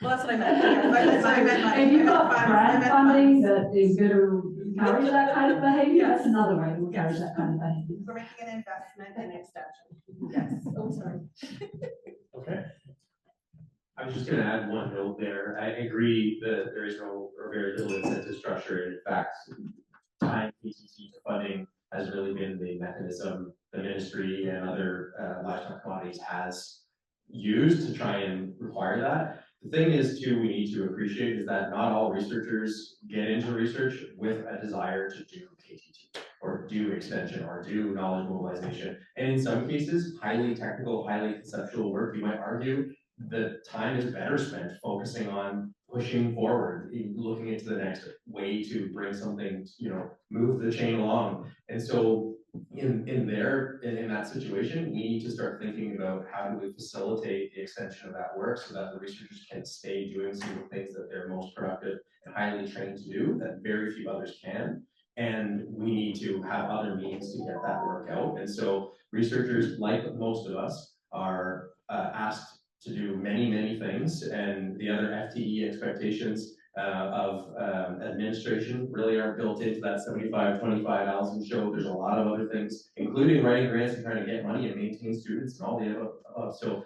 Well, that's what I meant. That's what I meant. If you've got grant funding that is going to encourage that kind of behavior, that's another way to encourage that kind of behavior. We're making an investment in extension. Yes. Oh, sorry. Okay. I was just gonna add one note there. I agree that there is no or very little incentive structure. In fact, tying PTT to funding has really been the mechanism the ministry and other livestock commodities has used to try and require that. The thing is too, we need to appreciate is that not all researchers get into research with a desire to do KTT or do extension or do knowledge mobilization. And in some cases, highly technical, highly conceptual work, you might argue, the time is better spent focusing on pushing forward, looking into the next way to bring something, move the chain along. And so in that situation, we need to start thinking about how do we facilitate the extension of that work so that the researchers can stay doing some of the things that they're most productive and highly trained to do that very few others can. And we need to have other means to get that work out. And so researchers, like most of us, are asked to do many, many things, and the other FTE expectations of administration really aren't built into that 75-25 Allison show. There's a lot of other things, including writing grants and trying to get money and maintain students and all the above. So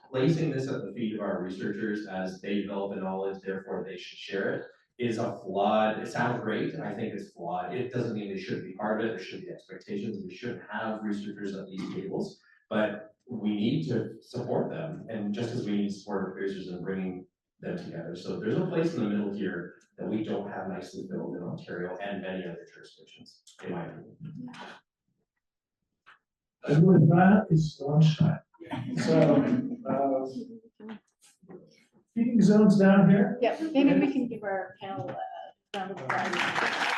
placing this at the feet of our researchers as they develop the knowledge, therefore they should share it, is a flawed, it sounds great, I think it's flawed. It doesn't mean they shouldn't be part of it, there should be expectations, we shouldn't have researchers at these tables, but we need to support them, and just as we need to support our producers in bringing them together. So there's a place in the middle here that we don't have nicely filled in Ontario and many other jurisdictions, in my opinion. And with that, it's lunchtime. So, feeding zones down here. Yeah, maybe we can give our panel a round of applause.